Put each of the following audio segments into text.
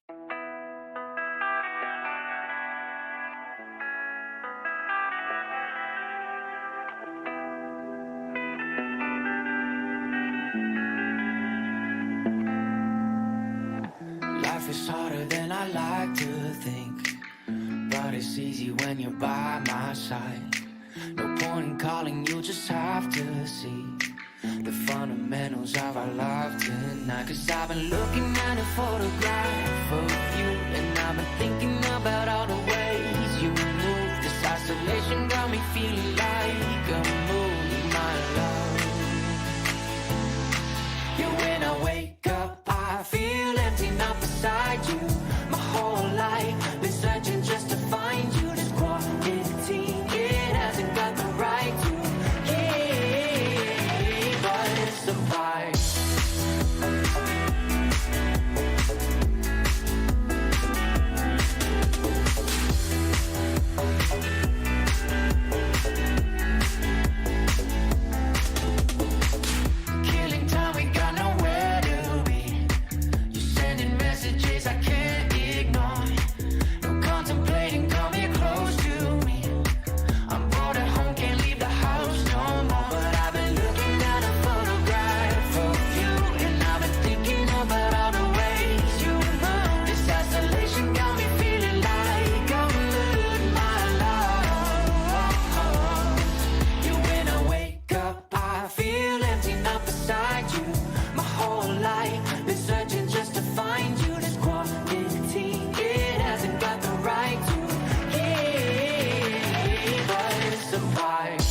Life is harder than I like to think, but it's easy when you're by my side. No point in calling, you just have to see the fundamentals of our life tonight. Cause I've been looking at a photograph of you, and I've been thinking about all the ways you move. This isolation got me feeling like a moon, my love. Yeah, when I wake up, I feel empty, not beside you. My whole life been searching just to find you. This quality, it hasn't got the right to. Yeah, but it's a vibe. Killing time, we got nowhere to be. You're sending messages I can't ignore. No contemplating, come here close to me. I'm bored at home, can't leave the house no more. But I've been looking at a photograph of you, and I've been thinking about all the ways you move. This isolation got me feeling like I'm losing my love. Yeah, when I wake up, I feel empty, not beside you. My whole life been searching just to find you. This quality, it hasn't got the right to. Yeah, but it's a vibe.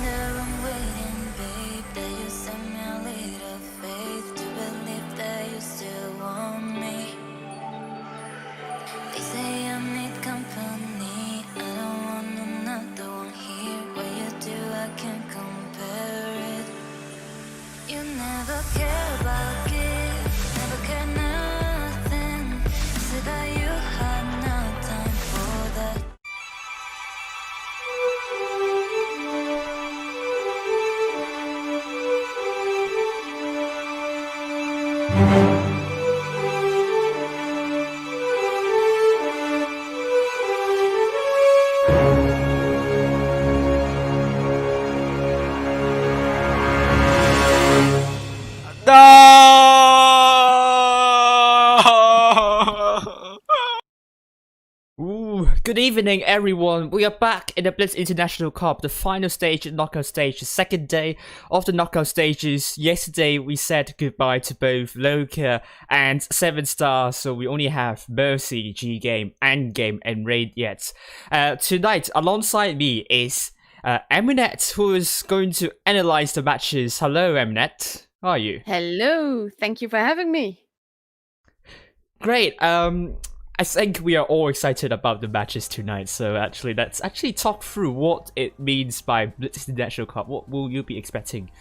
There I'm waiting, babe, that you send me a little faith to believe that you still want me. They say I need company, I don't want another one here. What you do, I can't compare it. You never care about gifts, never care nothing. Said that you had no time for that. Good evening, everyone. We are back in the Blitz International Cup, the final stage, knockout stage, the second day of the knockout stages. Yesterday, we said goodbye to both LOCA and 7 Stars, so we only have Mercy, GGAME, Endgame, and Raid yet. Tonight, alongside me is Eminet, who is going to analyze the matches. Hello, Eminet. How are you? Hello, thank you for having me. Great. I think we are all excited about the matches tonight, so let's talk through what it means by Blitz International Cup. What will you be expecting?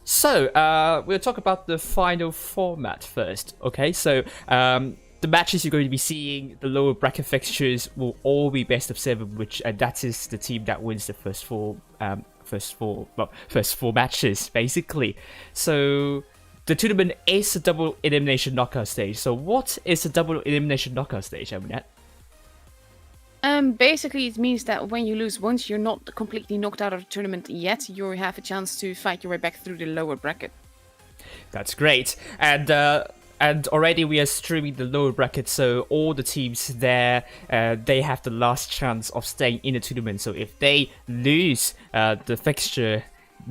So, we'll talk about the final format first, okay? So, the matches you're going to be seeing, the lower bracket fixtures, will all be best of 7, which that is the team that wins the first four matches, basically. So, the tournament is a double elimination knockout stage. So what is a double elimination knockout stage, Eminet? Basically, it means that when you lose once, you're not completely knocked out of the tournament yet. You have a chance to fight your way back through the lower bracket. That's great. And already we are streaming the lower bracket, so all the teams there, they have the last chance of staying in the tournament. So if they lose the fixture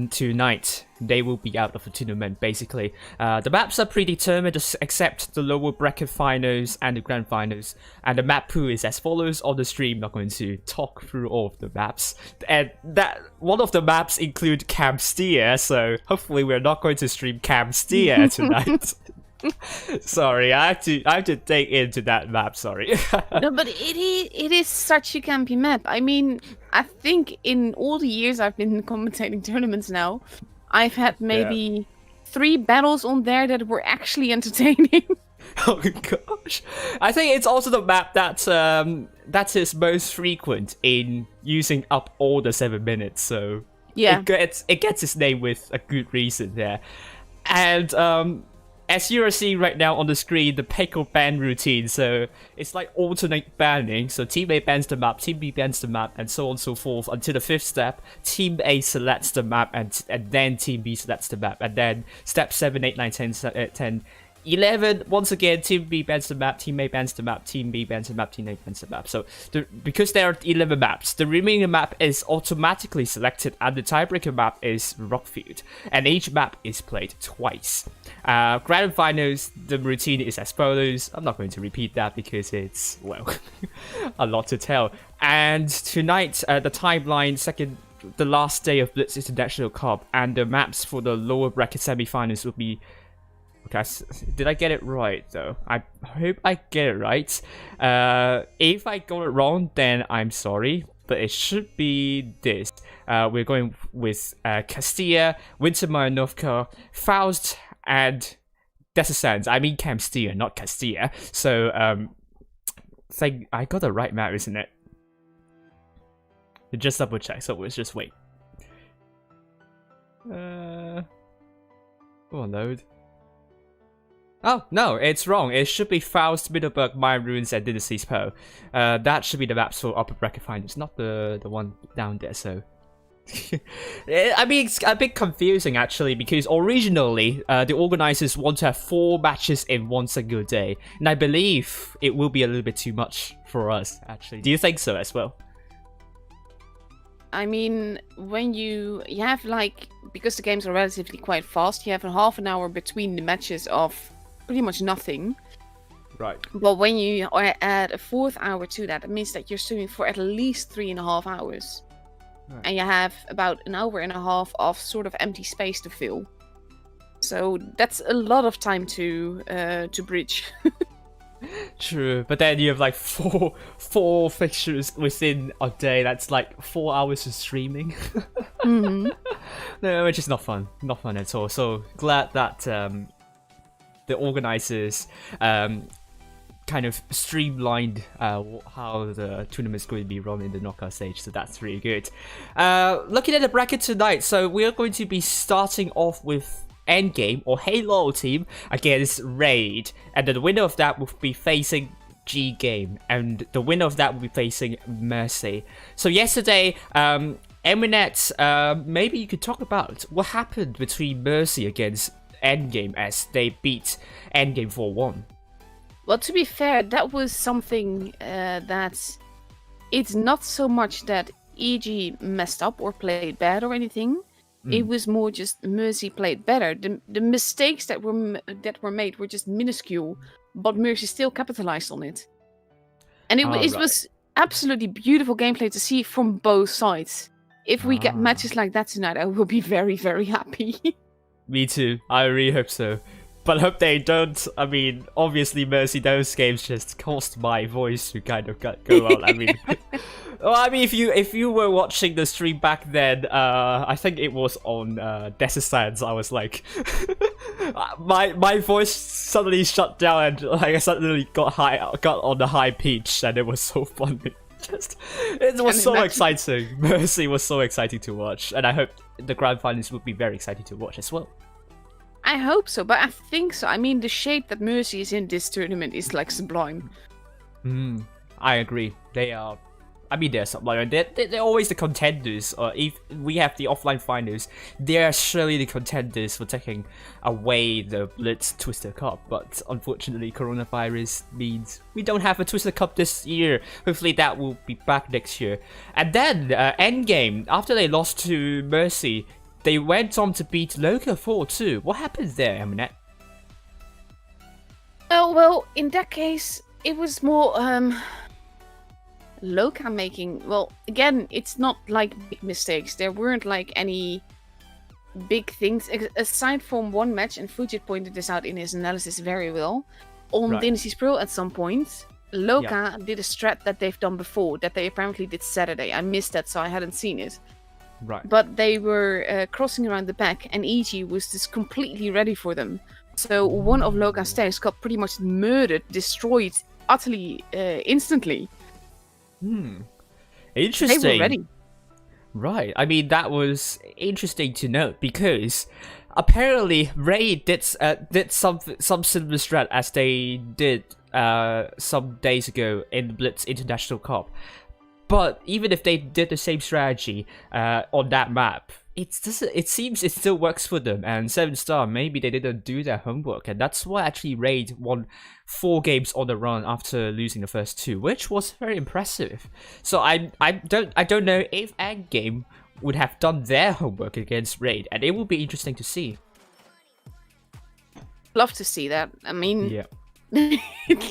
tonight, they will be out of the tournament, basically. The maps are predetermined except the lower bracket finals and the grand finals, and the map pool is as follows on the stream. Not going to talk through all of the maps, and that one of the maps include Camp Steer, so hopefully we're not going to stream Camp Steer tonight. Sorry, I have to dig into that map, sorry. No, but it is such a campy map. I mean, I think in all the years I've been commentating tournaments now, I've had maybe 3 battles on there that were actually entertaining. Oh gosh, I think it's also the map that is most frequent in using up all the 7 minutes. So Yeah. it gets its name with a good reason there. And as you are seeing right now on the screen, the pickle ban routine. So it's like alternate banning. So team A bans the map, team B bans the map, and so on and so forth until the 5th step. Team A selects the map, and then team B selects the map, and then step 7, 8, 9, 10, 10. 11, once again, Team B bans the map, Team A bans the map, Team B bans the map, Team A bans the map. So, because there are 11 maps, the remaining map is automatically selected, and the tiebreaker map is Rockfield. And each map is played twice. Grand finals, the routine is as follows. I'm not going to repeat that because it's, well, a lot to tell. And tonight, the timeline, the last day of Blitz International Cup, and the maps for the lower bracket semi-finals will be... Okay, did I get it right though? I hope I get it right. If I got it wrong, then I'm sorry, but it should be this. We're going with Castilla, Wintermeyer, Novka, Faust, and Descent. I mean Castilla, not Castilla. So think I got the right map, isn't it? Just double check. So let's just wait. Come on, load. Oh, no, it's wrong. It should be Faust, Middleburg, Mine Ruins, and Dynasties Poe. That should be the maps for upper bracket finals, not the one down there, so... I mean, it's a bit confusing, actually, because originally, the organizers want to have 4 matches in one single day. And I believe it will be a little bit too much for us, actually. Do you think so as well? I mean, when you have, like, because the games are relatively quite fast, you have a half an hour between the matches of pretty much nothing. Right. But when you add a 4th hour to that, it means that you're streaming for at least 3.5 hours. Right. And you have about an hour and a half of sort of empty space to fill. So that's a lot of time to bridge. True, but then you have like four fixtures within a day. That's like 4 hours of streaming. Mm-hmm. No, which is not fun at all. So glad that the organizers kind of streamlined how the tournament's going to be run in the knockout stage. So that's really good. Looking at the bracket tonight, so we are going to be starting off with Endgame or Halo team against Raid, and then the winner of that will be facing GGAME, and the winner of that will be facing Mercy. So yesterday, Eminet, maybe you could talk about what happened between Mercy against Endgame as they beat Endgame 4-1. Well, to be fair, that was something that it's not so much that EG messed up or played bad or anything. It was more just Mercy played better. The mistakes that were made were just minuscule, but Mercy still capitalized on it. And it was absolutely beautiful gameplay to see from both sides. If we get matches like that tonight, I will be very, very happy. Me too. I really hope so. But I hope they don't. I mean, obviously, Mercy, those games just caused my voice to kind of go out. I mean, well, I mean, if you were watching the stream back then, I think it was on Descent. I was like, my voice suddenly shut down, and like I suddenly got on the high pitch, and it was so funny. It was so exciting. Mercy was so exciting to watch, and I hope the grand finals would be very exciting to watch as well. I hope so, but I think so. I mean, the shape that Mercy is in this tournament is like sublime. I agree. They are. I mean, they're sublime. They're always the contenders. Or if we have the offline finals, they're surely the contenders for taking away the Blitz Twister Cup. But unfortunately, coronavirus means we don't have a Twister Cup this year. Hopefully, that will be back next year. And then Endgame, after they lost to Mercy, they went on to beat LOCA 4-2. What happened there, Eminet? Oh, well, in that case, it was more LOCA making... Well, again, it's not like big mistakes. There weren't like any big things, aside from one match, and Fujit pointed this out in his analysis very well, on Dynasty's Pearl at some point. LOCA did a strat that they've done before, that they apparently did Saturday. I missed that, so I hadn't seen it. Right. But they were crossing around the back, and EG was just completely ready for them. So one of LOCA's stairs got pretty much murdered, destroyed utterly, instantly. Interesting. They were ready. Right. I mean, that was interesting to note because apparently Raid did some similar strat as they did some days ago in the Blitz International Cup. But even if they did the same strategy on that map, it seems it still works for them. And 7-star, maybe they didn't do their homework, and that's why actually Raid won 4 games on the run after losing the first 2, which was very impressive. So I don't know if Endgame would have done their homework against Raid, and it will be interesting to see. Love to see that. I mean, Yeah.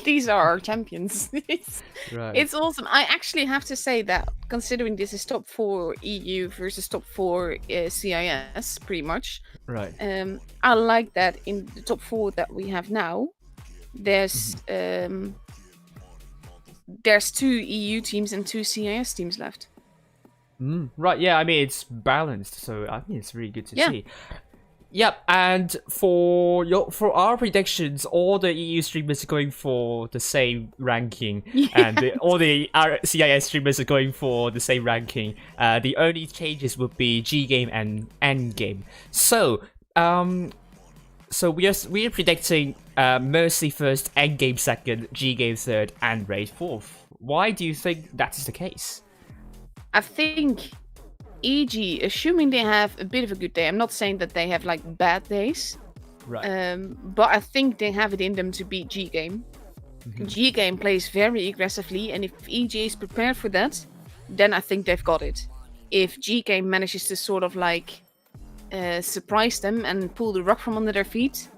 these are our champions. Right. It's awesome. I actually have to say that, considering this is top 4 EU versus top 4 CIS, pretty much. Right. I like that in the top 4 that we have now, there's 2 EU teams and 2 CIS teams left. Right, yeah, I mean, it's balanced, so I think it's really good to see. Yep, and for our predictions, all the EU streamers are going for the same ranking, and all the CIS streamers are going for the same ranking. The only changes would be GGAME and Endgame. So, we are predicting Mercy first, Endgame second, GGAME third, and Raid fourth. Why do you think that is the case? I think EG, assuming they have a bit of a good day, I'm not saying that they have like bad days, Right. but I think they have it in them to beat GGAME. GGAME plays very aggressively, and if EG is prepared for that, then I think they've got it. If GGAME manages to sort of like surprise them and pull the rug from under their feet,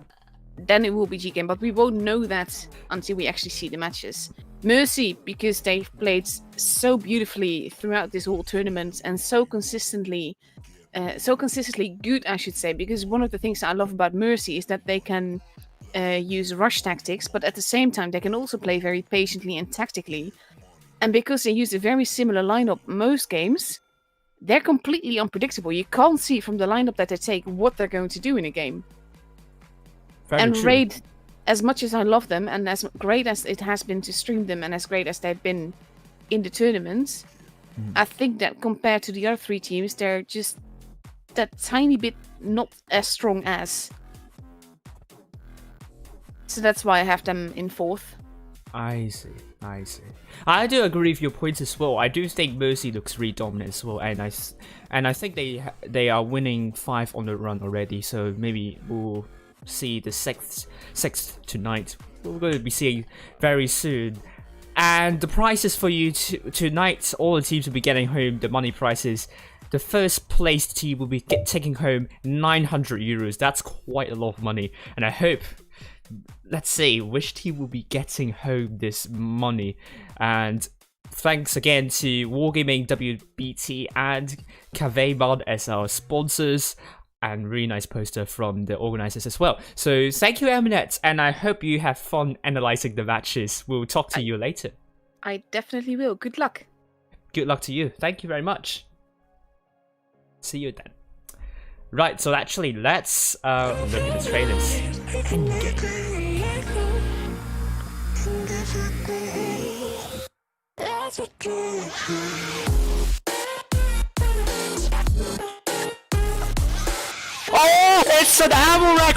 then it will be GGAME, but we won't know that until we actually see the matches. Mercy, because they've played so beautifully throughout this whole tournament and so consistently good, I should say, because one of the things I love about Mercy is that they can use rush tactics, but at the same time they can also play very patiently and tactically. And because they use a very similar lineup most games, they're completely unpredictable. You can't see from the lineup that they take what they're going to do in a game. Very true. Raid, as much as I love them, and as great as it has been to stream them, and as great as they've been in the tournaments, I think that compared to the other 3 teams, they're just that tiny bit not as strong as. So that's why I have them in 4th. I see. I do agree with your points as well. I do think Mercy looks really dominant as well, and I think they are winning 5 on the run already. So maybe we'll see the 6th tonight. We're going to be seeing very soon. And the prices for you tonight, all the teams will be getting home the money prices. The first placed team will be taking home 900 euros. That's quite a lot of money, and I hope, let's see which team will be getting home this money. And thanks again to Wargaming, WBT, and Caveman as our sponsors. And really nice poster from the organizers as well. So thank you, Eminet, and I hope you have fun analyzing the matches. We'll talk to you later. I definitely will. Good luck. Good luck to you. Thank you very much. See you then. Right, so actually, let's look at the trailers. Oh, it's an ammo rack!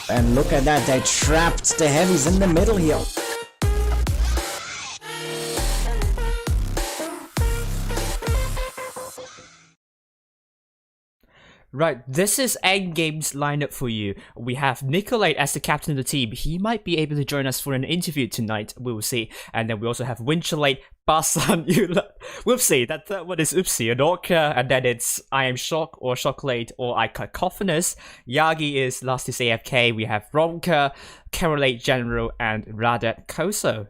And look at that, they trapped the heavies in the middle here. Right, this is Endgame's lineup for you. We have Nikolai as the captain of the team. He might be able to join us for an interview tonight, we will see. And then we also have Winchelate, Basan, we'll see. That third one is Oopsie, Anorka, and then it's I Am Shock, or Shocklate, or I Cacophonous. Yagi is Last is AFK. We have Ronka, Carolate General, and Radat Koso.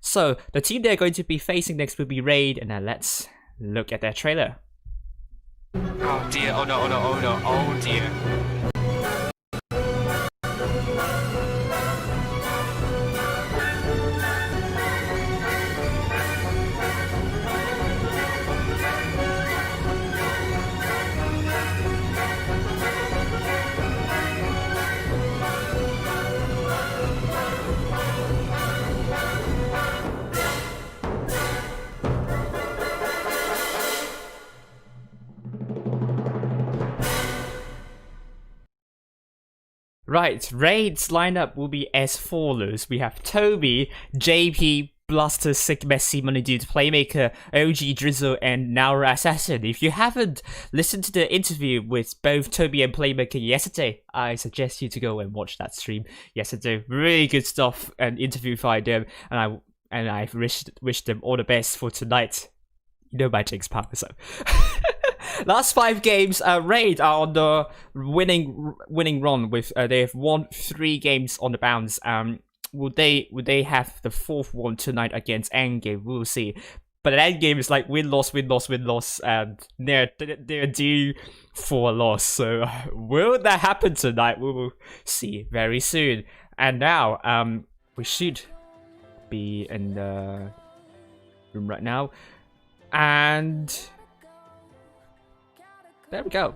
So, the team they're going to be facing next will be Raid, and then let's look at their trailer. Oh dear, oh no, oh no, oh no, oh dear. Right, Raid's lineup will be as follows. We have Toby, JP, Blaster, Sick, Messi, Money Dude, Playmaker, OG, Drizzle, and Naura Assassin. If you haven't listened to the interview with both Toby and Playmaker yesterday, I suggest you to go and watch that stream yesterday. Really good stuff and interview by them, and I wish them all the best for tonight. You know my Jinx power, so. Last 5 games, Raid are on the winning run with they have won 3 games on the bounce. Would they have the 4th one tonight against Endgame? We'll see. But Endgame is like win loss, and they're due for a loss. So will that happen tonight? We will see very soon. And now we should be in the room right now, and there we go.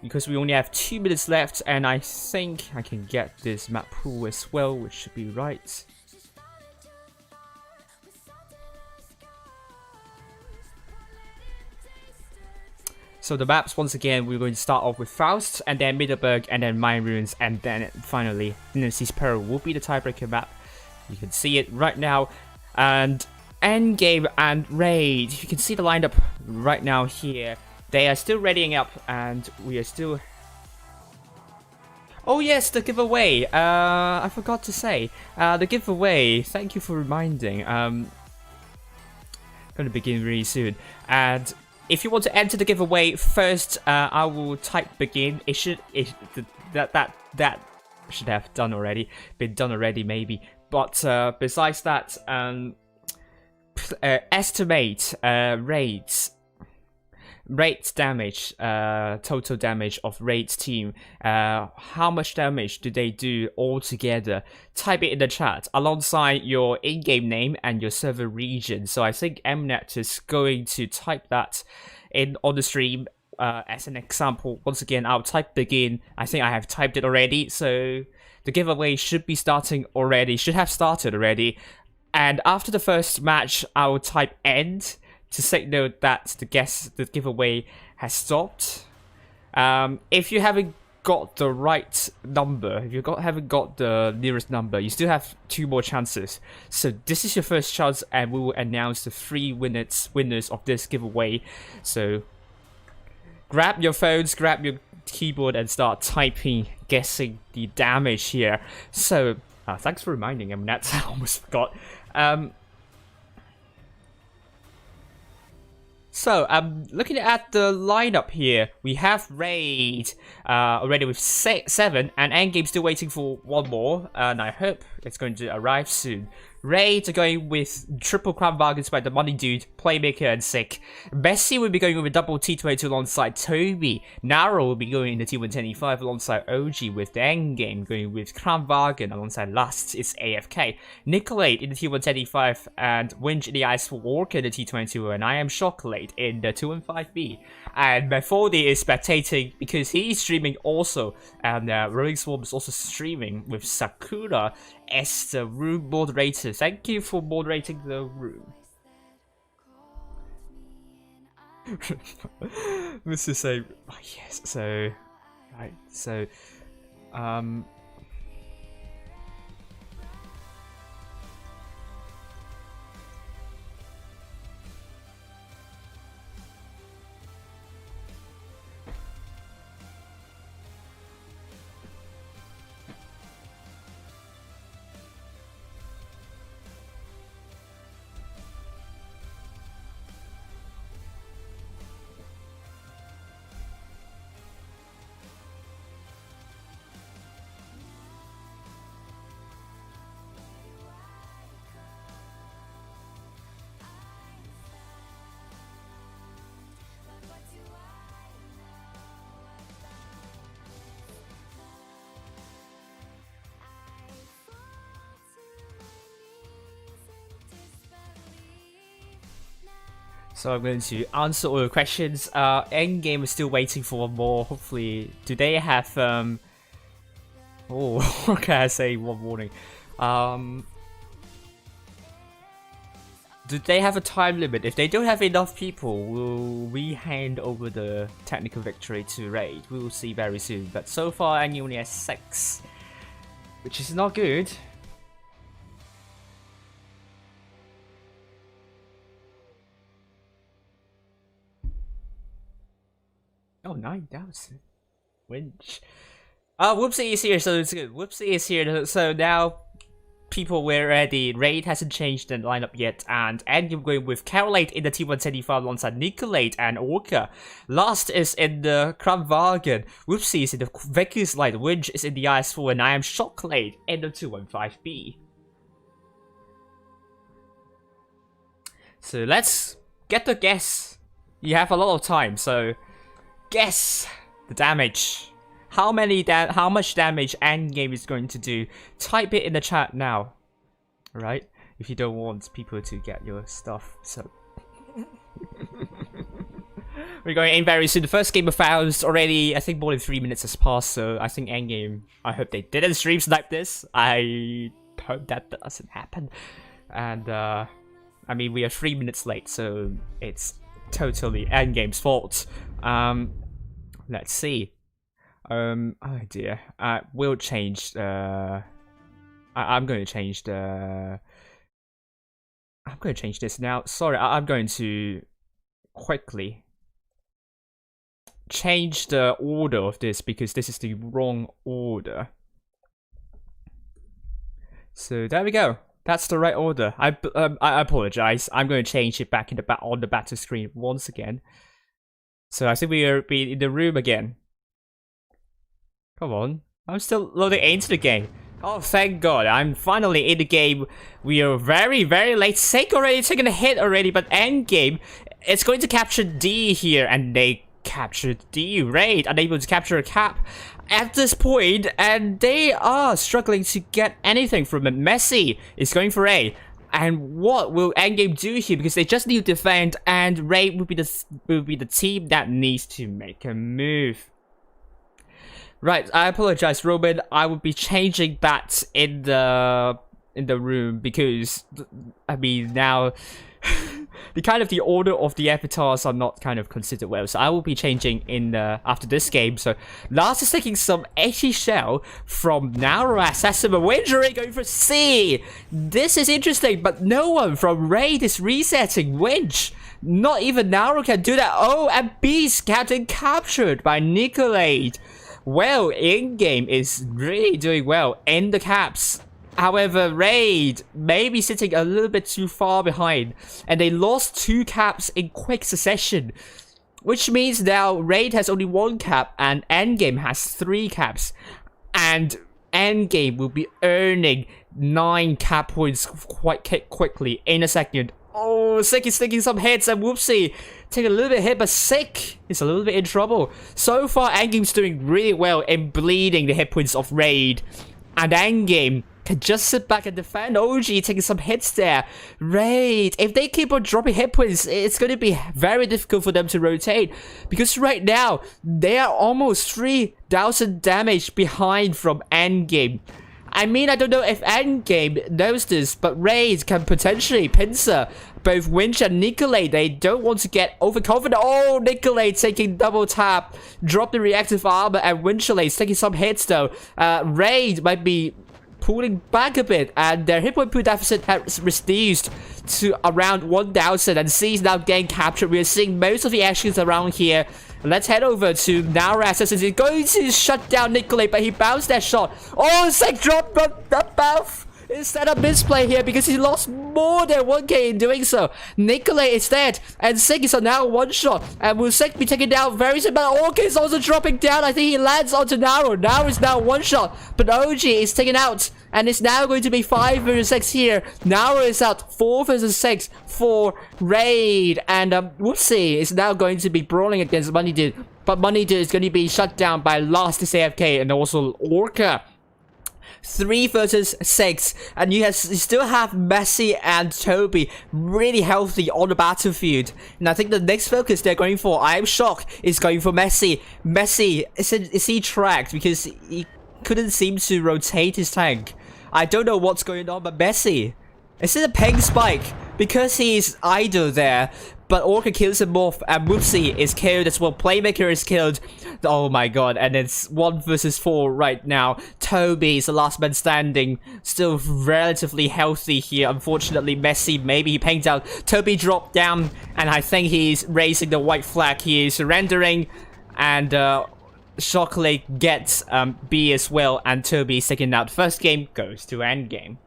Because we only have 2 minutes left, and I think I can get this map pool as well, which should be right. So the maps, once again, we're going to start off with Faust, and then Middelburg, and then Mine Ruins, and then finally Dynasty's Peril will be the tiebreaker map. You can see it right now. And Endgame and Raid, you can see the lineup right now here. They are still readying up, and we are still... Oh yes, the giveaway! I forgot to say. The giveaway, thank you for reminding. Going to begin really soon. And if you want to enter the giveaway first, I will type begin. That should have been done already maybe. But besides that, estimate Raid's damage, total damage of Raid's team. How much damage do they do altogether? Type it in the chat alongside your in-game name and your server region. So I think Mnet is going to type that in on the stream as an example. Once again, I'll type begin. I think I have typed it already, so the giveaway should be starting already. Should have started already. And after the first match, I will type end to signal that the giveaway has stopped. If you haven't got the right number, if you haven't got the nearest number, you still have 2 more chances. So this is your first chance, and we will announce the 3 winners of this giveaway. So grab your phones, grab your keyboard, and start typing, guessing the damage here. So thanks for reminding him. That's I almost forgot. So, looking at the lineup here, we have Raid already with 7, and Endgame still waiting for 1 more, and I hope it's going to arrive soon. Raid are going with triple crown bargains by the Money Dude, Playmaker, and Sick. Messi will be going with a double T22 alongside Toby. Naro will be going in the T125 alongside OG, with the Endgame going with Crown Bargain alongside Last is AFK. Nicolate in the T125 and Winch in the Ice for Walker in the T22, and I am Chocolate in the 215B. And Methody is spectating because he's streaming also, and Rolling Swarm is also streaming with Sakura as the room moderator. Thank you for moderating the room. Mr. Say, oh, yes. So, right. So, So I'm going to answer all your questions. Endgame is still waiting for 1 more. Hopefully, do they have oh, what can I say? One warning. Do they have a time limit? If they don't have enough people, will we hand over the technical victory to Raid? We will see very soon. But so far, Annie only has 6, which is not good. Oh, 9,000. Winch. Whoopsie is here, so it's good. Whoopsie is here, so now people were ready. Raid hasn't changed the lineup yet, and Endgame going with Carolate in the T175 alongside Nicolate and Orca. Last is in the Kramwagen. Whoopsie is in the Vekus Light. Winch is in the IS4, and I am Shocklade in the 215B. So let's get the guess. You have a lot of time, so guess the damage. How much damage Endgame is going to do? Type it in the chat now. Right? If you don't want people to get your stuff. So we're going in very soon. The first game of Faust already, I think more than 3 minutes has passed, so I think Endgame, I hope they didn't stream snipe this. I hope that doesn't happen. And I mean, we are 3 minutes late, so it's totally Endgame's fault. Let's see. Oh dear. We'll change I'm going to change the I'm going to change this now. Sorry, I'm going to quickly change the order of this because this is the wrong order. So there we go. That's the right order. I apologize. I'm going to change it back in the on the battle screen once again. So I think we are in the room again. Come on. I'm still loading into the game. Oh, thank God. I'm finally in the game. We are very, very late. Sick already taking a hit already, but Endgame, it's going to capture D here, and they captured D. Raid unable to capture a cap at this point, and they are struggling to get anything from it. Messi is going for A. And what will Endgame do here? Because they just need to defend, and Raid will be the team that needs to make a move. Right, I apologize, Robin. I will be changing that in the room because I mean now the order of the avatars are not kind of considered well. So I will be changing in after this game. So Lars is taking some 80 shell from Nauro Assassin Wingery going for C. This is interesting, but no one from Raid is resetting Winch. Not even Nauro can do that. Oh, and Beast getting captured by Nicolade. Well, Endgame is really doing well in the caps. However, Raid may be sitting a little bit too far behind, and they lost 2 caps in quick succession, which means now Raid has only 1 cap and Endgame has 3 caps, and Endgame will be earning 9 cap points quite quickly in a second. Oh, Sick is taking some hits, and Whoopsie take a little bit hit, but Sick is a little bit in trouble. So far, Endgame's doing really well in bleeding the hit points of Raid, and Endgame can just sit back and defend. OG taking some hits there. Raid, if they keep on dropping hit points, it's going to be very difficult for them to rotate, because right now they are almost 3,000 damage behind from Endgame. I mean, I don't know if Endgame knows this, but Raid can potentially pincer both Winch and Nicolade. They don't want to get overconfident. Oh, Nicolade taking double tap, drop the reactive armor, and Winchelade's taking some hits though. Raid might be pulling back a bit, and their hit point pool deficit has reduced to around 1,000, and C is now getting captured. We are seeing most of the actions around here. Let's head over to Nauro Assassin. He's going to shut down Nicolade, but he bounced that shot. Oh, Sick dropped that bounce instead of misplay here because he lost more than 1k in doing so. Nicolade is dead, and Sick is now 1 shot. And will Sick be taken down very soon? But Orca is also dropping down. I think he lands onto Nauro. Nauro is now 1 shot, but OG is taken out. And it's now going to be 5 versus 6 here. Nauro is out 4 versus 6 for Raid. And Whoopsie is now going to be brawling against Money Dude. But Money Dude is going to be shut down by Last AFK and also Orca. 3 versus 6. And you still have Messi and Toby really healthy on the battlefield. And I think the next focus they're going for, I am shocked, is going for Messi. Messi, is he tracked? Because he couldn't seem to rotate his tank. I don't know what's going on, but Messi, is it a ping spike? because he's idle there, but Orca kills him off, and Whoopsie is killed as well. Playmaker is killed. Oh my god, and it's 1 versus 4 right now. Toby is the last man standing, still relatively healthy here. Unfortunately, Messi, maybe he pinged out. Toby dropped down, and I think he's raising the white flag. He is surrendering, and Chocolate gets B as well, and Toby is taken out. First game goes to Endgame.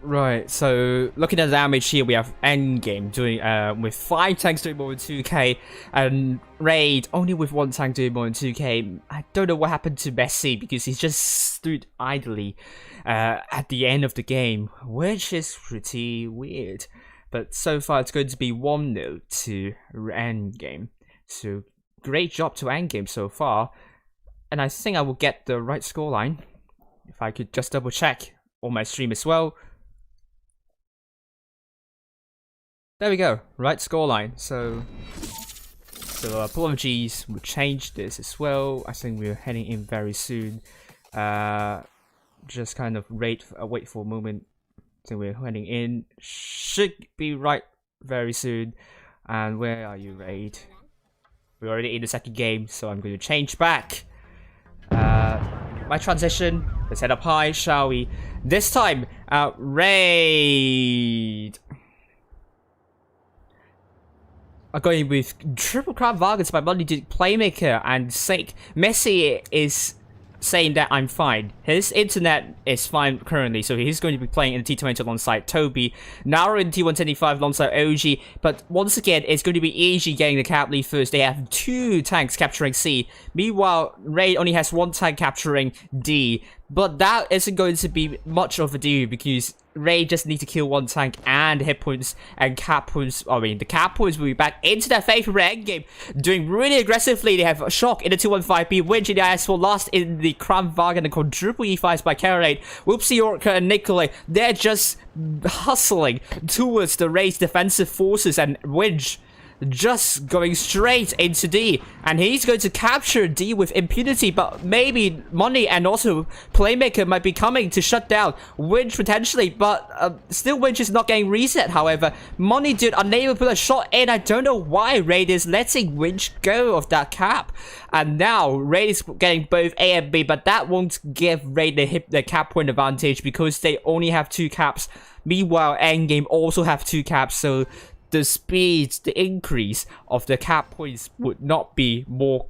Right, so looking at the damage here, we have Endgame doing with 5 tanks doing more than 2k, and Raid only with 1 tank doing more than 2k. I don't know what happened to Messi because he just stood idly at the end of the game, which is pretty weird. But so far it's going to be 1-0 to Endgame. So great job to Endgame so far, and I think I will get the right scoreline if I could just double check on my stream as well. There we go, right scoreline. So apologies, we'll change this as well. I think we're heading in very soon. Just kind of wait for a moment. I think we're heading in. Should be right very soon. And where are you, Raid? We're already in the second game, so I'm going to change back. My transition. Let's head up high, shall we? This time, Raid are going with triple crown Vargas by Money Dude, Playmaker, and Sake. Messi is saying that I'm fine. His internet is fine currently, so he's going to be playing in the T20 alongside Toby. Nara in T125 alongside OG, but once again, it's going to be EG getting the cap lead first. They have 2 tanks capturing C. Meanwhile, Raid only has 1 tank capturing D. But that isn't going to be much of a deal because Raid just need to kill 1 tank and hit points and cap points. I mean, the cap points will be back into their favorite endgame, doing really aggressively. They have a Shock in the 215B, Winch in the IS4, last in the Crown Varg and the quadruple E5s by Carolade. Whoopsie, Orca, and Nikolai, they're just hustling towards the Raid's defensive forces, and Winch just going straight into D, and he's going to capture D with impunity, but maybe Money and also Playmaker might be coming to shut down Winch potentially, but still Winch is not getting reset. However, Money Dude unable to put a shot in. I don't know why Raid is letting Winch go of that cap, and now Raid is getting both A and B, but that won't give Raid the cap point advantage because they only have 2 caps. Meanwhile, Endgame also have 2 caps, so the speed, the increase of the cap points would not be more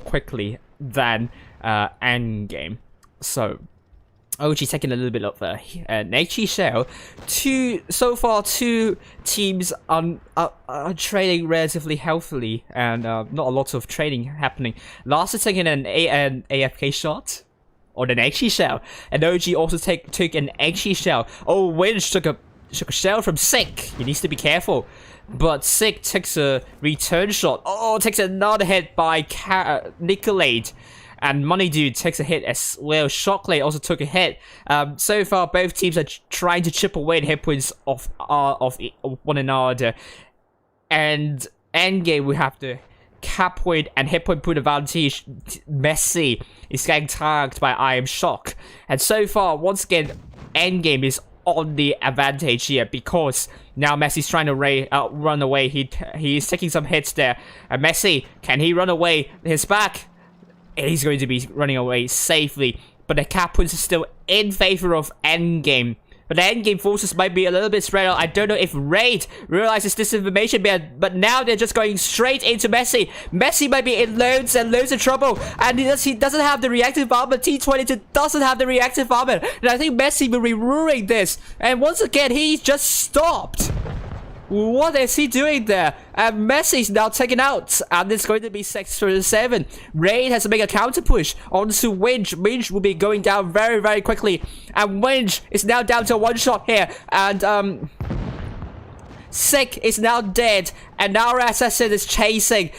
quickly than Endgame. So OG taking a little bit of an HE shell. So far, 2 teams are trading relatively healthily, and not a lot of trading happening. Last is taking an AFK shot on an HE shell, and OG also took an HE shell. Oh, Winch took a shell from Sick. He needs to be careful. But Sick takes a return shot. Oh, takes another hit by Nicolade. And Money Dude takes a hit as well. Shocklade also took a hit. So far, both teams are trying to chip away the hit points of one another. And Endgame, we have the cap point and hit point advantage. Messi is getting tagged by I Am Shock. And so far, once again, Endgame is on the advantage here because now Messi's trying to run away. He is taking some hits there. And Messi, can he run away? His back, and he's going to be running away safely. But the cap points are still in favor of Endgame. But the Endgame forces might be a little bit spread out. I don't know if Raid realizes this information, but now they're just going straight into Messi. Messi might be in loads and loads of trouble, and he doesn't have the reactive armor. T22 doesn't have the reactive armor, and I think Messi will be ruining this. And once again, he just stopped. What is he doing there? And Messi's now taken out, and it's going to be 6-7. Raid has to make a counter push onto Winch. Winch will be going down very, very quickly, and Winch is now down to 1 shot here. And Sick is now dead, and now Assassin is chasing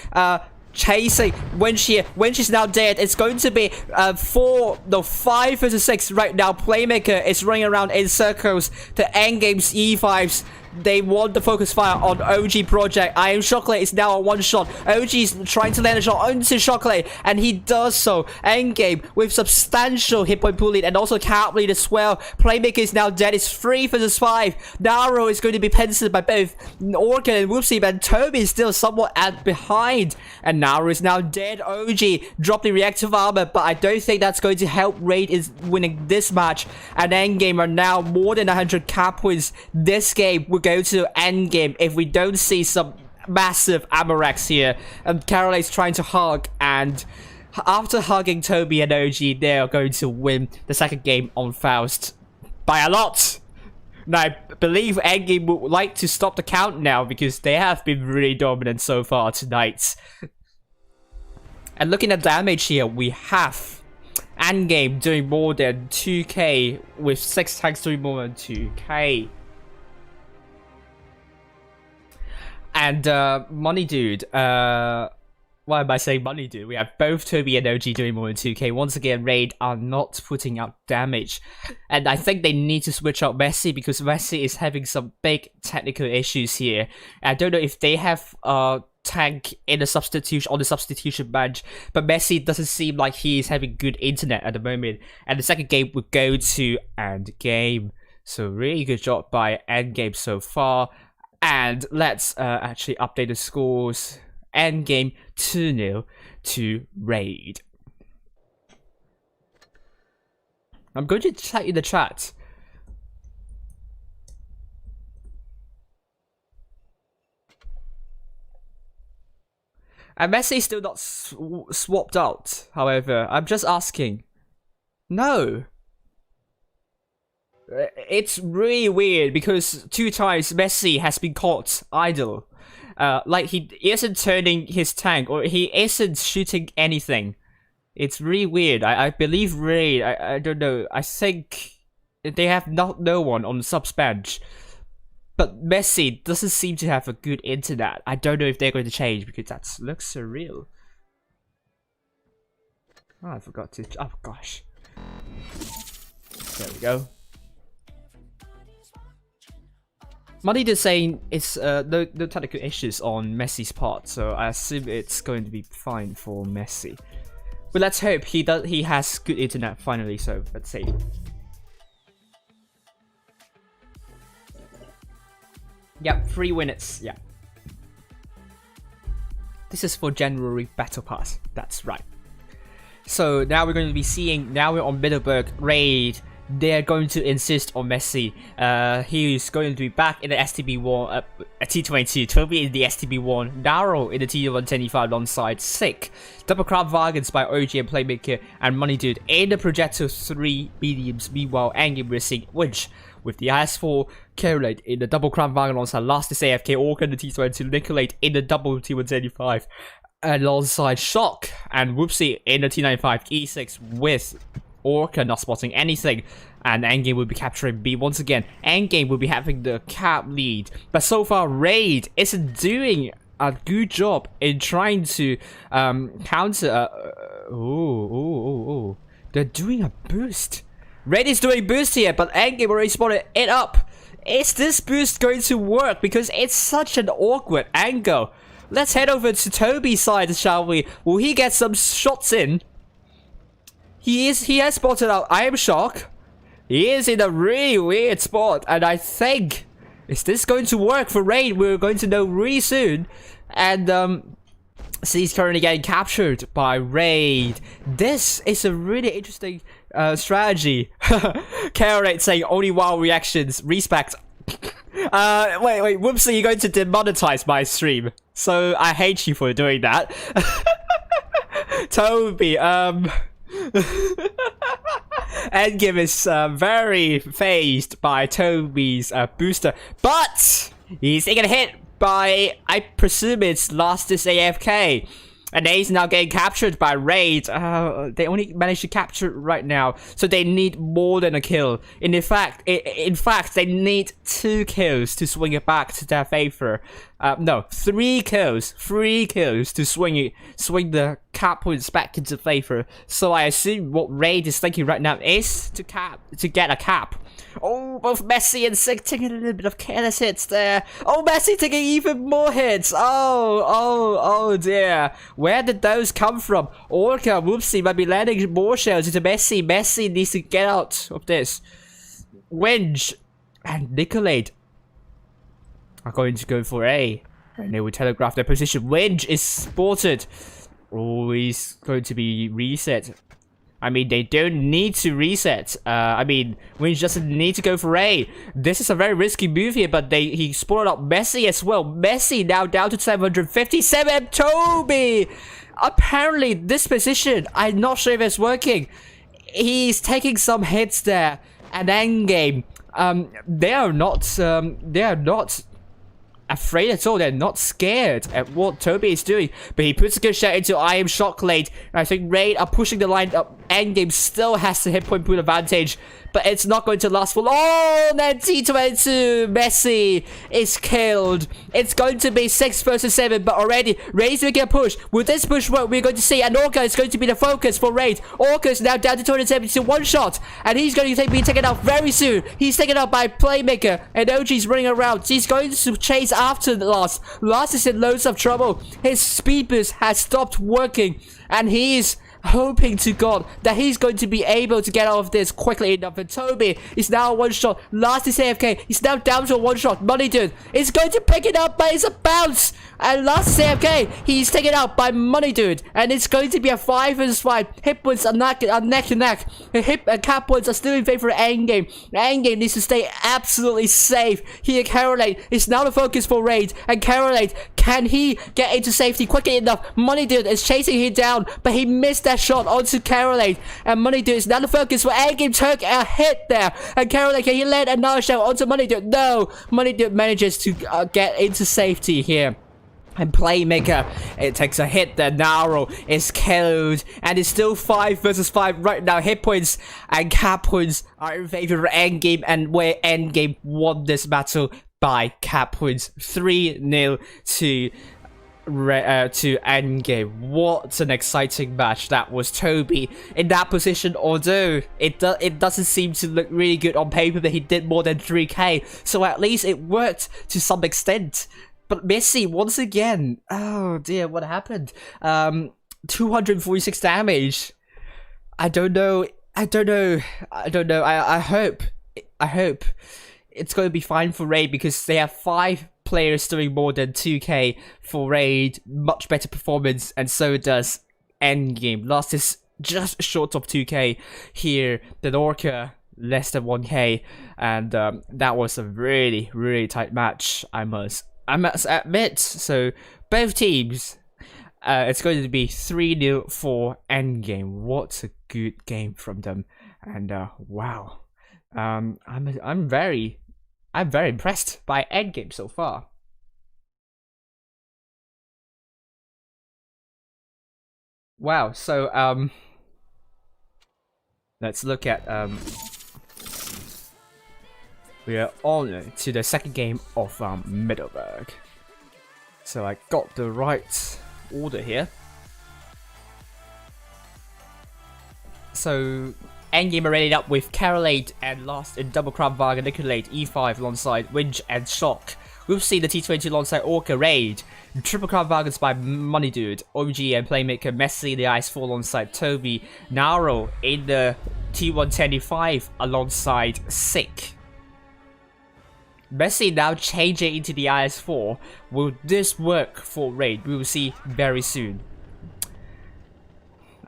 Winch here. Winch is now dead. It's going to be 5 versus 6 right now. Playmaker is running around in circles. The Endgame's E5s They want the focus fire on OG Project. I Am Chocolate is now on one shot. OG is trying to land a shot onto Chocolate, and he does so. Endgame with substantial hit point pool lead and also cap lead as well. Playmaker is now dead. It's 3 versus 5. Naro is going to be penciled by both Orchid and Whoopsie, but Toby is still somewhat at behind. And Naro is now dead. OG dropped the reactive armor, but I don't think that's going to help Raid is winning this match. And Endgame are now more than 100 cap points. This game will go to Endgame if we don't see some massive Amorex here. And Carol is trying to hug, and after hugging Toby and OG, they are going to win the second game on Faust by a lot. Now, I believe Endgame would like to stop the count now because they have been really dominant so far tonight. And looking at damage here, we have Endgame doing more than 2k with 6 tanks doing more than 2k. And Money Dude, why am I saying Money Dude? We have both Toby and OG doing more than 2k. Once again, Raid are not putting out damage. And I think they need to switch out Messi because Messi is having some big technical issues here. I don't know if they have tank in the substitution on the substitution bench, but Messi doesn't seem like he's having good internet at the moment. And the second game would go to Endgame. So really good job by Endgame so far. And let's actually update the scores. Endgame 2-0 to Raid. I'm going to type in the chat. And Messi is still not swapped out, however. I'm just asking. No. It's really weird because 2 times Messi has been caught idle. Like he isn't turning his tank or he isn't shooting anything. It's really weird. I believe Raid, I don't know. I think they have no one on the subs bench. But Messi doesn't seem to have a good internet. I don't know if they're going to change because that looks surreal. Oh, I forgot to... Oh, gosh. There we go. Money is saying it's no technical issues on Messi's part, so I assume it's going to be fine for Messi. But let's hope he has good internet finally, so let's see. Yep, 3 minutes, yeah. This is for January Battle Pass, that's right. So now we're going to be seeing, now we're on Middleburg Raid. They're going to insist on Messi. He is going to be back in the STB1 T22. Toby in the STB1. Naro in the T125 alongside Sick. Double Crown Wagons by OG and Playmaker and Money Dude in the Projecto 3 mediums. Meanwhile, Endgame we're seeing Winch with the IS4 Carolate in the Double Crown Wagon alongside Last AFK Orca in the T22. Nicolate in the double T125 alongside Shock and Whoopsie in the T95 E6 with Orca not spotting anything, and Endgame will be capturing B once again. Endgame will be having the cap lead, but so far Raid isn't doing a good job in trying to counter. They're doing a boost. Raid is doing boost here, but Endgame already spotted it up. Is this boost going to work? Because it's such an awkward angle. Let's head over to Toby's side, shall we? Will he get some shots in? He has spotted out I Am Shock. He is in a really weird spot, and I think, is this going to work for Raid? We're going to know really soon. And so he's currently getting captured by Raid. This is a really interesting strategy. Carolate saying only wild reactions. Respect. Wait, Whoopsie, you're going to demonetize my stream. So I hate you for doing that. Toby, Endgame is very phased by Toby's booster, but he's taking a hit by, I presume it's Lastest AFK, and he's now getting captured by Raid. They only managed to capture right now, so they need more than a kill. In fact, they need 2 kills to swing it back to their favor. No, 3 kills. 3 kills to swing the cap points back into favor. So I assume what Raid is thinking right now is to get a cap. Oh, both Messi and Sig taking a little bit of careless hits there. Oh, Messi taking even more hits. Oh dear. Where did those come from? Orca, whoopsie, might be landing more shells into Messi. Messi needs to get out of this. Winch and Nicolade are going to go for A. And they will telegraph their position. Winch is spotted. Oh, he's going to be reset. I mean, they don't need to reset. I mean, Winch doesn't need to go for A. This is a very risky move here, but he spotted up Messi as well. Messi now down to 757. Toby! Apparently, this position, I'm not sure if it's working. He's taking some hits there. And Endgame, they are not afraid at all. They're not scared at what Toby is doing. But he puts a good shot into I am Shock Late. And I think Raid are pushing the line up. Endgame still has the hit point pool advantage. But it's not going to last for long. Oh, then T22 Messi is killed. It's going to be 6 versus 7. But already, Raid's making a push. With this push work, we're going to see. And Orca is going to be the focus for Raid. Orca is now down to 272 one shot. And he's going to be taken out very soon. He's taken out by Playmaker. And OG's running around. He's going to chase after the Last. Last is in loads of trouble. His speed boost has stopped working. And he's hoping to God that he's going to be able to get out of this quickly enough. And Toby is now one shot. Last is AFK. He's now down to a one shot. Money Dude is going to pick it up, but it's a bounce. And Last is AFK. He's taken out by Money Dude. And it's going to be a 5 vs 5. Hit points are neck to neck. Hit and cap points are still in favor of Endgame. Endgame needs to stay absolutely safe. Here, Caroline is now the focus for Raid. And Caroline, can he get into safety quickly enough? Money Dude is chasing him down, but he missed that shot onto Caroline. And Money Dude is now the focus for Endgame. Took a hit there. And Caroline, can he land another shot onto Money Dude? No. Money Dude manages to get into safety here. And Playmaker, it takes a hit there. Naro is killed. And it's still 5 versus 5 right now. Hit points and cap points are in favor of Endgame. And where Endgame won this battle by cap points. 3-0 to Endgame. What an exciting match that was. Toby in that position, although it doesn't seem to look really good on paper, but he did more than 3k, so at least it worked to some extent. But Messi once again, oh dear, what happened? 246 damage. I don't know. I hope it's going to be fine for Raid, because they have 5 players doing more than 2k for Raid. Much better performance, and so does Endgame. Last is just short of 2k here. The Orca less than 1k, and that was a really, really tight match, I must admit. So both teams, it's going to be 3-0 for Endgame. What a good game from them, and wow, I'm very impressed by Endgame so far. Wow, so let's look at we are on to the second game of Middleburg. So I got the right order here. So Endgame are ready up with Carolade and Last in double crown Varga, Nicolade, E5 alongside Winch and Shock. We'll see the T20 alongside Orca Raid. Triple crown Vargas by Money Dude, OG and Playmaker Messi, the Ice 4 alongside Toby. Naro in the T125 alongside Sick. Messi now changing into the IS4. Will this work for Raid? We will see very soon.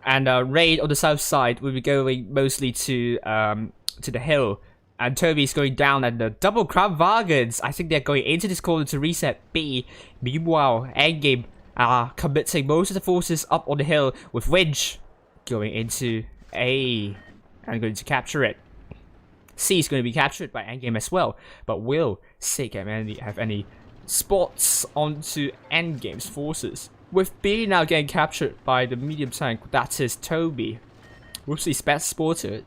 And Raid on the south side will be going mostly to the hill. And Toby's going down, and the double crown Vargans, I think they're going into this corner to reset B. Meanwhile, Endgame are committing most of the forces up on the hill, with Winch going into A and going to capture it. C is going to be captured by Endgame as well, but will Sig have any spots onto Endgame's forces? With B now getting captured by the medium tank, that is Toby. We'll see Spats spotted.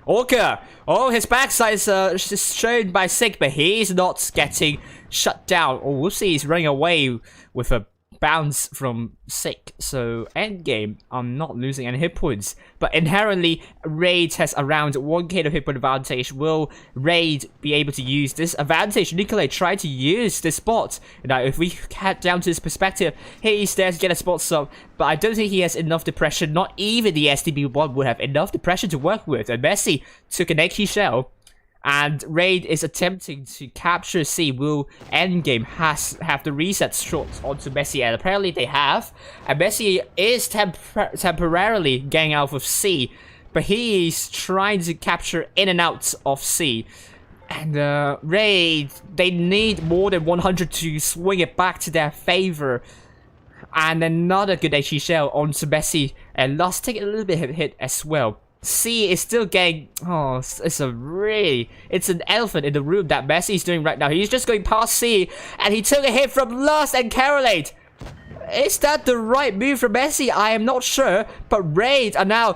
Orca! Oh, his backside is shown by Sig, but he's not getting shut down. Oh, we'll see, he's running away with a bounce from Sig. So, endgame, I'm not losing any hit points. But inherently, Raid has around 1k of hit point advantage. Will Raid be able to use this advantage? Nikolai tried to use this spot. Now, if we head down to his perspective, he's there to get a spot sub. But I don't think he has enough depression. Not even the STB1 would have enough depression to work with. And Messi took an Eki shell. And Raid is attempting to capture C. Will Endgame have the reset shot onto Messi, and apparently they have. And Messi is temporarily getting out of C, but he is trying to capture in and out of C. And Raid, they need more than 100 to swing it back to their favor. And another good HE shell onto Messi, and Lust taking a little bit of a hit as well. C is still getting, oh, it's an elephant in the room that Messi is doing right now. He's just going past C, and he took a hit from Lust and Carolate. Is that the right move from Messi? I am not sure, but Raid are now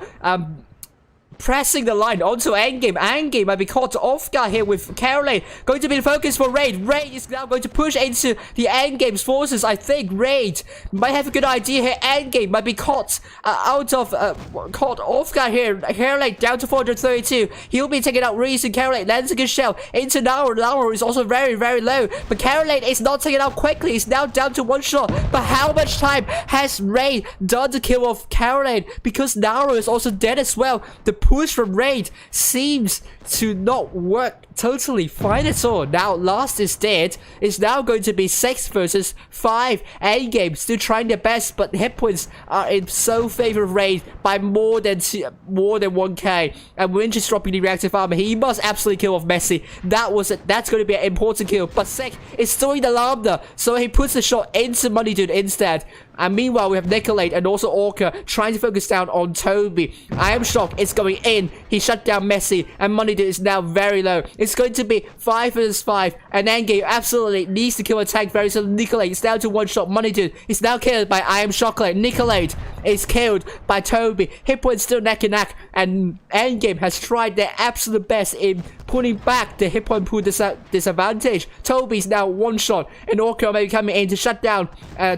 pressing the line onto Endgame. Endgame might be caught off guard here with Caroline. Going to be the focus for Raid. Raid is now going to push into the Endgame's forces. I think Raid might have a good idea here. Endgame might be caught caught off guard here. Caroline down to 432. He'll be taking out Reese, and Caroline lands a good shell into Nauru. Nauru is also very, very low, but Caroline is not taken out quickly. It's now down to one shot. But how much time has Raid done to kill off Caroline? Because Nauru is also dead as well. The push from Raid seems to not work totally fine at all. Now Last is dead. It's now going to be 6 versus 5. Endgame still trying their best, but hit points are in so favor of Raid by more than 1k. And Winch is dropping the reactive armor. He must absolutely kill off Messi. That's going to be an important kill. But Sek is throwing the lambda, so he puts the shot into Money Dude instead. And meanwhile, we have Nicolate and also Orca trying to focus down on Toby. I am shocked. It's going in. He shut down Messi, and Money Dude is now very low. It's going to be 5 versus 5, and Endgame absolutely needs to kill a tank very soon. Nicolate is down to one shot. Money Dude is now killed by I am Chocolate. Nicolate is killed by Toby. Hit points still neck and neck, and Endgame has tried their absolute best in pulling back the hit point pool disadvantage. Toby's now one shot, and Orca may be coming in to shut down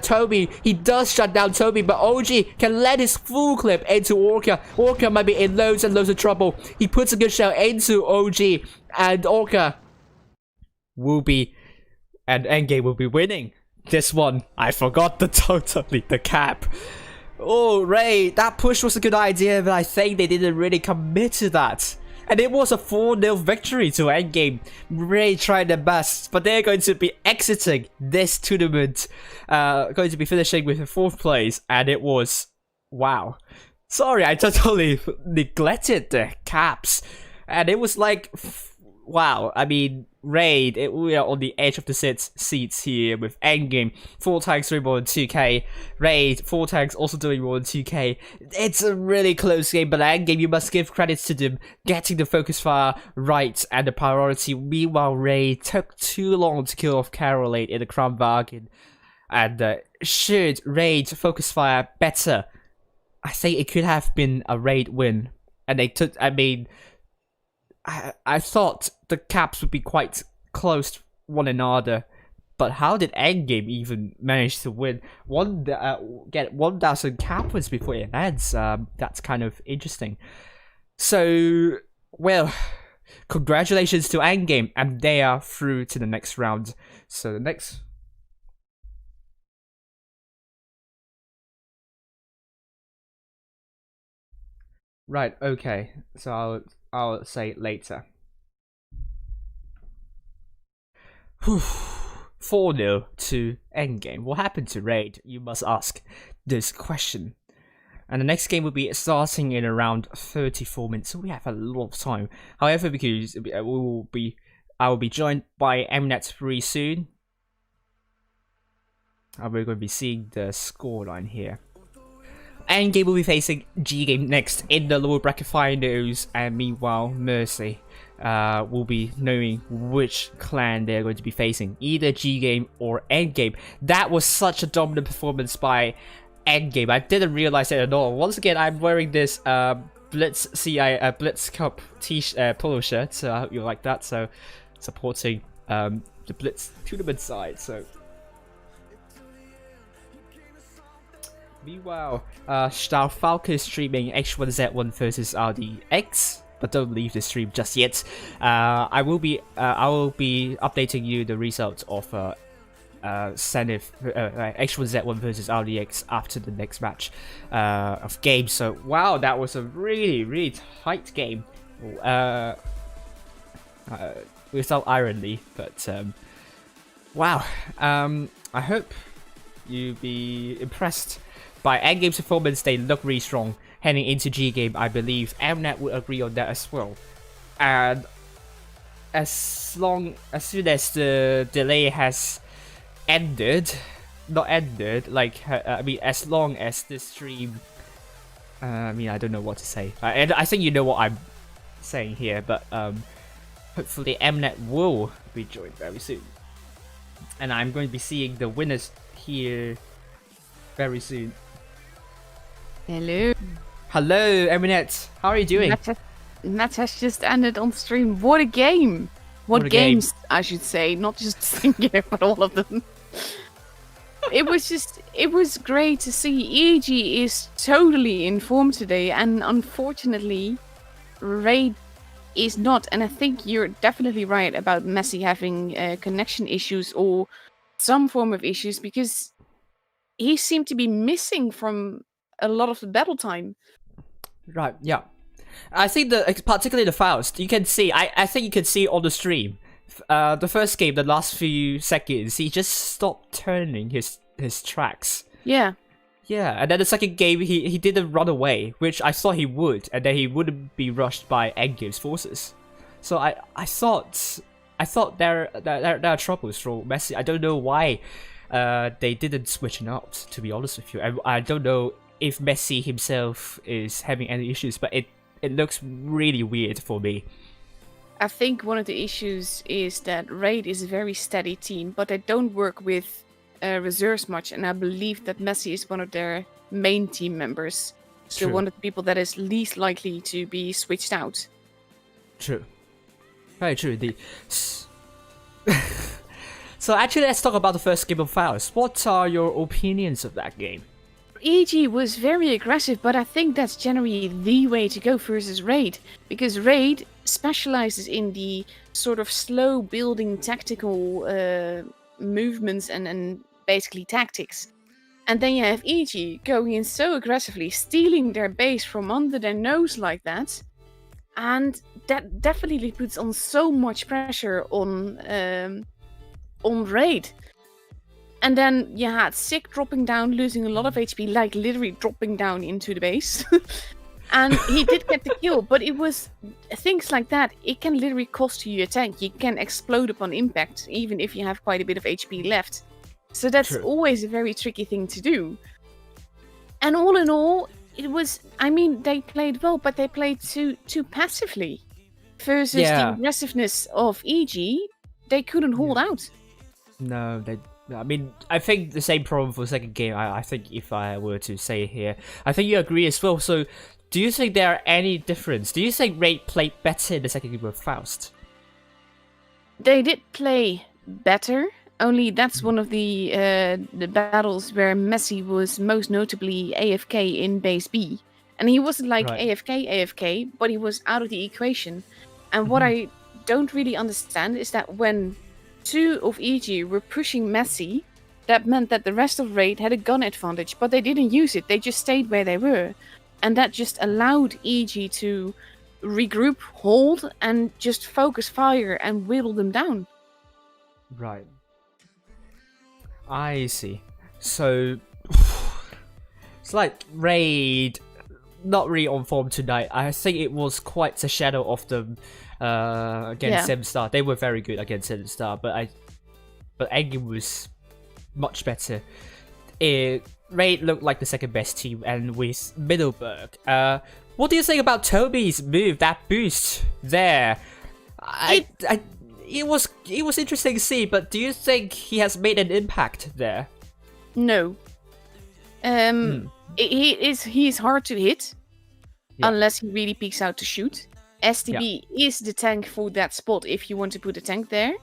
Toby. He does shut down Toby, but OG can let his full clip into Orca. Orca might be in loads and loads of trouble. He puts a good shell into OG, and Orca will be, and Endgame will be winning this one. I forgot the cap. Oh, Ray, that push was a good idea, but I think they didn't really commit to that. And it was a 4-0 victory to Endgame. Ray tried their best, but they're going to be exiting this tournament. Going to be finishing with a 4th place, and it was, wow. Sorry, I totally neglected the caps. And it was like, wow. I mean, Raid, we are on the edge of the seats here with Endgame. 4 tags doing more than 2k. Raid, 4 tags also doing more than 2k. It's a really close game, but Endgame, you must give credits to them getting the focus fire right and the priority. Meanwhile, Raid took too long to kill off Carolate in the Crown Bargain. And should Raid focus fire better, I think it could have been a Raid win. And they took, I mean, I thought the caps would be quite close to one another, but how did Endgame even manage to win get 1,000 cap wins before it ends? That's kind of interesting. So, well, congratulations to Endgame, and they are through to the next round. So the next. Right, okay. So I'll say it later. 4-0 to Endgame. What happened to Raid? You must ask this question. And the next game will be starting in around 34 minutes, so we have a lot of time. However, because I will be joined by Mnet pretty soon. We're going to be seeing the scoreline here. Endgame will be facing GGAME next in the lower bracket finals, and meanwhile Mercy will be knowing which clan they're going to be facing, either GGAME or Endgame. That was such a dominant performance by Endgame. I didn't realize it at all. Once again, I'm wearing this Blitz Blitz Cup polo shirt. So I hope you like that. So supporting the Blitz tournament side. So meanwhile, Star Falco is streaming H1Z1 versus RDX. But don't leave the stream just yet. I will be updating you the results of Zenith H1Z1 versus RDX after the next match of game. So wow, that was a really tight game. Without irony, but wow. I hope you be impressed by Endgame's performance. They look really strong heading into GGAME. I believe Mnet would agree on that as well. And as soon as the delay has ended, as long as the stream, I don't know what to say. And I think you know what I'm saying here, but hopefully Mnet will be joined very soon. And I'm going to be seeing the winners here very soon. Hello. Hello, Mnet. How are you doing? Match has just ended on stream. What a game! What games, I should say, not just Singular, but all of them. It was great to see. EG is totally in form today, and unfortunately, Raid is not. And I think you're definitely right about Messi having connection issues or some form of issues, because he seemed to be missing from a lot of the battle time. Right, yeah. I think particularly the Faust, you can see, I think you can see on the stream, the first game, the last few seconds, he just stopped turning his tracks. Yeah. Yeah, and then the second game, he didn't run away, which I thought he would, and then he wouldn't be rushed by Endgame's forces. So I thought there are troubles for Messi. I don't know why they didn't switch it out, to be honest with you. I don't know if Messi himself is having any issues, but it looks really weird for me. I think one of the issues is that Raid is a very steady team, but they don't work with reserves much, and I believe that Messi is one of their main team members. So True. one of the people that is least likely to be switched out. True. Very true indeed. So actually, let's talk about the first game of Faust. What are your opinions of that game? EG was very aggressive, but I think that's generally the way to go versus Raid, because Raid specializes in the sort of slow building tactical movements and basically tactics. And then you have EG going in so aggressively, stealing their base from under their nose like that. And that definitely puts on so much pressure on Raid. And then you had Sick dropping down, losing a lot of HP, like literally dropping down into the base. And he did get the kill, but it was things like that. It can literally cost you your tank. You can explode upon impact, even if you have quite a bit of HP left. So that's True. always a very tricky thing to do. And all in all, it was, they played well, but they played too passively. Versus the aggressiveness of EG, they couldn't hold out. No, I think the same problem for the second game. I think if I were to say it here, I think you agree as well. So, do you think there are any difference? Do you think Raid played better in the second game of Faust? They did play better. Only that's one of the battles where Messi was most notably AFK in base B, and he wasn't like Right. AFK, but he was out of the equation. And what I don't really understand is that when two of EG were pushing Messi, that meant that the rest of Raid had a gun advantage, but they didn't use it. They just stayed where they were. And that just allowed EG to regroup, hold, and just focus fire and whittle them down. Right. I see. So, it's like Raid not really on form tonight. I think it was quite a shadow of them against Seven Star. They were very good against Seven Star, but Endgame was much better. Raid looked like the second best team, and with Middleburg. What do you think about Toby's move? That boost there. It was interesting to see, but do you think he has made an impact there? No. He's hard to hit. unless he really peeks out to shoot. STB is the tank for that spot if you want to put a tank there.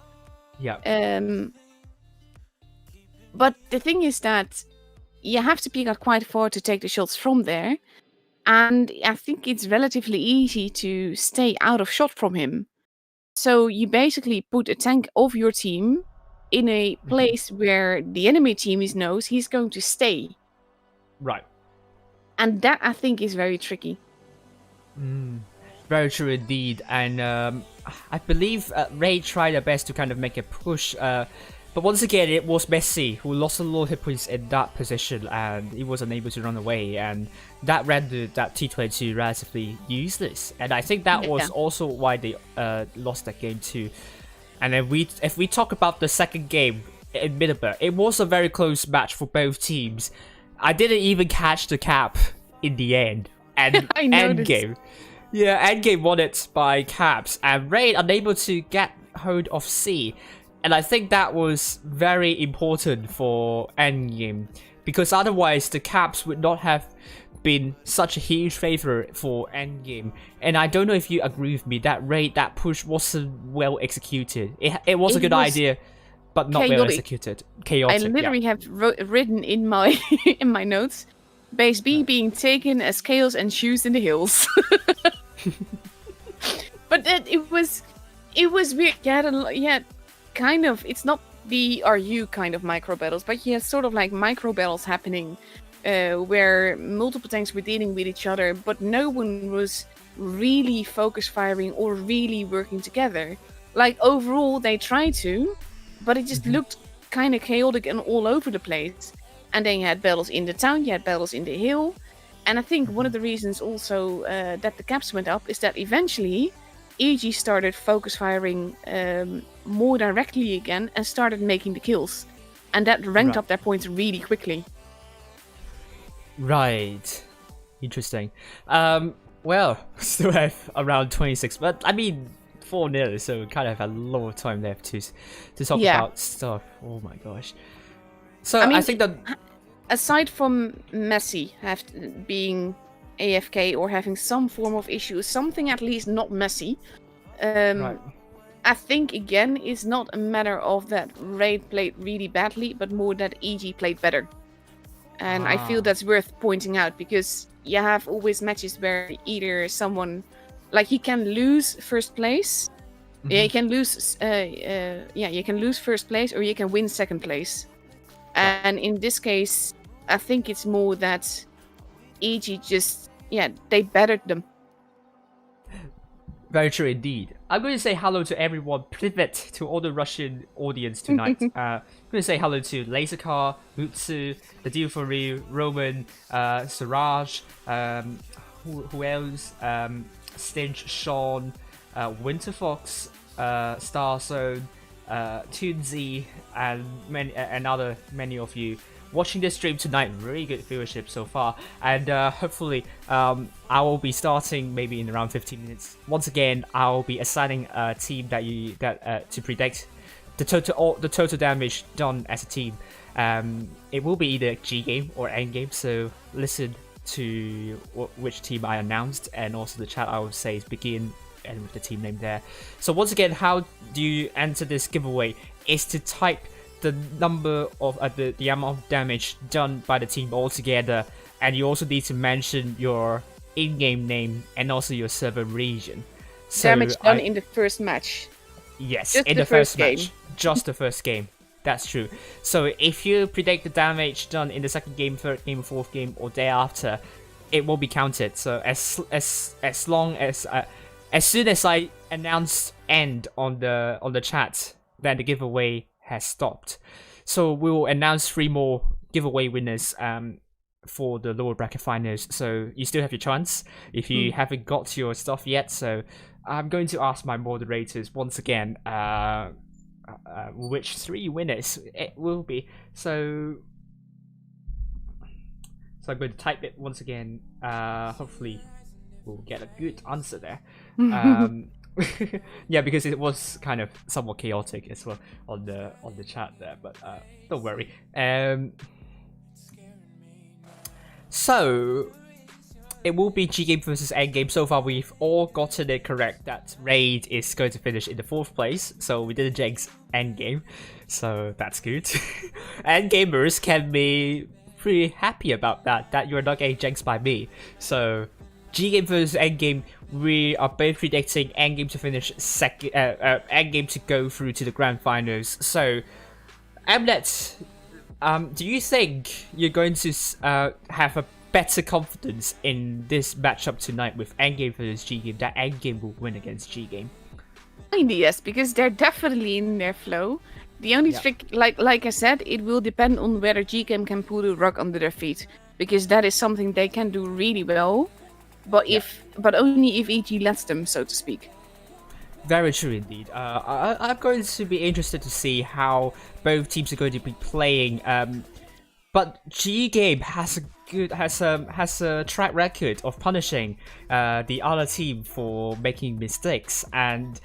Yeah. But the thing is that you have to peek out quite far to take the shots from there. And I think it's relatively easy to stay out of shot from him. So you basically put a tank of your team in a place where the enemy team knows he's going to stay. Right. And that, I think, is very tricky. Very true indeed. And I believe Ray tried their best to kind of make a push. But once again, it was Messi who lost a lot of hit points in that position, and he was unable to run away, and that rendered that T22 relatively useless. And I think that was also why they lost that game too. And then if we talk about the second game in Middleburg, it was a very close match for both teams. I didn't even catch the cap in the end, and Endgame. Yeah, Endgame won it by caps, and Ray unable to get hold of C. And I think that was very important for Endgame, because otherwise the caps would not have been such a huge favor for Endgame. And I don't know if you agree with me that that push wasn't well executed. It was a good idea, but not well executed. Chaotic. I literally have written in my in my notes, base B being taken as chaos and shoes in the hills. But it was weird. Yeah, kind of. It's not the RU kind of micro battles, but yeah, sort of like micro battles happening, where multiple tanks were dealing with each other, but no one was really focus firing or really working together. Like overall, they tried to, but it just looked kind of chaotic and all over the place. And then you had battles in the town, you had battles in the hill. And I think one of the reasons also that the caps went up is that eventually EG started focus firing more directly again and started making the kills. And that ranked up their points really quickly. Right. Interesting. Well, still have around 26, but I mean 4-0, so we kind of have a lot of time left to talk about stuff. Oh my gosh. So I think that aside from Messi being AFK or having some form of issue, something at least not Messi, I think again it's not a matter of that Raid played really badly, but more that EG played better. And I feel that's worth pointing out, because you have always matches where either someone, like, you can lose first place, you can lose, you can lose first place, or you can win second place. And in this case, I think it's more that EG just, they bettered them. Very true indeed. I'm going to say hello to everyone, Privet, to all the Russian audience tonight. I'm going to say hello to Lasercar, Mutsu, the Deal for Real, Roman, Siraj, who else? Stinch, Sean, Winterfox, Starzone, Toonsy, and many of you watching this stream tonight. Really good viewership so far, and hopefully I will be starting maybe in around 15 minutes. Once again, I'll be assigning a team to predict the total damage done as a team. It will be either GGAME or Endgame, so listen to which team I announced, and also the chat I would say is begin and with the team name there. So once again, how do you enter this giveaway is to type the number of the amount of damage done by the team altogether, and you also need to mention your in-game name and also your server region. So damage done in the first match. Yes, just in the first game. match. Just the first game. That's true. So if you predict the damage done in the second game, third game, fourth game, or thereafter, it will be counted. So as long as soon as I announce end on the chat, then the giveaway has stopped. So we will announce 3 more giveaway winners for the lower bracket finals. So you still have your chance if you haven't got your stuff yet. So I'm going to ask my moderators once again which 3 winners it will be. So I'm going to type it once again. Hopefully we'll get a good answer there. Yeah, because it was kind of somewhat chaotic as well on the chat there, but don't worry. So it will be GGAME versus Endgame. So far, we've all gotten it correct that Raid is going to finish in the 4th place. So we didn't jinx Endgame. So that's good. Endgamers can be pretty happy about that you're not getting jinxed by me. So GGAME versus Endgame, we are both predicting Endgame to finish second, Endgame to go through to the grand finals. So, Mnet, do you think you're going to have a better confidence in this matchup tonight with Endgame versus GGAME, that Endgame will win against GGAME? Yes, because they're definitely in their flow. The only trick, like I said, it will depend on whether GGAME can pull the rug under their feet, because that is something they can do really well. But but only if EG lets them, so to speak. Very true indeed. I'm going to be interested to see how both teams are going to be playing. But GGAME has a track record of punishing the other team for making mistakes, and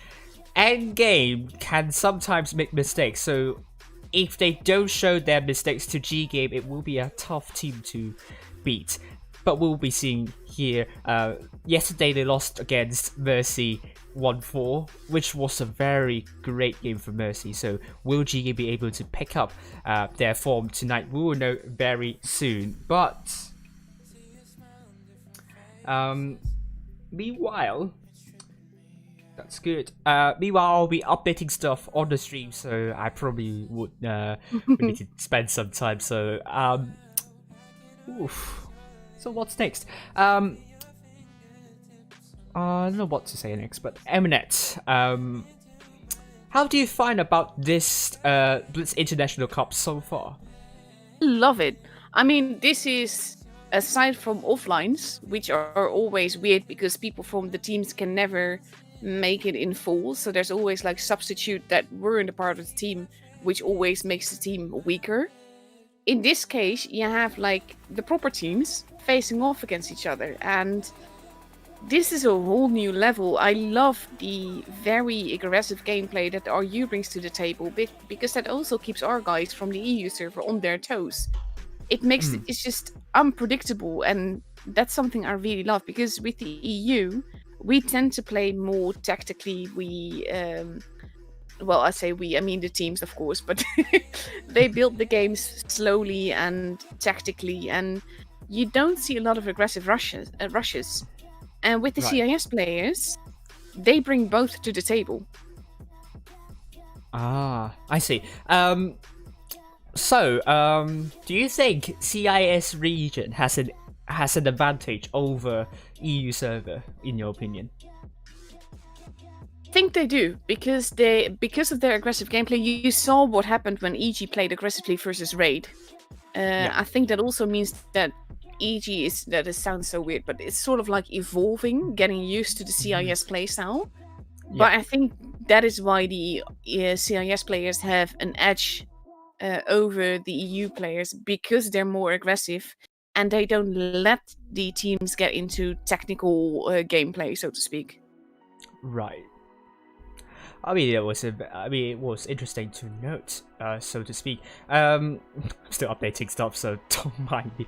Endgame can sometimes make mistakes. So if they don't show their mistakes to GGAME, it will be a tough team to beat. But we'll be seeing here. Yesterday they lost against Mercy 1-4, which was a very great game for Mercy. So will GGAME be able to pick up their form tonight? We will know very soon. But meanwhile, that's good. Meanwhile, I'll be updating stuff on the stream, so I probably would need to spend some time. So oof. So what's next? I don't know what to say next, but Mnet, how do you find about this Blitz International Cup so far? Love it. I mean, this is, aside from offlines, which are always weird because people from the teams can never make it in full. So there's always like substitute that weren't a part of the team, which always makes the team weaker. In this case, you have like the proper teams facing off against each other, and this is a whole new level. I love the very aggressive gameplay that the RU brings to the table, because that also keeps our guys from the EU server on their toes. It makes it's just unpredictable, and that's something I really love, because with the EU, we tend to play more tactically. We well, I say we, I mean the teams, of course, but they build the games slowly and tactically, and you don't see a lot of aggressive rushes. And with the CIS players, they bring both to the table. Ah, I see. So, do you think CIS region has an advantage over EU server, in your opinion? I think they do, because of their aggressive gameplay. You saw what happened when EG played aggressively versus Raid. I think that also means that EG is, that it sounds so weird, but it's sort of like evolving, getting used to the CIS playstyle. But I think that is why the CIS players have an edge over the EU players, because they're more aggressive and they don't let the teams get into technical gameplay, so to speak. Right. I mean, it was interesting to note, so to speak. Still updating stuff, so don't mind me.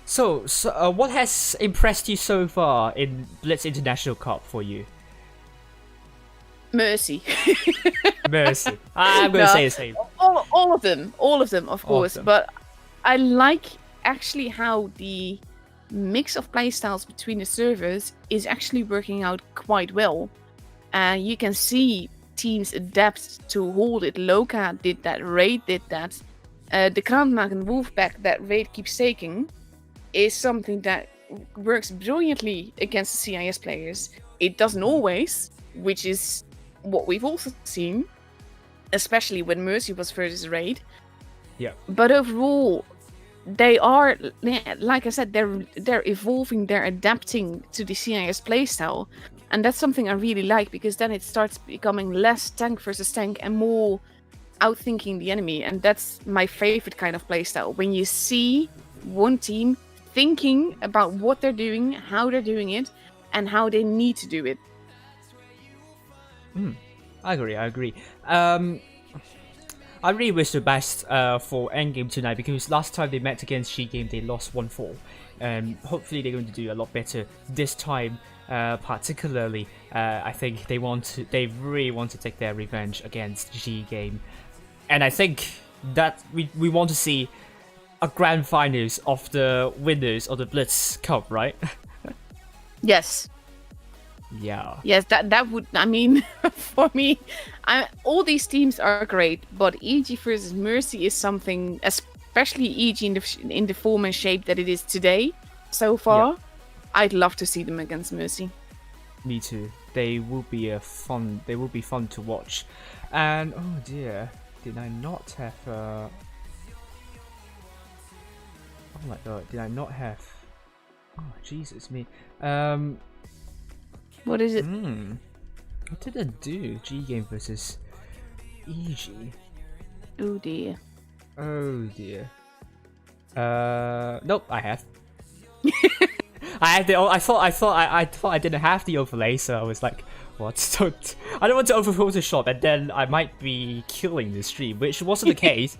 So what has impressed you so far in Blitz International Cup for you? Mercy. Mercy. I'm gonna say the same. All of them, of course. Awesome. But I like actually how the mix of playstyles between the servers is actually working out quite well. You can see teams adapt to hold it. LOCA did that, Raid did that. The Kraantmaken Wolfpack that Raid keeps taking is something that works brilliantly against the CIS players. It doesn't always, which is what we've also seen, especially when Mercy was versus Raid. Yeah. But overall, they are, like I said, they're evolving, they're adapting to the CIS playstyle, and that's something I really like, because then it starts becoming less tank versus tank and more outthinking the enemy, and that's my favorite kind of playstyle. When you see one team thinking about what they're doing, how they're doing it, and how they need to do it. I agree. I really wish the best for Endgame tonight, because last time they met against GGAME they lost 1-4, and hopefully they're going to do a lot better this time. Particularly, I think they really want to take their revenge against GGAME, and I think that we want to see a grand finals of the winners of the Blitz Cup, right? Yes. Yeah. Yes, that would, I mean, for me, all these teams are great, but EG versus Mercy is something, especially EG in the form and shape that it is today, so far. Yeah. I'd love to see them against Mercy. Me too. They will be fun to watch. And oh dear, did I not have oh my god, did I not have oh Jesus me. What is it? What did I do? GGAME versus EG. Oh dear. Oh dear. Nope, I have. I had the. I thought I didn't have the overlay, so I was like, "What? Don't, I don't want to over Photoshop, and then I might be killing the stream," which wasn't the case.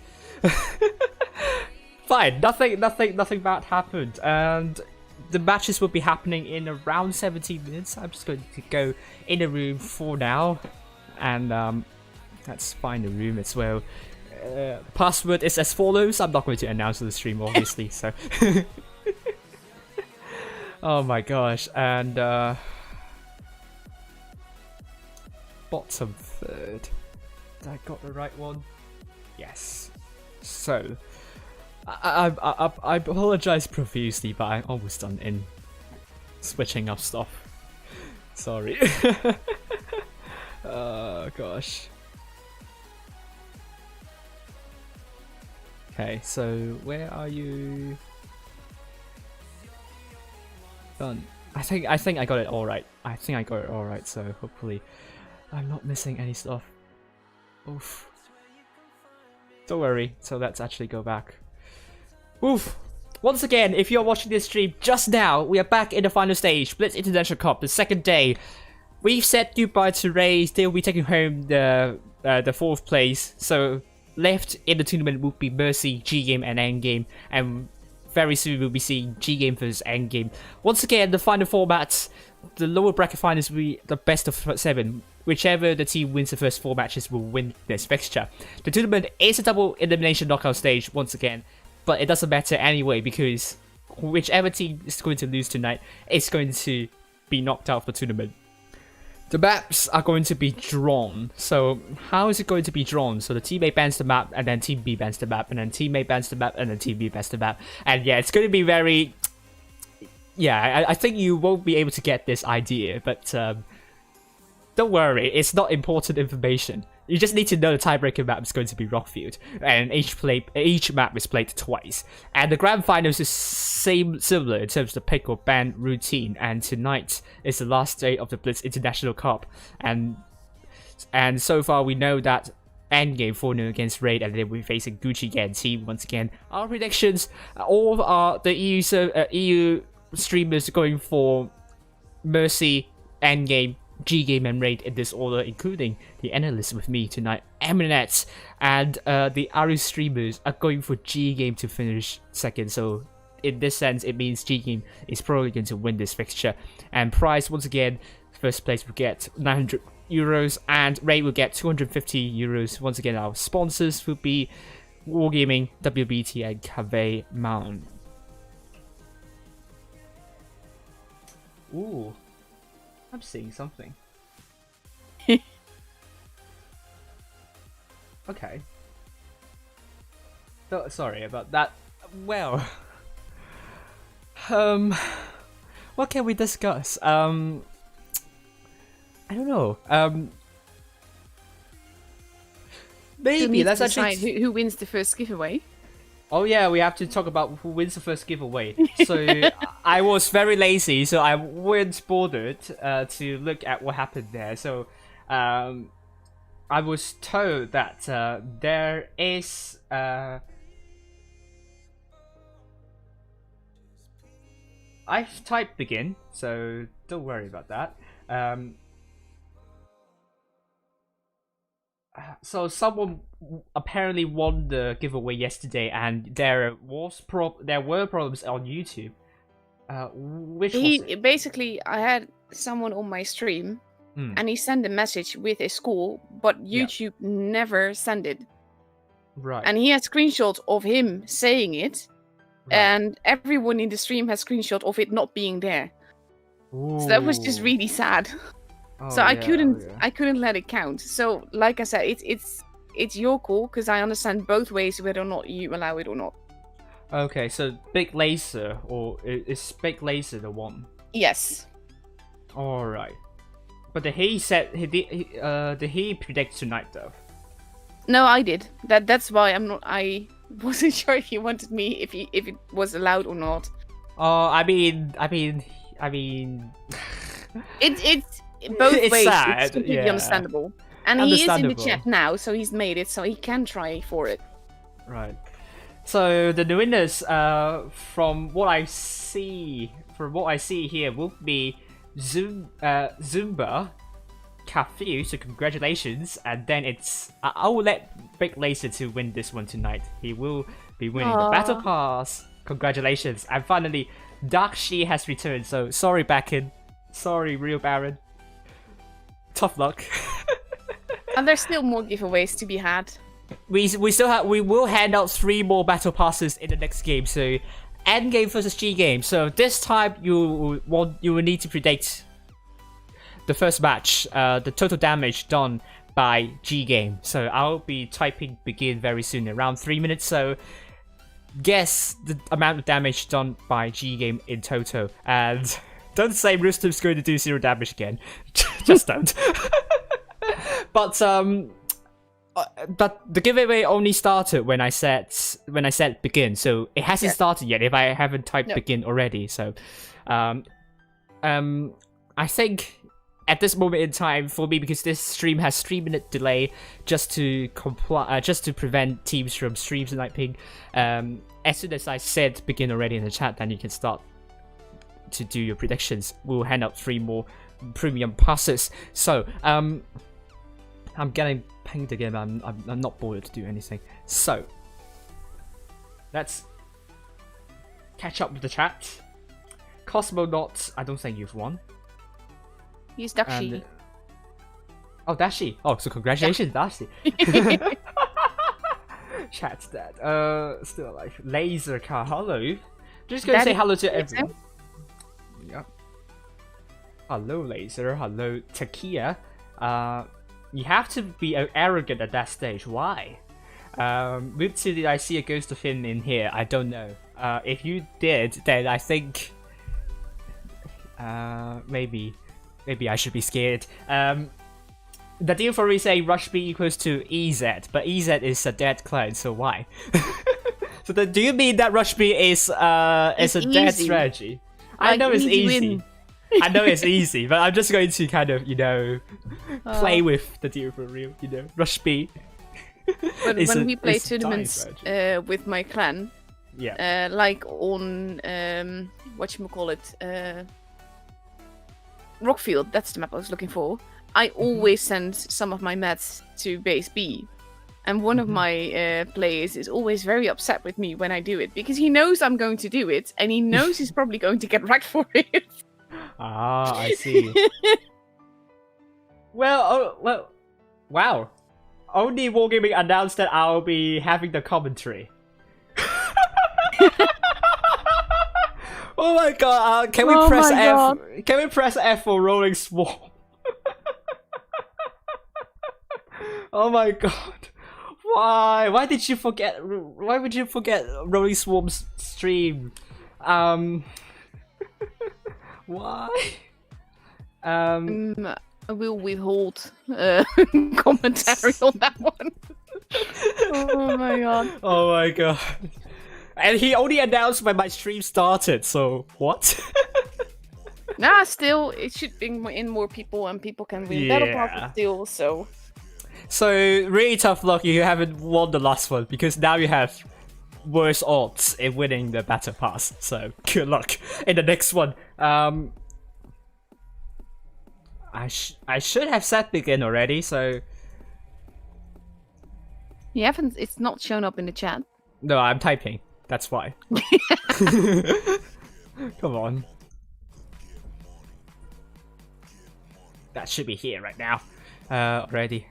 Fine, nothing bad happened, and the matches will be happening in around 17 minutes. I'm just going to go in the room for now, and let's find the room as well. Password is as follows. I'm not going to announce the stream, obviously. So. Oh my gosh, and bottom third. Did I got the right one? Yes. So, I apologize profusely, but I'm almost done in switching up stuff. Sorry. Oh gosh. Okay, so where are you? Done. I think I got it all right. I think I got it all right. So hopefully, I'm not missing any stuff. Oof. Don't worry. So let's actually go back. Oof. Once again, if you're watching this stream just now, we are back in the final stage, Blitz International Cup, the second day. We've said goodbye to Ray. They'll be taking home the 4th place. So left in the tournament will be Mercy, GGAME, and Endgame, and very soon we'll be seeing GGAME versus Endgame. Once again, the final formats, the lower bracket finals will be the best of 7. Whichever the team wins the first 4 matches will win this fixture. The tournament is a double elimination knockout stage once again, but it doesn't matter anyway, because whichever team is going to lose tonight is going to be knocked out of the tournament. The maps are going to be drawn. So how is it going to be drawn? So the team A bans the map, and then team B bans the map, and then team A bans the map, and then team B bans the map. And yeah, it's going to be very... Yeah, I think you won't be able to get this idea, but don't worry, it's not important information. You just need to know the tiebreaker map is going to be Rockfield, and each map is played twice. And the grand finals is similar in terms of the pick or ban routine. And tonight is the last day of the Blitz International Cup, and so far we know that Endgame 4-0 against Raid, and then we're facing Gucci Gang team once again. Our predictions, all are the EU streamers going for Mercy, Endgame, GGAME and Raid in this order, including the analysts with me tonight, Eminet, and the Aru streamers are going for GGAME to finish second. So in this sense, it means GGAME is probably going to win this fixture. And prize, once again, first place will get €900, and Raid will get €250. Once again, our sponsors will be Wargaming, WBT, and Cave Mount. Ooh. I'm seeing something. Okay. Oh, sorry about that. Well, what can we discuss? I don't know. Maybe let's actually who wins the first giveaway. Oh yeah, we have to talk about who wins the first giveaway. So I was very lazy, so I weren't bothered to look at what happened there. So I was told that there is I've typed begin, so don't worry about that. So someone apparently won the giveaway yesterday, and there were problems on YouTube. Which was it? Basically, I had someone on my stream, and he sent a message with a score, but YouTube never sent it. Right. And he had screenshots of him saying it, Right. and everyone in the stream has screenshot of it not being there. So that was just Ooh. really sad. Oh, So I yeah, couldn't oh, yeah. I couldn't let it count. So like I said, it's your call, because I understand both ways whether or not you allow it or not. Okay, so Big Laser, or is Big Laser the one? Yes. All right. But did he predict tonight though? No, I did. That's why I wasn't sure if he wanted me if it was allowed or not. Oh, I mean, It's both It's ways. sad, It's completely yeah. understandable. And he is in the Understandable. chat now, so he's made it, so he can try for it. right. So the winners, from what I see here, will be Zumba, Cafu. So congratulations, and then I will let Big Laser to win this one tonight. He will be winning the battle pass. Congratulations, and finally, Dark She has returned. So sorry, Backen. Sorry, Real Baron. Tough luck. And there's still more giveaways to be had. We will hand out 3 more battle passes in the next game. So, Endgame versus GGAME. So this time you will need to predict the first match, the total damage done by GGAME. So I'll be typing begin very soon, around 3 minutes. So guess the amount of damage done by GGAME in total, and don't say Rustum's going to do 0 damage again. Just don't. But the giveaway only started when I said begin, so it hasn't started yet if I haven't typed begin already. So I think at this moment in time for me, because this stream has 3-minute delay, just to prevent teams from stream sniping, as soon as I said begin already in the chat, then you can start to do your predictions. We'll hand out 3 more premium passes. So I'm getting pinged again. I'm not bothered to do anything. So let's catch up with the chat. Cosmonaut, I don't think you've won. He's Dakshi. Oh, Dashi. Oh, so congratulations, Dashi. Chat's dead. Still alive. Laser car. Hello. Just gonna say hello to everyone. Yep. Hello, Laser. Hello, Takia. You have to be arrogant at that stage. Why? Mutsu, did I see a ghost of him in here? I don't know. If you did, then I think maybe I should be scared. The deal for me saying rush B equals to EZ, but EZ is a dead client, so why? So then, do you mean that rush B is a dead strategy? I know it's easy. I know it's easy, but I'm just going to kind of, play with the deal for real, rush B. But when we play tournaments with my clan, like on whatchamacallit, Rockfield, that's the map I was looking for, I always send some of my mats to base B. And one of my players is always very upset with me when I do it, because he knows I'm going to do it, and he knows he's probably going to get wrecked for it. Ah, I see. Well, wow. Only Wargaming announced that I'll be having the commentary. Oh my god, can we press F? God. Can we press F for Rolling Swarm? Oh my god. Why? Why did you forget? Why would you forget Rolling Swarm's stream? Why? I will withhold commentary on that one. Oh my god. Oh my god. And he only announced when my stream started, so what? Nah, still, it should bring in more people, and people can win battle passes still, so... So, really tough luck you haven't won the last one, because now you have worse odds in winning the battle pass. So, good luck in the next one. I should have said begin already, so... You haven't. It's not shown up in the chat. No, I'm typing. That's why. Come on. That should be here right now. Already.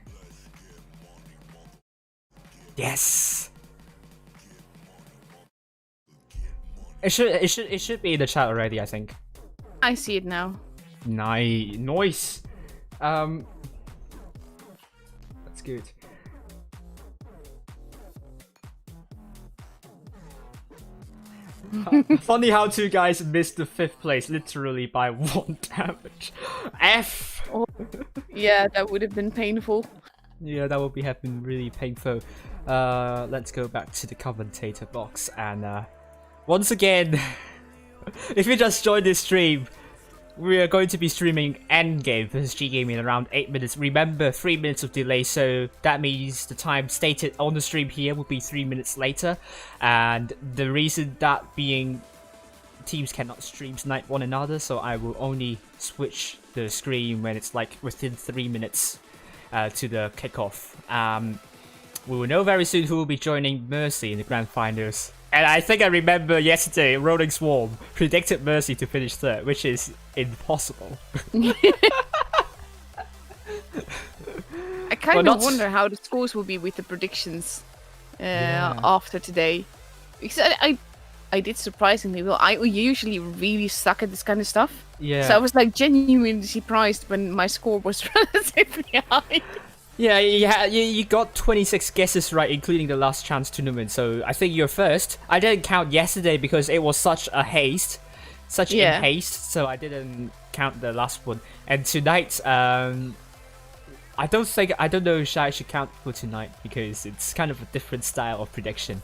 Yes. It should be in the chat already, I think. I see it now. Nice. That's good. Funny how two guys missed the 5th place literally by 1 damage. F. Oh, yeah, that would have been painful. Yeah, that would have been really painful. Let's go back to the commentator box and once again, if you just joined this stream, we are going to be streaming Endgame versus GGAME in around 8 minutes. Remember, 3 minutes of delay, so that means the time stated on the stream here will be 3 minutes later. And the reason that being teams cannot stream snipe one another, so I will only switch the screen when it's like within 3 minutes to the kickoff. We will know very soon who will be joining Mercy in the grand finals. And I think I remember yesterday, Rolling Swarm predicted Mercy to finish 3rd, which is impossible. I kind of wonder how the scores will be with the predictions after today. Because I did surprisingly well. I usually really suck at this kind of stuff. Yeah. So I was like genuinely surprised when my score was relatively high. Yeah, you got 26 guesses right, including the last chance tournament. So I think you're first. I didn't count yesterday because it was such in haste. So I didn't count the last one. And tonight, I don't know if I should count for tonight because it's kind of a different style of prediction.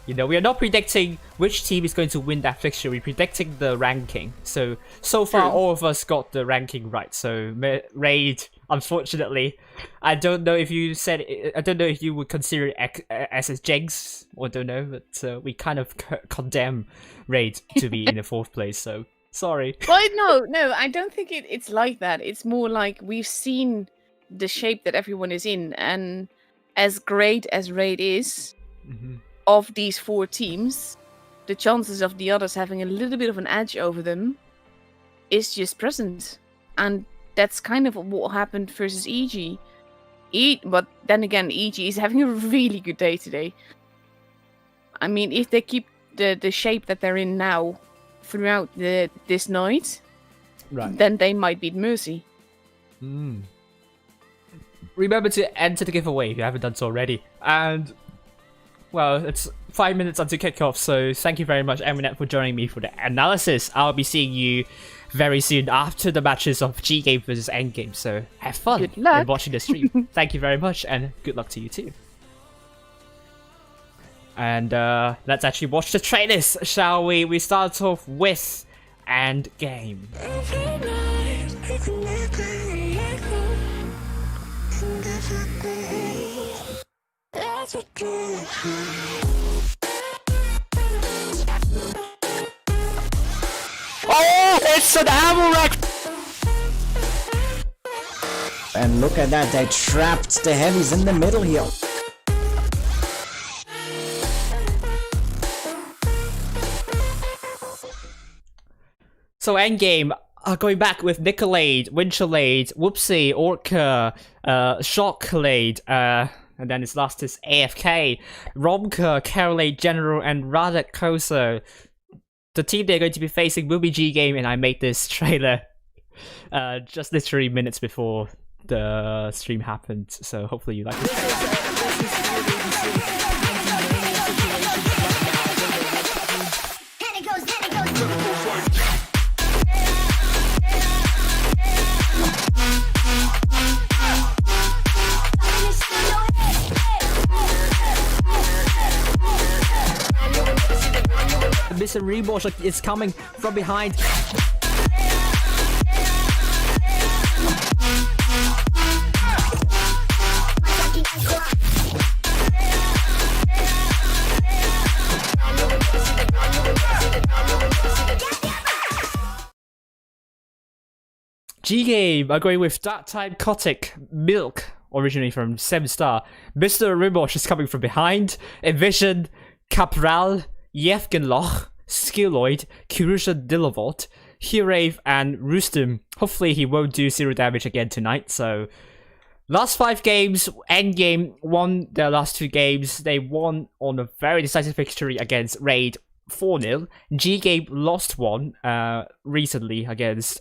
You know, we are not predicting which team is going to win that fixture. We're predicting the ranking. So far, all of us got the ranking right. So Raid, unfortunately, I don't know if you said. I don't know if you would consider it as a jinx or don't know, but we kind of condemn Raid to be in the 4th place. So sorry. Well, no, I don't think it's like that. It's more like we've seen the shape that everyone is in, and as great as Raid is. Mm-hmm. Of these 4 teams, the chances of the others having a little bit of an edge over them is just present. And that's kind of what happened versus EG. But then again, EG is having a really good day today. I mean, if they keep the shape that they're in now throughout this night, right, then they might beat Mercy. Remember to enter the giveaway if you haven't done so already. And well, it's 5 minutes until kickoff, so thank you very much, Eminet, for joining me for the analysis. I'll be seeing you very soon after the matches of GGAME versus Endgame, so have fun Good luck. in watching the stream. Thank you very much, and good luck to you too. And let's actually watch the trailers, shall we? We start off with Endgame. Oh, it's an ammo rack! And look at that, they trapped the heavies in the middle here. So Endgame, going back with Nicolade, Winchelade, Whoopsie, Orca, Shocklade, and then his last is AFK, Romka, Carolade, General, and Radek Kosa. The team they're going to be facing will be GGAME, and I made this trailer just literally minutes before the stream happened, so hopefully you like it. Mr. Remosh is coming from behind. GGAME are going with Dark Time Kotick, Milk, originally from 7-star. Mr. Rimosh is coming from behind. Envision, Capral, Yevgenloch, Skilloid, Kirusha Dilovot, Hirave, and Rustum. Hopefully he won't do 0 damage again tonight, so... Last 5 games, Endgame won their last 2 games. They won on a very decisive victory against Raid 4-0. GGAME lost one recently against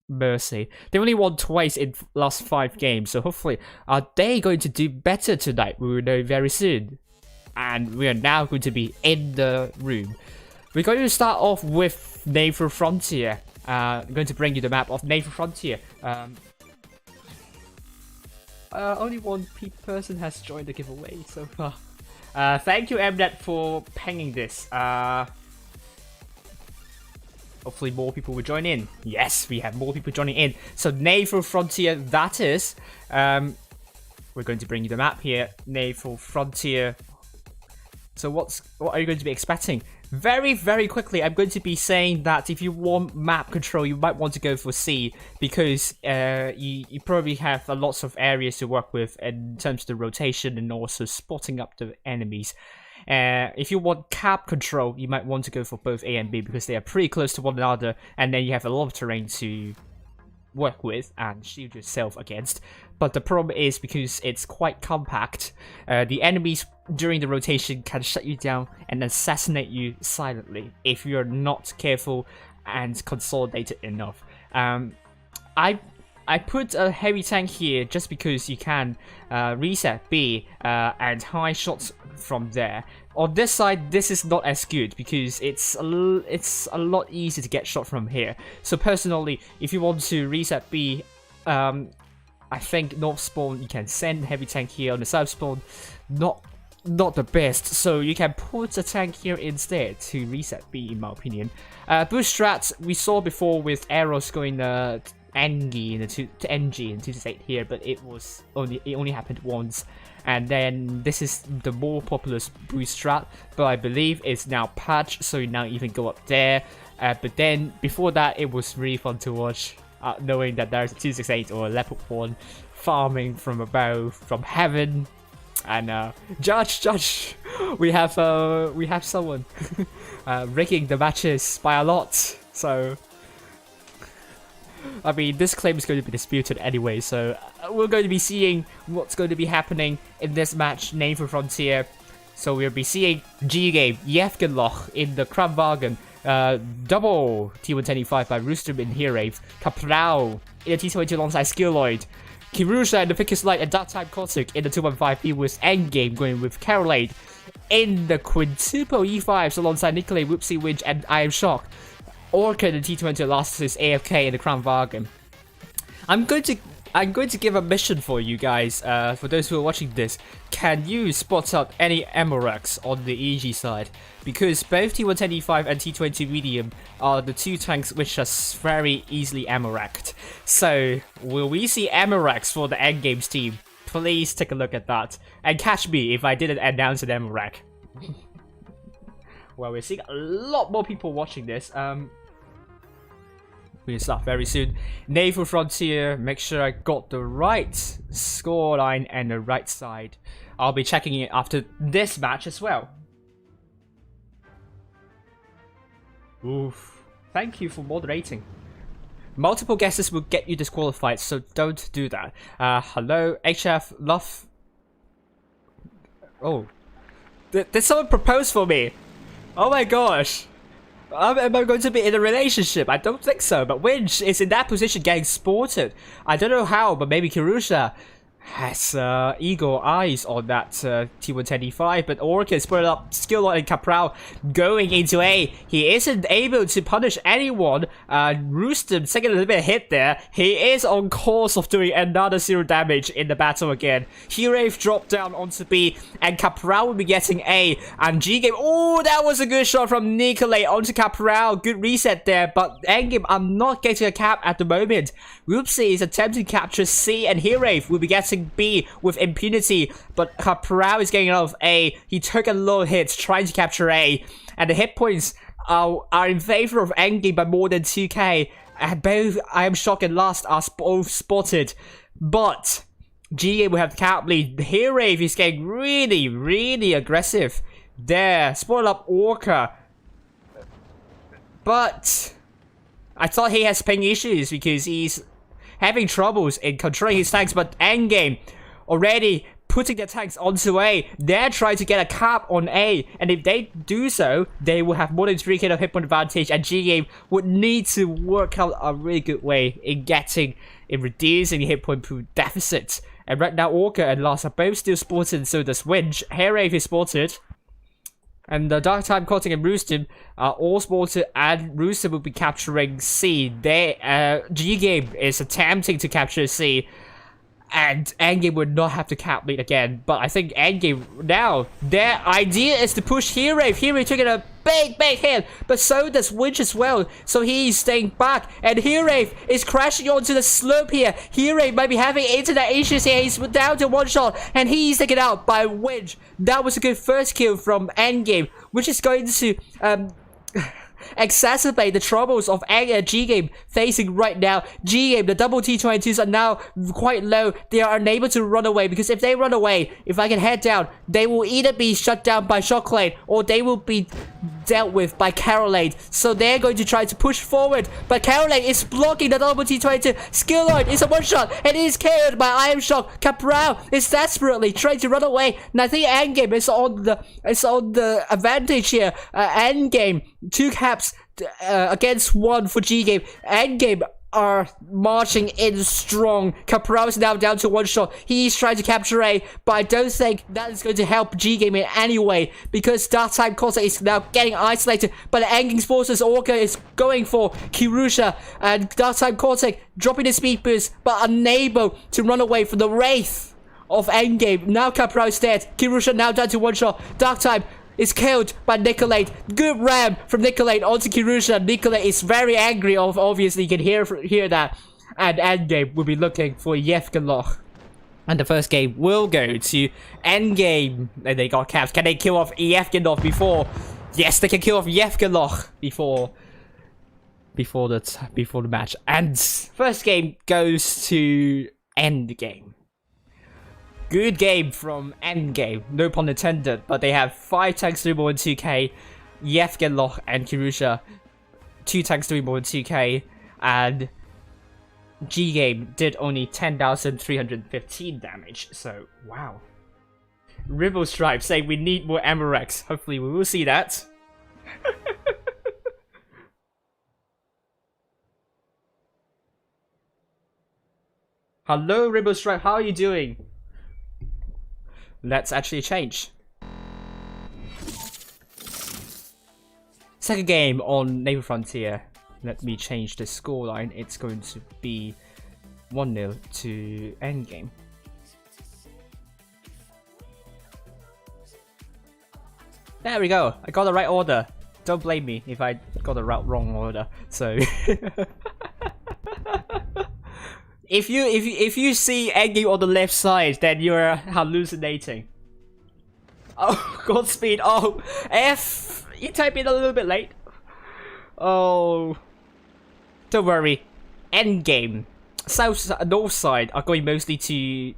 Mercy. They only won twice in last 5 games, so hopefully are they going to do better tonight? We will know very soon. And we are now going to be in the room. We're going to start off with Naval Frontier. I'm going to bring you the map of Naval Frontier. Only one person has joined the giveaway so far. Thank you, Mnet, for pinging this. Hopefully more people will join in. Yes, we have more people joining in. So Naval Frontier, that is. We're going to bring you the map here. Naval Frontier. So what are you going to be expecting? Very, very quickly, I'm going to be saying that if you want map control, you might want to go for C, because you probably have lots of areas to work with in terms of the rotation and also spotting up the enemies. If you want cap control, you might want to go for both A and B, because they are pretty close to one another, and then you have a lot of terrain to work with and shield yourself against. But the problem is, because it's quite compact, the enemies during the rotation can shut you down and assassinate you silently if you're not careful and consolidated enough. I put a heavy tank here just because you can reset B and high shots from there. On this side, this is not as good because it's a lot easier to get shot from here. So personally, if you want to reset B, I think north spawn you can send heavy tank here. On the south spawn, not the best. So you can put a tank here instead to reset B, in my opinion. Boost strats we saw before with arrows going NG to NG and 268 here, but it only happened once. And then this is the more popular boost strat, but I believe it's now patched, so you now even go up there. But then before that, it was really fun to watch, knowing that there's a 268 or a leopard one farming from above, from heaven. And judge, we have someone rigging the matches by a lot. So I mean, this claim is going to be disputed anyway, so we're going to be seeing what's going to be happening in this match, Naval Frontier. So we'll be seeing GGAME, Yevgenloch in the Kramwagen, double T125 by Rustum in Hirave, Capral in the T22 alongside Skilloid, Kirusha in the Ficus Light and Dark Time Corsic in the 215B with Endgame going with Carolade in the Quintuple E5s alongside Nikolai, Whoopsie Winch and I Am Shocked. Orca in the T20 last is AFK in the Kramwagen. I'm going to give a mission for you guys, for those who are watching this. Can you spot out any Amorax on the EG side? Because both T110E5 and T20 Medium are the 2 tanks which are very easily Amoraxed. So, will we see Amorax for the Endgames team? Please take a look at that. And catch me if I didn't announce an Amorax. Well, we're seeing a lot more people watching this. We'll start very soon. Naval Frontier, make sure I got the right scoreline and the right side. I'll be checking it after this match as well. Oof. Thank you for moderating. Multiple guesses will get you disqualified, so don't do that. Hello, HF, love. Oh. Did someone propose for me? Oh my gosh. Am I going to be in a relationship? I don't think so, but Winch is in that position getting sported. I don't know how, but maybe Kirusha has eagle eyes on that T110E5, but Orca split up Skilloid and Capral going into A. He isn't able to punish anyone. Rustum taking a little bit of hit there. He is on course of doing another 0 damage in the battle again. Hirave dropped down onto B, and Capral will be getting A. And GGAME, oh, that was a good shot from Nikolai onto Capral. Good reset there, but Endgame are not getting a cap at the moment. Whoopsie is attempting to capture C, and Hirave will be getting B with impunity, but Capral is getting out of A. He took a low hit trying to capture A, and the hit points are in favor of Endgame by more than 2k. And both I Am Shocked and Last are both spotted, but GGAME will have the cap lead. Hirave is getting really, really aggressive. There, spoil up Orca. But I thought he has ping issues because he's having troubles in controlling his tanks. But Endgame already putting their tanks onto A. They're trying to get a cap on A, and if they do so, they will have more than 3k of hit point advantage, and GGAME would need to work out a really good way in reducing hit point pool deficit. And right now, Orca and Lost are both still spotted, so does Winch. Hirave is spotted. And the Dark Time, Kotick, and Roostem are all spotted, and Roostem will be capturing C. GGAME is attempting to capture C, and Endgame would not have to cap lead again. But I think Endgame now, their idea is to push Hirave. Hirave taking a big hit, but so does Winch as well. So he's staying back, and Hirave is crashing onto the slope here. Hirave might be having internet issues here. He's down to one shot, and he's taken out by Winch. That was a good first kill from Endgame, which is going to exacerbate the troubles of GGAME facing right now. GGAME, the double T22s are now quite low. They are unable to run away, because if they run away, if I can head down, they will either be shut down by Shocklane or they will be dealt with by Carolade. So they're going to try to push forward, but Carolade is blocking the double T22. Skilloid is a one shot and it is killed by Iron Shock. Cabral is desperately trying to run away, and I think Endgame is on the advantage here. Endgame 2 caps against 1 for GGAME. Endgame are marching in strong. Cabral is now down to 1 shot. He's trying to capture A, but I don't think that is going to help GGAME in any way, because Dark Time Kotick is now getting isolated. But Endgame's forces, Orca is going for Kirusha, and Dark Time Kotick dropping the speed boost, but unable to run away from the wraith of Endgame. Now Cabral is dead. Kirusha now down to 1 shot. Dark Time is killed by Nicolate. Good ram from Nicolate onto Kirusha. Nicolate is very angry. Obviously, you can hear that. And Endgame will be looking for Yevgeloch. And the first game will go to Endgame. And they got caps. Can they kill off Yevgeloch before? Yes, they can kill off Yevgeloch before the match. And first game goes to Endgame. Good game from Endgame, no pun intended, but they have 5 tanks doing more than 2k, Yevgeloch and Kirusha, 2 tanks doing more than 2k, and GGAME did only 10,315 damage, so wow. Ribble Stripe saying we need more Amorex, hopefully we will see that. Hello Ribble Stripe, how are you doing? Let's actually change. Second game on Naval Frontier. Let me change the scoreline. It's going to be 1-0 to Endgame. There we go. I got the right order. Don't blame me if I got the wrong order. So If you see Endgame on the left side, then you're hallucinating. Oh, Godspeed. Oh, F. You type in a little bit late. Oh, don't worry. Endgame, north side are going mostly to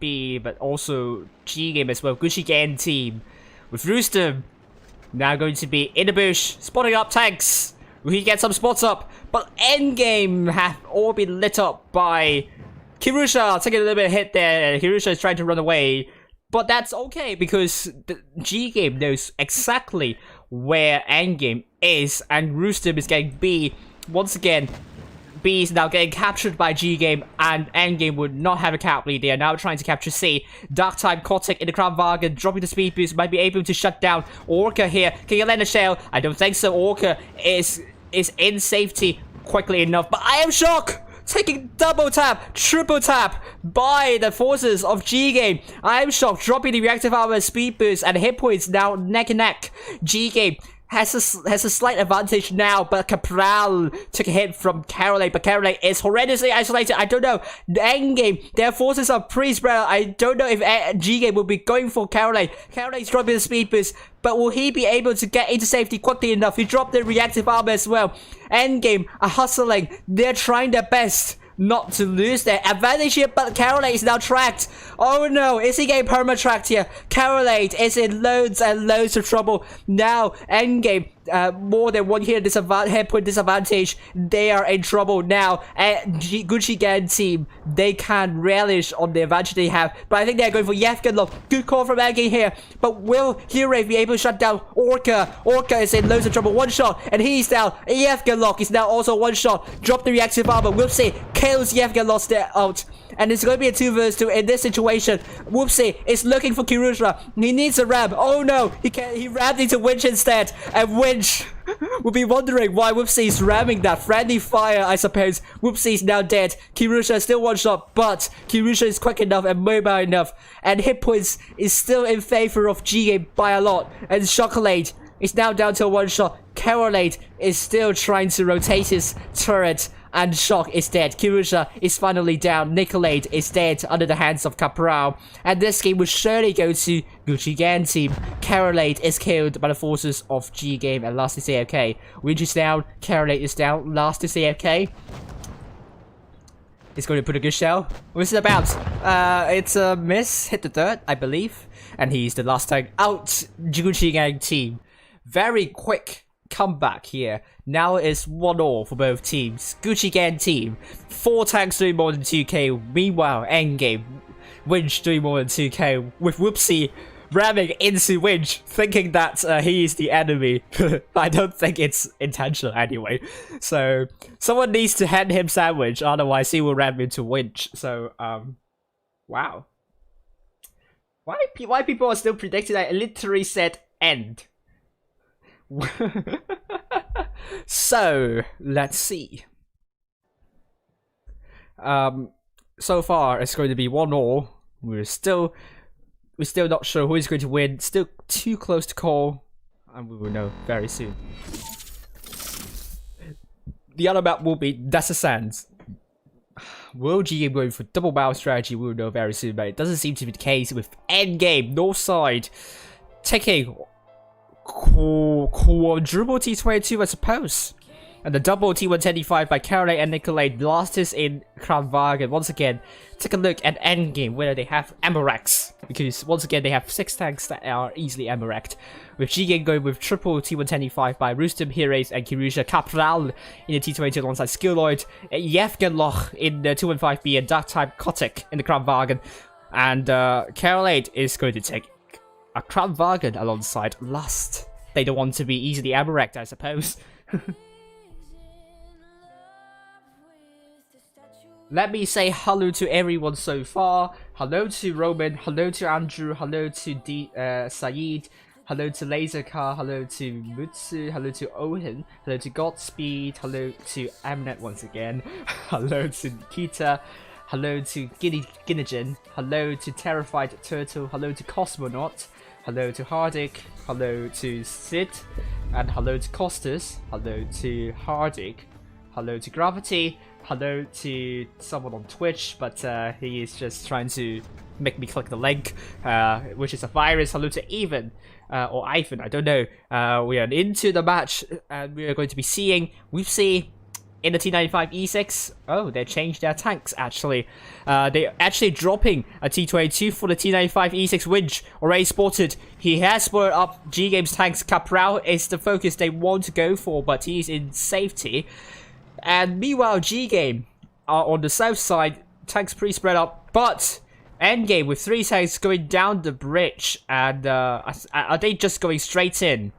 B, but also GGAME as well. Gucci Gang team with Roostem now going to be in the bush, spotting up tanks. Will he get some spots up? But Endgame have all been lit up by Kirusha, taking a little bit of hit there. Kirusha is trying to run away. But that's okay, because the GGAME knows exactly where Endgame is. And Roostem is getting B. Once again, B is now getting captured by GGAME, and Endgame would not have a cap lead. They are now trying to capture C. Dark Time Kotick in the Crown Wagon, dropping the speed boost, might be able to shut down Orca here. Can you land a shell? I don't think so. Orca is in safety quickly enough, but I am shocked! Taking double tap, triple tap by the forces of GGAME. I am shocked, dropping the reactive armor, speed boost, and hit points now neck and neck. GGAME has a slight advantage now, but Cabral took a hit from Carolade, but Carolade is horrendously isolated. I don't know. The Endgame, their forces are pretty spread out. I don't know if GGAME will be going for Carolade. Carolade's dropping the speed boost, but will he be able to get into safety quickly enough? He dropped the reactive armor as well. Endgame are hustling. They're trying their best not to lose their advantage here, but Carolade is now tracked. Oh no, is he getting perma-tracked here? Carolade is in loads and loads of trouble. Now, Endgame, more than 1 hit point disadvantage. They are in trouble now. And GGAME team, they can relish on the advantage they have. But I think they're going for Yevgenlov. Good call from Endgame here. But will Hero be able to shut down Orca? Orca is in loads of trouble. One shot, and he's down. Yevgenlov is now also one shot. Drop the reactive armor. Whoopsie kills Yevgenlov out. And it's going to be a 2v2 in this situation. Whoopsie is looking for Kirusha. He needs a ram. Oh no, he rammed into Winch instead. And Winch will be wondering why Whoopsie is ramming that. Friendly fire, I suppose. Whoopsie is now dead. Kirusha is still one shot, but Kirusha is quick enough and mobile enough. And hit points is still in favor of GGAME by a lot. And Chocolate is now down to one shot. Carolade is still trying to rotate his turret. And Shock is dead. Kirusha is finally down. Nicolade is dead under the hands of Capral. And this game will surely go to GGAME team. Carolade is killed by the forces of GGAME and last is AFK. Winch is down. Carolade is down. Last is AFK. He's going to put a good shell. What's it about? It's a miss. Hit the dirt, I believe. And he's the last tank out. GGAME team. Very quick comeback here. Now it's 1-1 for both teams. GGAME team, 4 tanks doing more than 2k. Meanwhile, Endgame, Winch doing more than 2k. With Whoopsie ramming into Winch, thinking that he is the enemy. I don't think it's intentional anyway. So someone needs to hand him sandwich, otherwise he will ram into Winch. So wow. Why people are still predicting that? It literally said end. So let's see. So far it's going to be 1-1. We're still not sure who is going to win. Still too close to call, and we will know very soon. The other map will be Desert Sands. Will GGAME going for double barrel strategy? We will know very soon, but it doesn't seem to be the case with Endgame. North side taking quadruple T22, I suppose. And the double T125 by Carolade and Nicolade. Last is in Kranwagen. Once again, take a look at Endgame, whether they have Amaraks. Because once again, they have 6 tanks that are easily Amaraked. With GGAME going with triple T125 by Rustem, Heres, and Kirusha. Capral in the T22 alongside Skilloid. Yevgenloch in the 215B and Dark Type Kotek in the Kranwagen. And Carolade is going to take a Kranwagen alongside Lust. They don't want to be easily Amarakt, I suppose. Let me say hello to everyone so far. Hello to Roman, hello to Andrew, hello to Saeed, hello to Lasercar, hello to Mutsu, hello to Ohin, hello to Godspeed, hello to Amnet once again, hello to Nikita, hello to Ginnigen, hello to Terrified Turtle, hello to Cosmonaut, hello to Hardik, hello to Sid, and hello to Costas, hello to Hardik, hello to Gravity, hello to someone on Twitch, but he is just trying to make me click the link, which is a virus. Hello to Even, or Ivan, I don't know. We are into the match, and we are going to be seeing Whoopsie in the T95 E6. Oh, they changed their tanks, actually. They're actually dropping a T22 for the T95 E6 Winch. Already spotted. He has spotted up GGAME's tanks. Capral is the focus they want to go for, but he's in safety. And meanwhile, GGAME are on the south side. Tanks pretty spread up, but Endgame with 3 tanks going down the bridge. And are they just going straight in?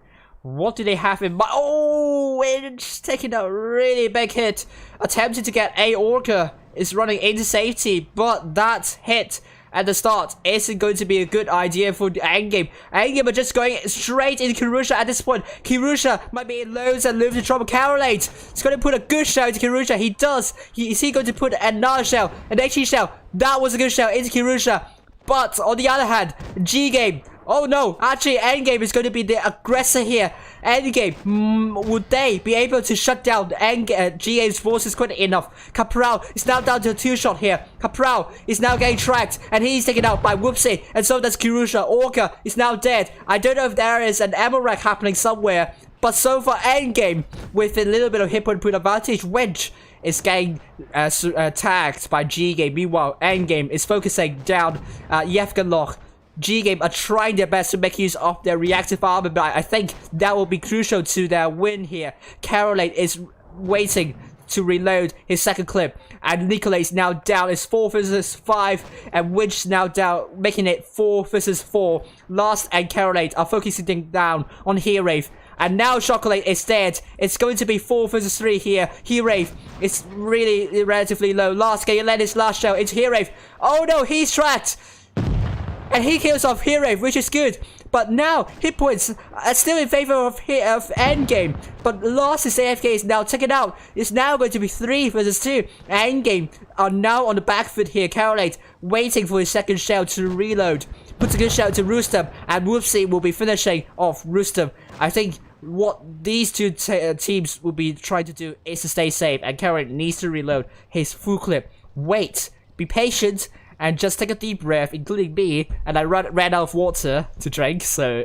What do they have in mind? Oh, it's taking a really big hit. Attempting to get a Orca is running into safety, but that hit at the start isn't going to be a good idea for the Endgame. Endgame are just going straight into Kirusha at this point. Kirusha might be in loads and loads of trouble. Carolade is going to put a good shell into Kirusha. He does. Is he going to put another shell? An HE shell. That was a good shell into Kirusha. But on the other hand, GGAME. Oh no, actually Endgame is going to be the aggressor here. Endgame, would they be able to shut down GGAME's forces quickly enough? Capral is now down to a 2-shot here. Capral is now getting tracked, and he's taken out by Whoopsie, and so does Kirusha. Orca is now dead. I don't know if there is an Amarak happening somewhere, but so far Endgame, with a little bit of hit point advantage, Winch is getting tagged by GGAME. Meanwhile, Endgame is focusing down Yevgenloch. GGAME are trying their best to make use of their reactive armor, but I think that will be crucial to their win here. Carolate is waiting to reload his second clip, and Nikolai is now down. It's 4 versus 5, and Winch now down, making it 4 versus 4. Last and Carolate are focusing down on Herave, and now Chocolate is dead. It's going to be 4 versus 3 here. Herave is really relatively low. Last can let his last shell into Herave. Oh no, he's trapped! And he kills off Herave, which is good. But now, hit points are still in favor of Endgame. But Lost is AFK is now taken out. It's now going to be 3 versus 2. Endgame are now on the back foot here. Carolate waiting for his second shell to reload. Puts a good shell to Rustam. And Whoopsie will be finishing off Rustam. I think what these two teams will be trying to do is to stay safe. And Carolate needs to reload his full clip. Wait. Be patient. And just take a deep breath, including me, and I ran out of water to drink, so,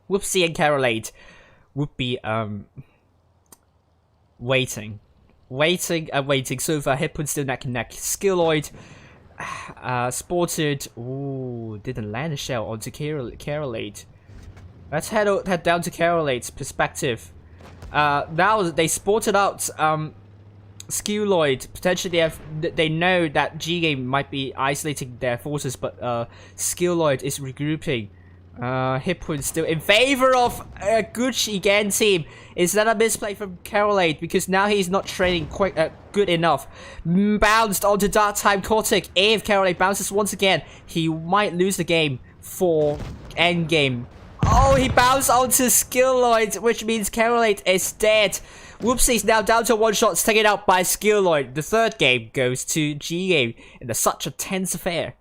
Whoopsie and Carolate would be, waiting. Waiting and waiting. So far, hit points still neck and neck. Skilloid, spotted. Ooh, didn't land a shell onto Carolate. Let's head down to Carolate's perspective. Now they spotted out, Skilloid. Potentially they know that GGAME might be isolating their forces, but Skilloid is regrouping. Hit points still in favor of Gucci again team. Is that a misplay from Carolate? Because now he's not training quite good enough. Bounced onto Dark Time Cortic. If Carolate bounces once again, he might lose the game for Endgame. Oh, he bounced onto Skilloid, which means Carolate is dead. Whoopsie's now down to 1 shot, taken out by Skilloid. The third game goes to GGAME in such a tense affair.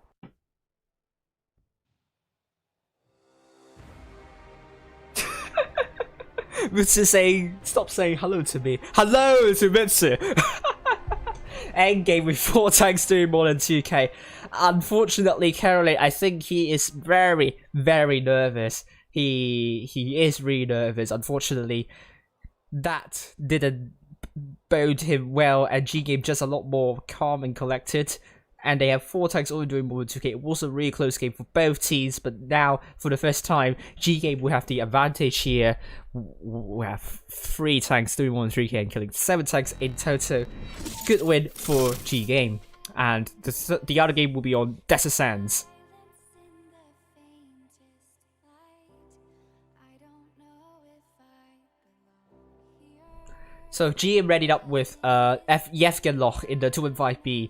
Mitsu saying, stop saying hello to me. Hello to Mitsu! Endgame with 4 tanks doing more than 2k. Unfortunately, Carolate, I think he is very, very nervous. He is really nervous, unfortunately. That didn't bode him well, and GGAME just a lot more calm and collected. And they have 4 tanks only doing more than 2k. It was a really close game for both teams, but now, for the first time, GGAME will have the advantage here. We have 3 tanks doing more than 3k and killing 7 tanks in total. Good win for GGAME. And the other game will be on Desert Sands. So GM readied up with Yevgenloch in the 215B,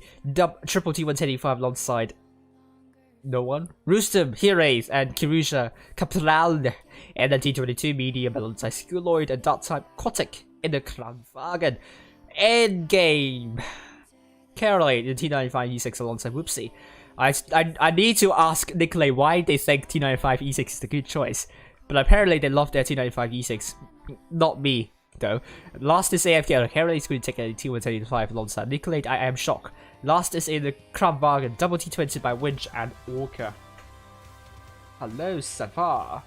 triple T185 alongside no one. Rustam, Herave, and Kirusha Kapral in the T22 medium alongside Skilloid and Dark Type Kotick in the Kranwagen. Endgame. Carolate in the T95 E6 alongside Whoopsie. I need to ask Nikolai why they think T95 E6 is the good choice, but apparently they love their T95 E6. Not me. Though. Last is AFK, Carolate is going to take a T125 alongside Nikolai. I am shocked. Last is in the Kranwagen, double T20 by Winch and Orca. Hello, Savar.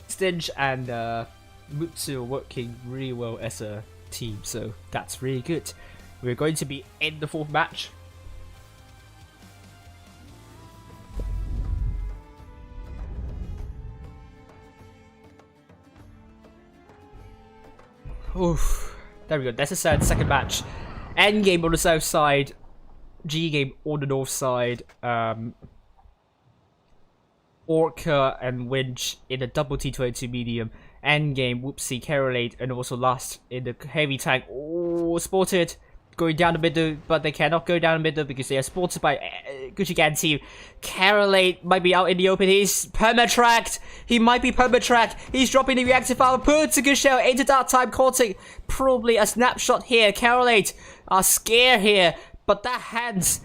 Stinge and Mutsu are working really well as a team, so that's really good. We're going to be in the 4th match. Oof. There we go. That's the second match. Endgame on the south side, GGAME on the north side. Orca and Winch in the double T22 medium. Endgame, Whoopsie, Carolate, and also last in the heavy tank. Oh, spotted. Going down the middle, but they cannot go down the middle because they are spotted by GGAME team. Carolate might be out in the open. He's perma-tracked. He might be perma-tracked. He's dropping the reactive armor. Puts a good shell into Dark Time Cortic. Probably a snapshot here. Carolate are scared here, but that hands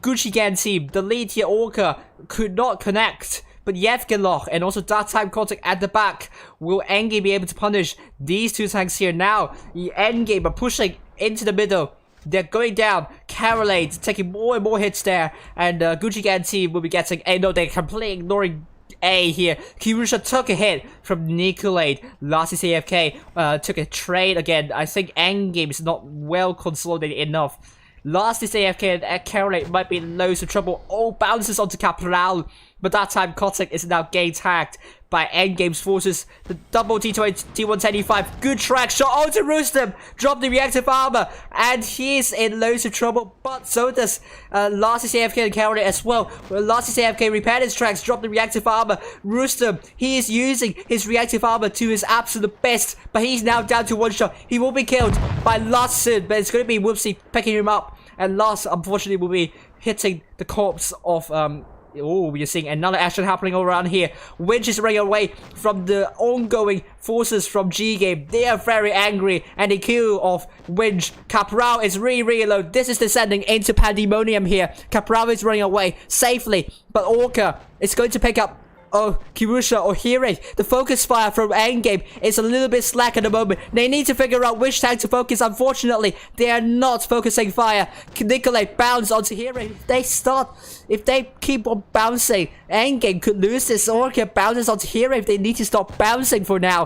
GGAME team. The lead here, Orca, could not connect. But Yevgenloch and also Dark Time Cortic at the back. Will Endgame be able to punish these 2 tanks here now? The Endgame are pushing into the middle. They're going down. Carolade taking more and more hits there. And GGAME team will be getting A. No, they're completely ignoring A here. Kirusha took a hit from Nicolade. Last is AFK. Took a trade again. I think Endgame is not well consolidated enough. Last is AFK and Carolade might be in loads of trouble. Oh, bounces onto Capral. But that time Kotick is now getting tagged by Endgame's forces. The double T125. Good track shot onto Rustem. Drop the reactive armor. And he's in loads of trouble. But so does Last is AFK and Carolade as well. Last is AFK repaired his tracks. Drop the reactive armor. Rustem, he is using his reactive armor to his absolute best. But he's now down to one shot. He will be killed by Last soon. But it's going to be Whoopsie picking him up. And Last, unfortunately, will be hitting the corpse of oh, we're seeing another action happening all around here. Winch is running away from the ongoing forces from GGAME. They are very angry, and the kill of Winch. Capral is really low. This is descending into pandemonium here. Capral is running away safely, but Orca is going to pick up Kirusha or Hire. The focus fire from Endgame is a little bit slack at the moment. They need to figure out which tank to focus. Unfortunately, they are not focusing fire. Nicolay bounce onto Hire. If they keep on bouncing, Endgame could lose this. Orca bounces onto Hire if they need to stop bouncing for now.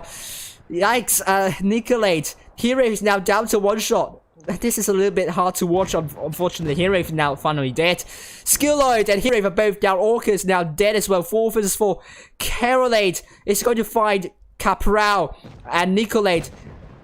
Yikes, Nicolay. Hire is now down to one shot. This is a little bit hard to watch, unfortunately. Hire is now finally dead. Skilloid and Hire are both down. Orca is now dead as well. 4 vs 4. Carolade is going to find Capral, and Nicolade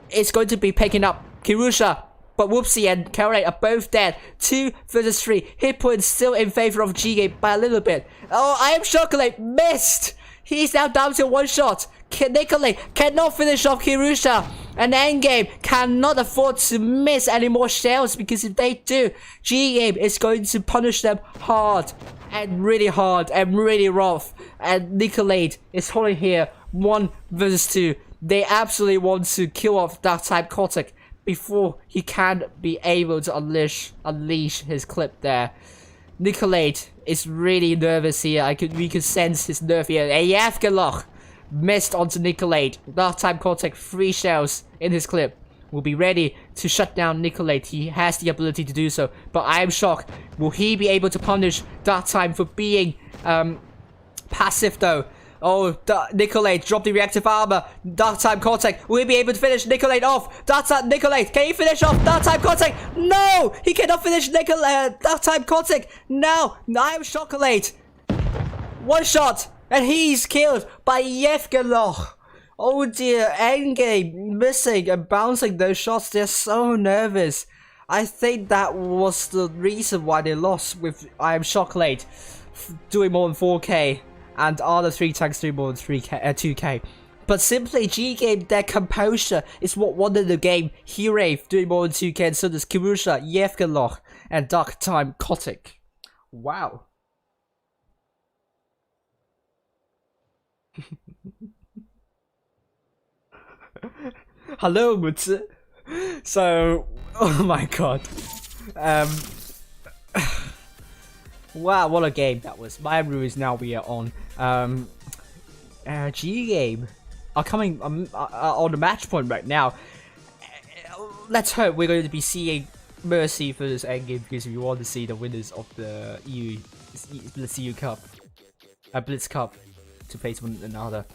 is going to be picking up Kirusha. But Whoopsie and Carolade are both dead. 2 vs 3. Hit points still in favor of GGAME by a little bit. Oh, I am Chocolate missed. He's now down to one shot. Nicolay cannot finish off Kirusha. And Endgame cannot afford to miss any more shells, because if they do, GGAME is going to punish them hard and really rough. And Nicolade is holding here 1 vs 2. They absolutely want to kill off that type Kotick before he can be able to unleash his clip there. Nicolade is really nervous here. We could sense his nerve here. Ayafgaloch missed onto Nicolade. That time Kotick 3 shells in his clip. Will be ready to shut down Nicolade. He has the ability to do so. But I am shocked. Will he be able to punish that time for being passive though? Oh, Nicolade dropped the reactive armor. Dark time Kotick. Will he be able to finish Nicolade off? Dark time Nicolade. Can he finish off Dark time Kotick? No! He cannot finish Nicolade. Dark time Kotick. No! I am Chocolate. 1 shot. And he's killed by Yevgeloch. Oh dear, Endgame missing and bouncing those shots. They're so nervous. I think that was the reason why they lost, with I am Chocolate doing more than 4k and other 3 tanks doing more than 2k. But simply GGAME, their composure is what won the game. Hire doing more than 2k, and so does Kirusha, Yevgeloch, and Dark Time Kotick. Wow. Hello, Mutsu. So, oh my god. Wow, what a game that was. My room is now we are on. GGAME are coming on the match point right now. Let's hope we're going to be seeing Mercy for this endgame, because we want to see the winners of the Blitz EU Cup, Blitz Cup, to face one another.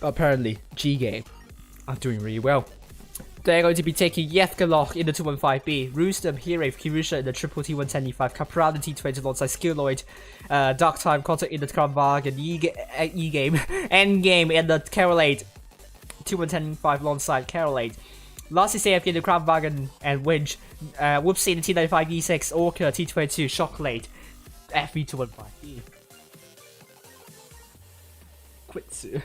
Apparently, GGAME are doing really well. They're going to be taking Yevgeloch in the 215B, Rustem, Hire, Kirusha in the triple T175, Capral in T20 alongside Skilloid, Dark Time, Kotick in the Kramwagen, E-Game, Endgame in the Carolade, T175 alongside Carolade. Last is AFK in the Kramwagen and Winch, Whoopsie in the T95 E6, Orca, T22, Chocolate, FV215B. Quitsu.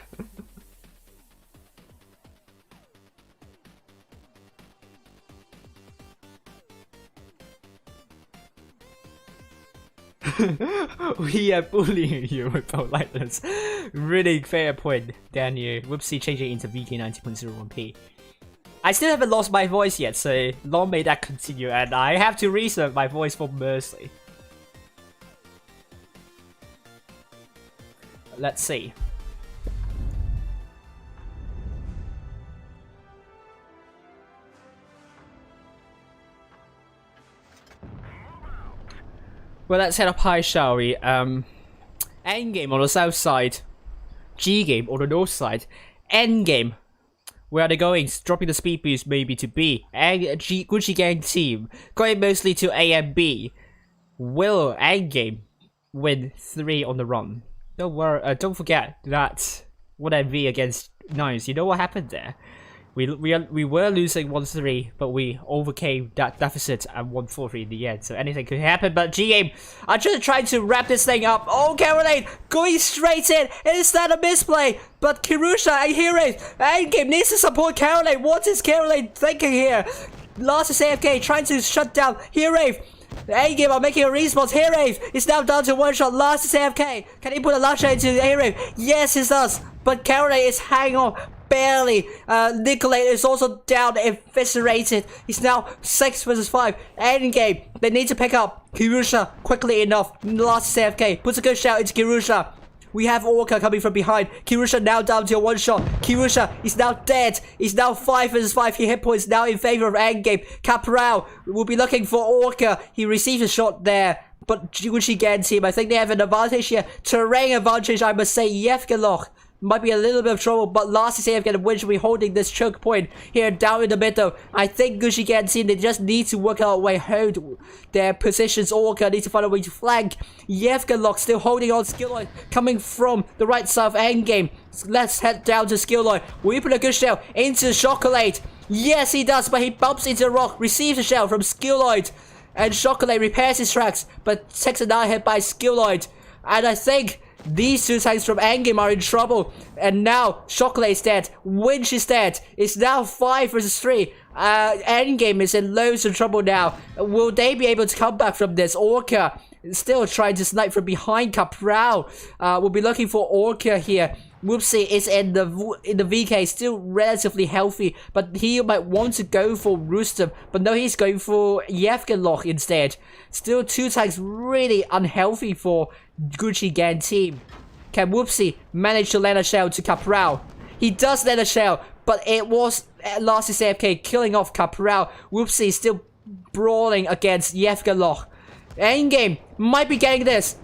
We are bullying you with politeness. Really fair point, Daniel. Whoopsie changing into VK 90.01p. I still haven't lost my voice yet, so long may that continue, and I have to reserve my voice for Mercy. Let's see. Well, let's head up high, shall we? Endgame on the south side. GGAME on the north side. Endgame. Where are they going? Dropping the speed boost maybe to B. Gucci Gang team. Going mostly to A and B. Will Endgame win 3 on the run? Don't worry, don't forget that 1MV against Nice. You know what happened there? We were losing 1-3, but we overcame that deficit and won 4-3 in the end. So anything could happen. But GGAME are just trying to wrap this thing up. Oh, Caroline going straight in. Is that a misplay? But Kirusha and Hero, Endgame needs to support Caroline. What is Caroline thinking here? Last is AFK trying to shut down Hero. Endgame are making a response. Hero is now down to 1 shot. Last is AFK. Can he put a last shot into Hero? Yes, he does. But Caroline is hanging on. Barely. Nikolai is also down, eviscerated. He's now 6 versus 5. Endgame. They need to pick up Kirusha quickly enough. Last AFK. Puts a good shout into Kirusha. We have Orca coming from behind. Kirusha now down to a 1 shot. Kirusha is now dead. He's now 5 versus 5. His hit points now in favor of Endgame. Capral will be looking for Orca. He receives a shot there. But Gucci Gang team, I think they have an advantage here. Terrain advantage, I must say. Yevgeloch might be a little bit of trouble, but last is AFK and Winch will be holding this choke point here down in the middle. I think Gucci Gang team, they just need to work out a way, hold their positions. Orca needs to find a way to flank. Yevgeloch still holding on. Skilloid coming from the right side of Endgame. Let's head down to Skilloid. We put a good shell into Chocolate. Yes, he does, but he bumps into a rock, receives a shell from Skilloid. And Chocolate repairs his tracks, but takes a 9 hit by Skilloid. And I think these 2 tanks from Endgame are in trouble. And now Chocolate is dead. Winch is dead. It's now 5 versus 3. Endgame is in loads of trouble now. Will they be able to come back from this? Orca still trying to snipe from behind. Capral will be looking for Orca here. Whoopsie is in the VK, still relatively healthy, but he might want to go for Rustam, but no, he's going for Yevgeloch instead. Still 2 tanks really unhealthy for Gucci Gang team. Can Whoopsie manage to land a shell to Capral? He does land a shell, but it was last is AFK killing off Capral. Whoopsie is still brawling against Yevgeloch. Endgame might be getting this.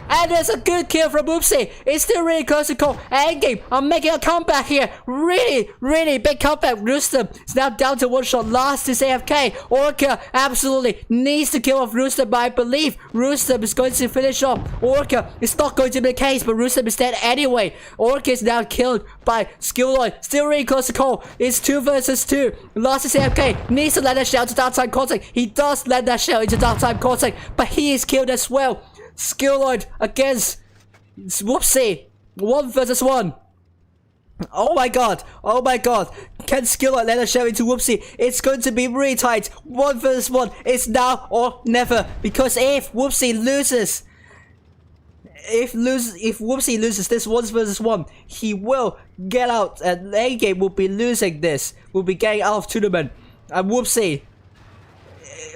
And there's a good kill from Oopsie. It's still really close to call. Endgame, I'm making a comeback here. Really big comeback. Rustam is now down to 1 shot. Last is AFK. Orca absolutely needs to kill off Rustam, but I believe Rustam is going to finish off Orca. It's not going to be the case, but Rustam is dead anyway. Orca is now killed by Skilloid. Still really close to call. It's 2 versus 2. Last is AFK. Needs to let that shell to downtime contact. He does let that shell into downtime contact, but he is killed as well. Skilloid against Whoopsie. 1 versus 1. Oh my god. Can Skilloid let a shell into Whoopsie? It's going to be really tight. 1 versus 1. It's now or never. Because if Whoopsie loses, if Whoopsie loses this 1 versus 1, he will get out, and Endgame will be losing this. Will be getting out of tournament. And Whoopsie,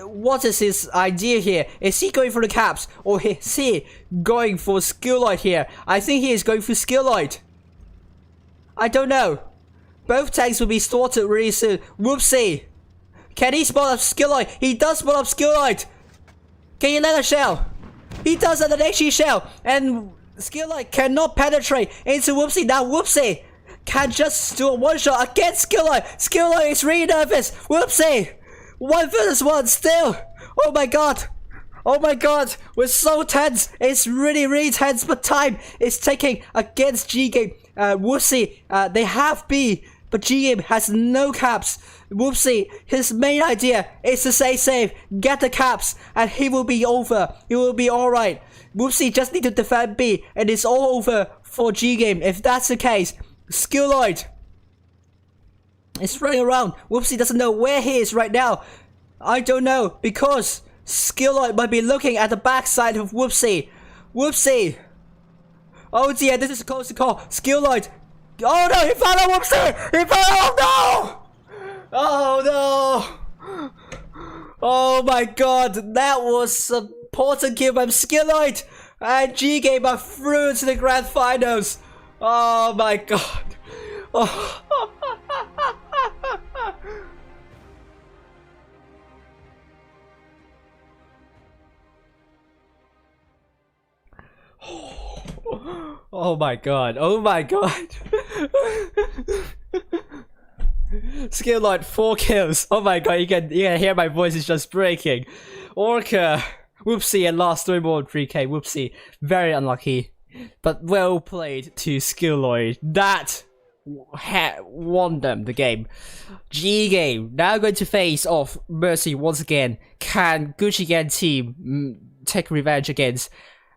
what is his idea here? Is he going for the caps, or is he going for Skilloid here? I think he is going for Skilloid. I don't know. Both tanks will be sorted really soon. Whoopsie, can he spot up Skilloid? He does spot up Skilloid. Can you let a shell? He does an HE shell, and Skilloid cannot penetrate into Whoopsie. Now Whoopsie can just do a 1 shot against Skilloid. Skilloid is really nervous. Whoopsie, 1 versus 1 still. Oh my god. We're so tense. It's really tense, but time is ticking against GGAME. Whoopsie, they have B, but GGAME has no caps. Whoopsie, his main idea is to stay safe, get the caps, and he will be over. He will be alright. Whoopsie just need to defend B, and it's all over for GGAME. If that's the case, Skilloid is running around. Whoopsie doesn't know where he is right now. I don't know, because Skilloid might be looking at the backside of Whoopsie. Whoopsie. Oh dear, this is close to call. Skilloid. Oh no, he found out Whoopsie! He found out! No! Oh no! Oh my god, that was a important kill by Skilloid! And GGAME are through to the grand finals. Oh my god. Oh. Oh my god. Oh my god. Skill Lord 4 kills. Oh my god, you can hear my voice is just breaking. Orca. Whoopsie, and lost 3 more 3k. Whoopsie. Very unlucky. But well played to Skilloid. That won them the game. GGAME now going to face off Mercy once again. Can Gucci Gang team take revenge against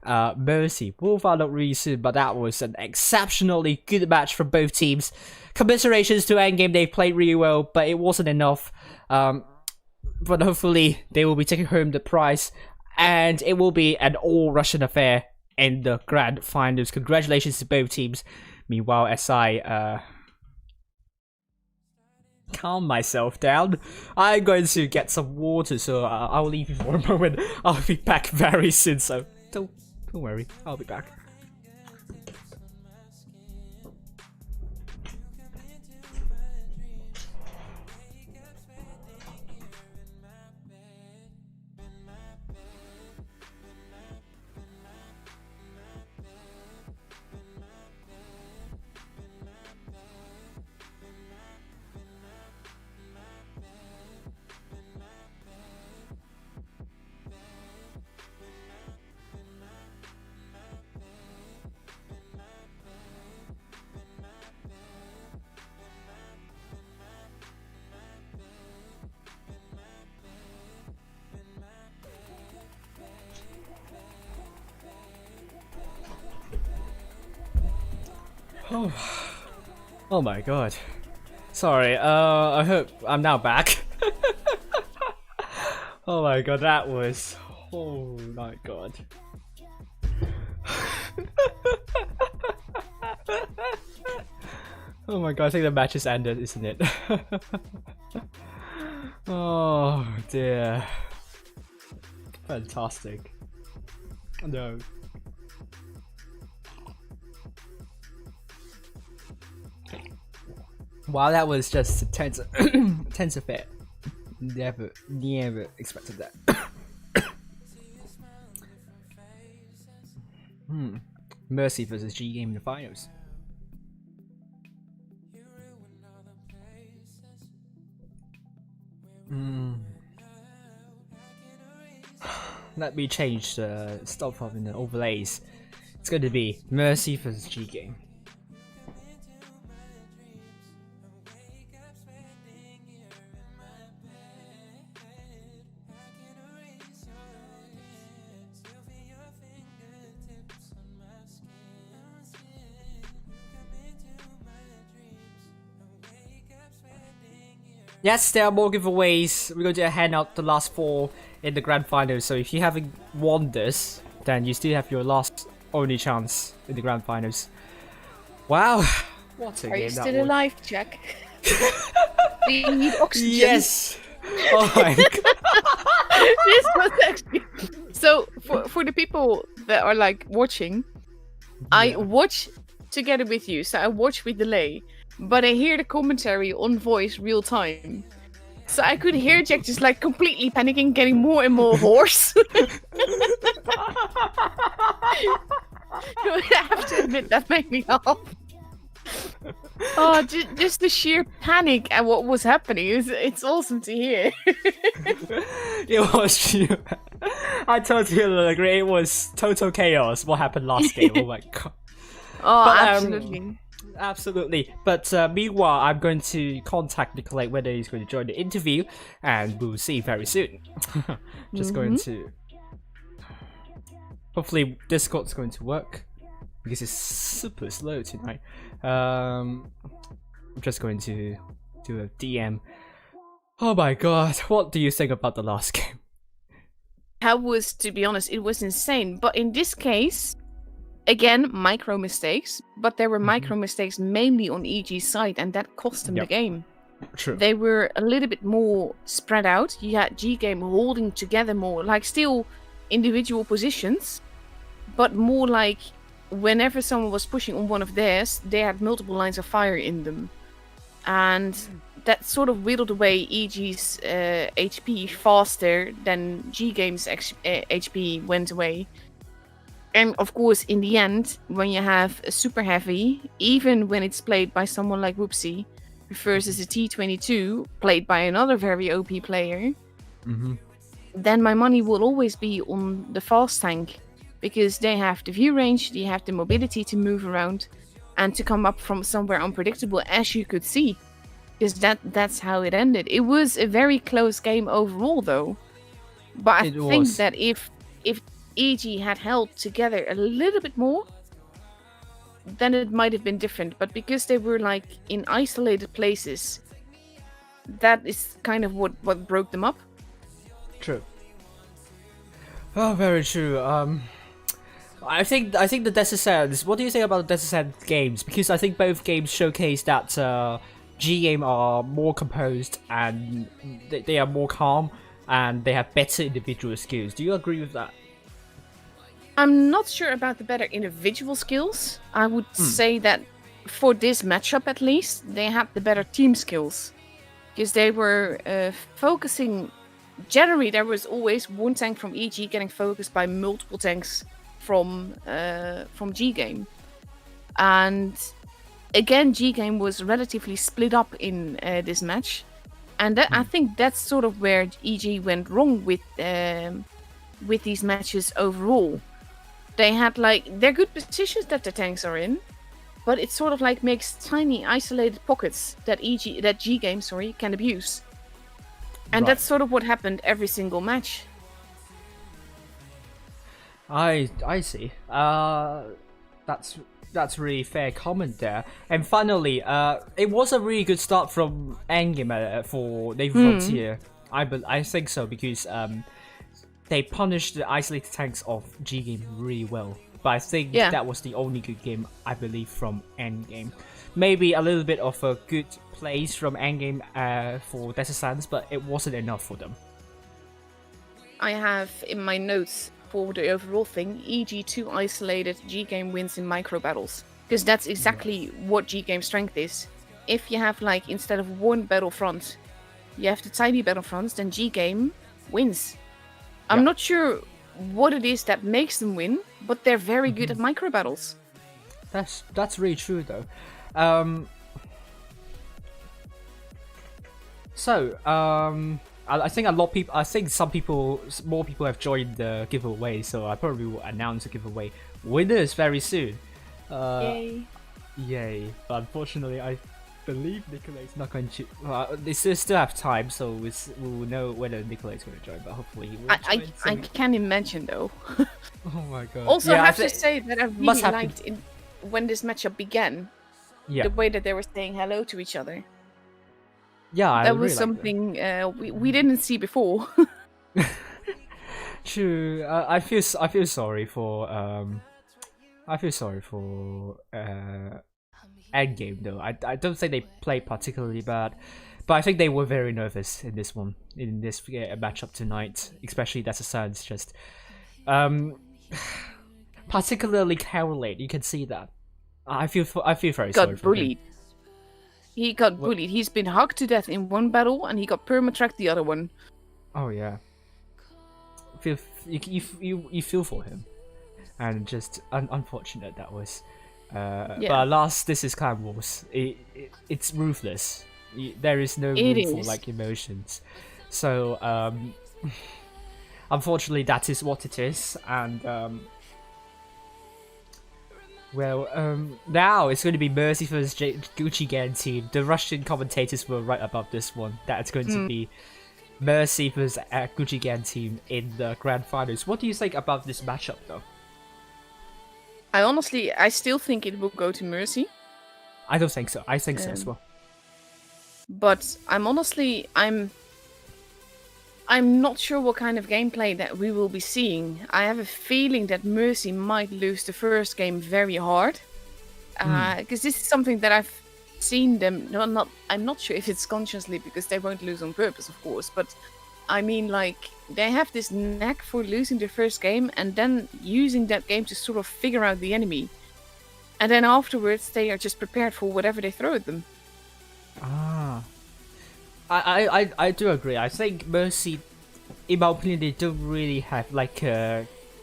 Mercy? We'll find out really soon, but that was an exceptionally good match from both teams. Commiserations to Endgame, they played really well, but it wasn't enough. But hopefully they will be taking home the prize, and it will be an all-Russian affair in the grand finals. Congratulations to both teams. Meanwhile, as I calm myself down, I'm going to get some water, so I'll leave you for a moment. I'll be back very soon, so don't worry, I'll be back. Oh my god. Sorry, I hope I'm now back. Oh my god, that was... Oh my god. Oh my god, I think the match has ended, isn't it? Oh dear. Fantastic. No. Wow, that was just a tense affair. Never expected that. Mercy versus GGAME in the finals. Let me change the stuff up in the overlays. It's going to be Mercy versus GGAME. Yes, there are more giveaways. We're going to hand out the last 4 in the grand final. So if you haven't won this, then you still have your last only chance in the grand finals. Wow, what a game that was. Are you still alive, Jack? Do you need oxygen? Yes. Oh my god. This was actually... So for the people that are like watching, I watch together with you. So I watch with delay. But I hear the commentary on voice real time. So I could hear Jack just like completely panicking, getting more and more hoarse. I have to admit, that made me laugh. Oh, just the sheer panic at what was happening. It's awesome to hear. It was true. I totally agree. It was total chaos what happened last game. Oh my god. Oh, But, absolutely. Absolutely. But meanwhile, I'm going to contact Nikolai whether he's going to join the interview, and we'll see very soon. Just going to... Hopefully Discord's going to work, because it's super slow tonight. I'm just going to do a DM. Oh my god, what do you think about the last game? That was, to be honest, it was insane. But in this case... Again, micro mistakes, but there were micro mistakes mainly on EG's side, and that cost them the game. True. They were a little bit more spread out. You had GGAME holding together more, like still individual positions, but more like whenever someone was pushing on one of theirs, they had multiple lines of fire in them. And that sort of whittled away EG's HP faster than GGAME's HP went away. And of course, in the end, when you have a super heavy, even when it's played by someone like Whoopsie versus a T22 played by another very OP player, then my money will always be on the fast tank, because they have the view range, they have the mobility to move around and to come up from somewhere unpredictable, as you could see. Because that's how it ended. It was a very close game overall, though. But I think that if EG had held together a little bit more, then it might have been different. But because they were like in isolated places, that is kind of what broke them up. True. Oh, very true. I think the Descent. What do you think about the Descent games? Because I think both games showcase that GGAME are more composed and they are more calm and they have better individual skills. Do you agree with that? I'm not sure about the better individual skills. I would say that for this matchup at least, they had the better team skills. Because they were focusing. Generally, there was always one tank from EG getting focused by multiple tanks from GGAME. And again, GGAME was relatively split up in this match. And I think that's sort of where EG went wrong with these matches overall. They had they're good positions that the tanks are in, but it sort of makes tiny isolated pockets that GGAME can abuse. And that's sort of what happened every single match. I see. That's really fair comment there. And finally, it was a really good start from Endgame for Navy Frontier. I think so, because they punished the isolated tanks of GGAME really well. But I think that was the only good game, I believe, from Endgame. Maybe a little bit of a good plays from Endgame for Descent, but it wasn't enough for them. I have in my notes for the overall thing, EG2 isolated GGAME wins in micro battles. Because that's exactly what GGAME's strength is. If you have instead of one battlefront, you have the tiny battlefronts, then GGAME wins. I'm not sure what it is that makes them win, but they're very good at micro battles. That's really true though. I think a lot of people. I think more people have joined the giveaway, so I probably will announce the giveaway winners very soon. Yay! But unfortunately, I believe Nikolai is not going to. They still have time, so we'll know whether Nikolai is going to join. But hopefully, he will. I can't imagine though. Oh my god! Also, I have to say that I really liked when this matchup began. The way that they were saying hello to each other. Yeah, that was something we didn't see before. True. I feel sorry for Endgame though. I don't think they played particularly bad, but I think they were very nervous in this matchup tonight, especially that's a sense just particularly Caroline. You can see that. I feel very sorry for him. He got bullied. He's been hugged to death in one battle, and he got permatracked the other one. Oh yeah. You feel for him, and just unfortunate that was. But alas, this is Clan Wars. It's ruthless. There is no room for emotions. So unfortunately, that is what it is, and. Now it's going to be Mercy versus GGAME team. The Russian commentators were right about this one. That's going to be Mercy versus GGAME team in the grand finals. What do you think about this matchup, though? I still think it will go to Mercy. I don't think so. I think so as well. But I'm not sure what kind of gameplay that we will be seeing. I have a feeling that Mercy might lose the first game very hard. Because this is something that I've seen them... I'm not sure if it's consciously, because they won't lose on purpose, of course. But I mean, they have this knack for losing the first game and then using that game to sort of figure out the enemy. And then afterwards, they are just prepared for whatever they throw at them. I do agree. I think Mercy, in my opinion, they don't really have a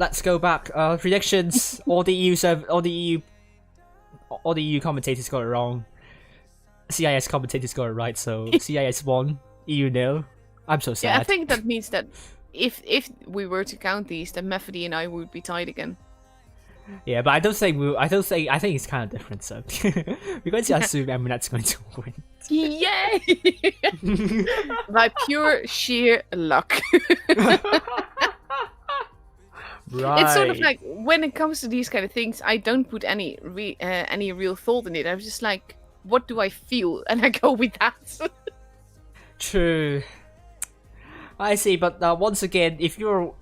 let's go back. Predictions. All the EU commentators got it wrong. CIS commentators got it right. So CIS won. EU nil. I'm so sad. Yeah, I think that means that if we were to count these, then Methody and I would be tied again. Yeah, but I don't think I think it's kind of different. So we're going to assume Eminet's going to win. Yay! By pure sheer luck. Right. It's sort of like when it comes to these kind of things, I don't put any real thought in it. I'm just like, what do I feel, and I go with that. True. I see, but once again, if you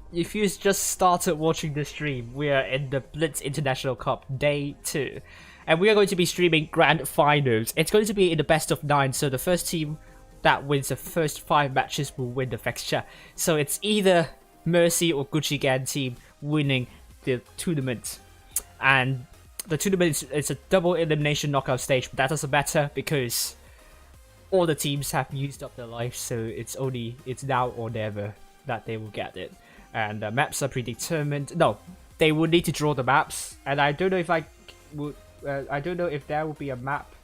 just started watching the stream, we are in the Blitz International Cup Day 2. And we are going to be streaming Grand Finals. It's going to be in the best of 9, so the first team that wins the first 5 matches will win the fixture. So it's either Mercy or GGAME team winning the tournament. And the tournament is a double elimination knockout stage, but that doesn't matter because all the teams have used up their life, so it's now or never that they will get it. And maps are predetermined. No, they will need to draw the maps, and I don't know if I don't know if there will be a map.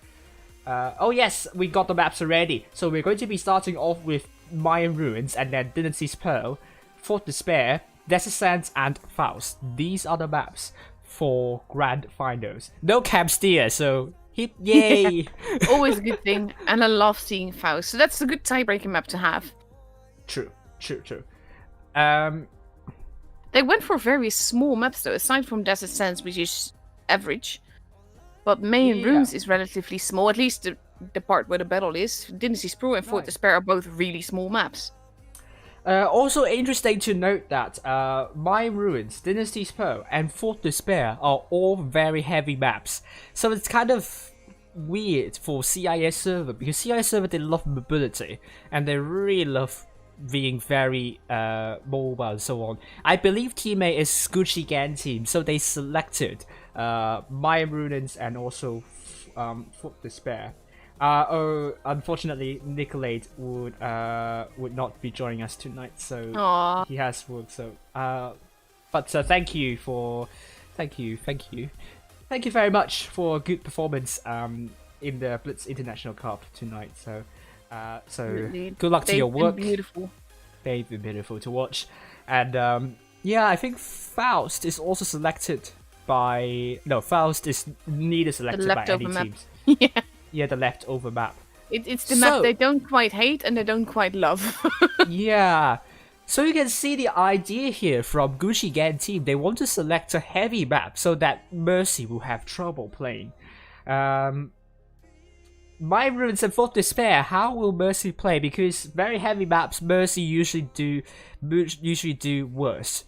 Oh yes, we got the maps already. So we're going to be starting off with Mayan Ruins, and then Dynasty's Pearl, Fort Despair, Desert Sands, and Faust. These are the maps for Grand Finals. No Camp Steer, so yay! Yeah, always a good thing, and I love seeing Faust. So that's a good tiebreaking map to have. True. They went for very small maps though, aside from Desert Sands, which is average. But Mayan Ruins is relatively small, at least the part where the battle is. Dynasty's Pearl and Fort Despair are both really small maps. Also interesting to note that Mayan Ruins, Dynasty's Pearl, and Fort Despair are all very heavy maps. So it's kind of weird for CIS server, because CIS server, they love mobility, and they really love being very mobile and so on. I believe Team A is GGAME team, so they selected Mayan Ruins and also Fort Despair. Unfortunately, Nicolade would not be joining us tonight, so Aww. he has work. So, but thank you very much for a good performance in the Blitz International Cup tonight. So, good luck to your work. Beautiful. They've been beautiful to watch, and yeah, I think Faust is also selected by Faust is neither selected by any map. teams. Yeah. Yeah, the leftover map. It's the map they don't quite hate and they don't quite love. Yeah. So you can see the idea here from GGAME team. They want to select a heavy map so that Mercy will have trouble playing. My Ruins and Fort Despair, how will Mercy play? Because very heavy maps, Mercy usually do worse.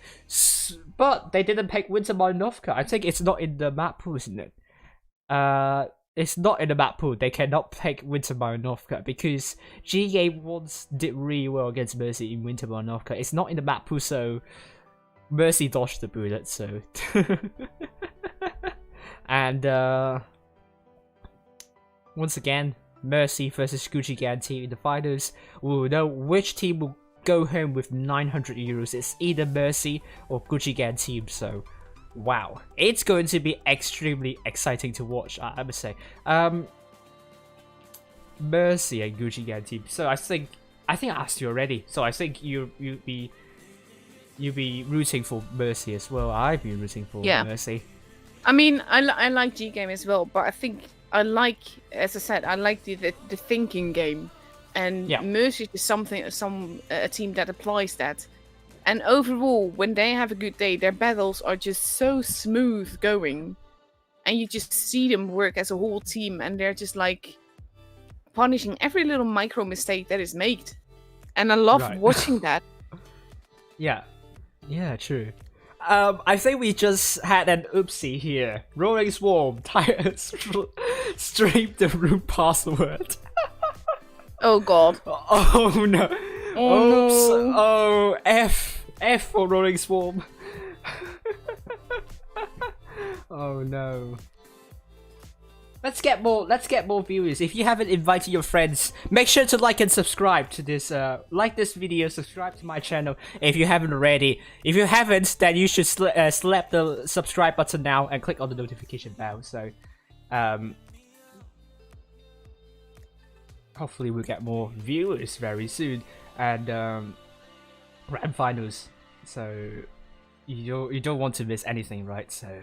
But they didn't pick Winter Malnovka. I think it's not in the map pool, isn't it? It's not in the map pool. They cannot pick Winter Malnovka because GGAME once did really well against Mercy in Winter Malnovka. It's not in the map pool, so Mercy dodged the bullet. So and once again, Mercy versus GGAME team in the finals. We will know which team will go home with 900 euros. It's either Mercy or GGAME team. So. Wow, it's going to be extremely exciting to watch, I must say. Mercy and GGAME team. So I think I asked you already. So I think you'll be rooting for Mercy as well. I've been rooting for Mercy. I mean, I like GGAME as well, but I think I like, as I said, I like the thinking game, and Mercy is a team that applies that. And overall, when they have a good day, their battles are just so smooth going. And you just see them work as a whole team. And they're just like punishing every little micro mistake that is made. And I love watching that. Yeah, true. I think we just had an oopsie here. Rolling Swarm streamed the room password. Oh god. Oh no. Oops. No. Oh, F for Rolling Swarm. Oh no. Let's get more viewers. If you haven't invited your friends, make sure to like and subscribe to this. Like this video, subscribe to my channel if you haven't already. If you haven't, then you should slap the subscribe button now and click on the notification bell. So, hopefully we'll get more viewers very soon and grand finals. So you don't want to miss anything, right? So,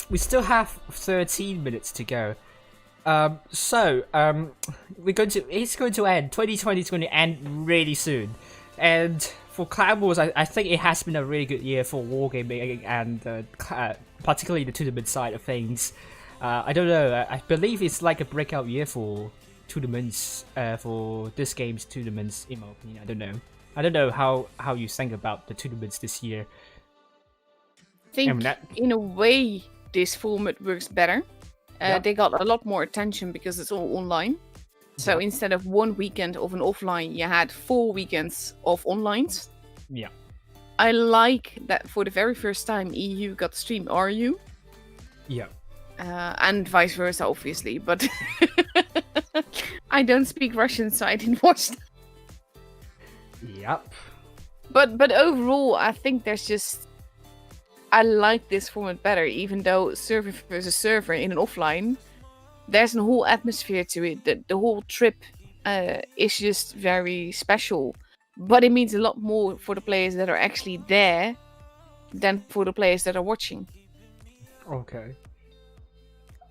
we still have 13 minutes to go. It's going to end. 2020 is going to end really soon. And for Clan Wars, I think it has been a really good year for wargaming and particularly the tournament side of things. I don't know. I believe it's like a breakout year for tournaments, for this game's tournaments. In my opinion, I don't know. I don't know how you think about the tournaments this year. I think in a way this format works better. They got a lot more attention because it's all online. So instead of one weekend of an offline, you had 4 weekends of onlines. Yeah. I like that for the very first time EU got to stream RU. Yeah. And vice versa, obviously. But I don't speak Russian, so I didn't watch that. Yep. But overall, I think I like this format better, even though server versus server in an offline, there's a whole atmosphere to it. The whole trip is just very special. But it means a lot more for the players that are actually there than for the players that are watching. Okay.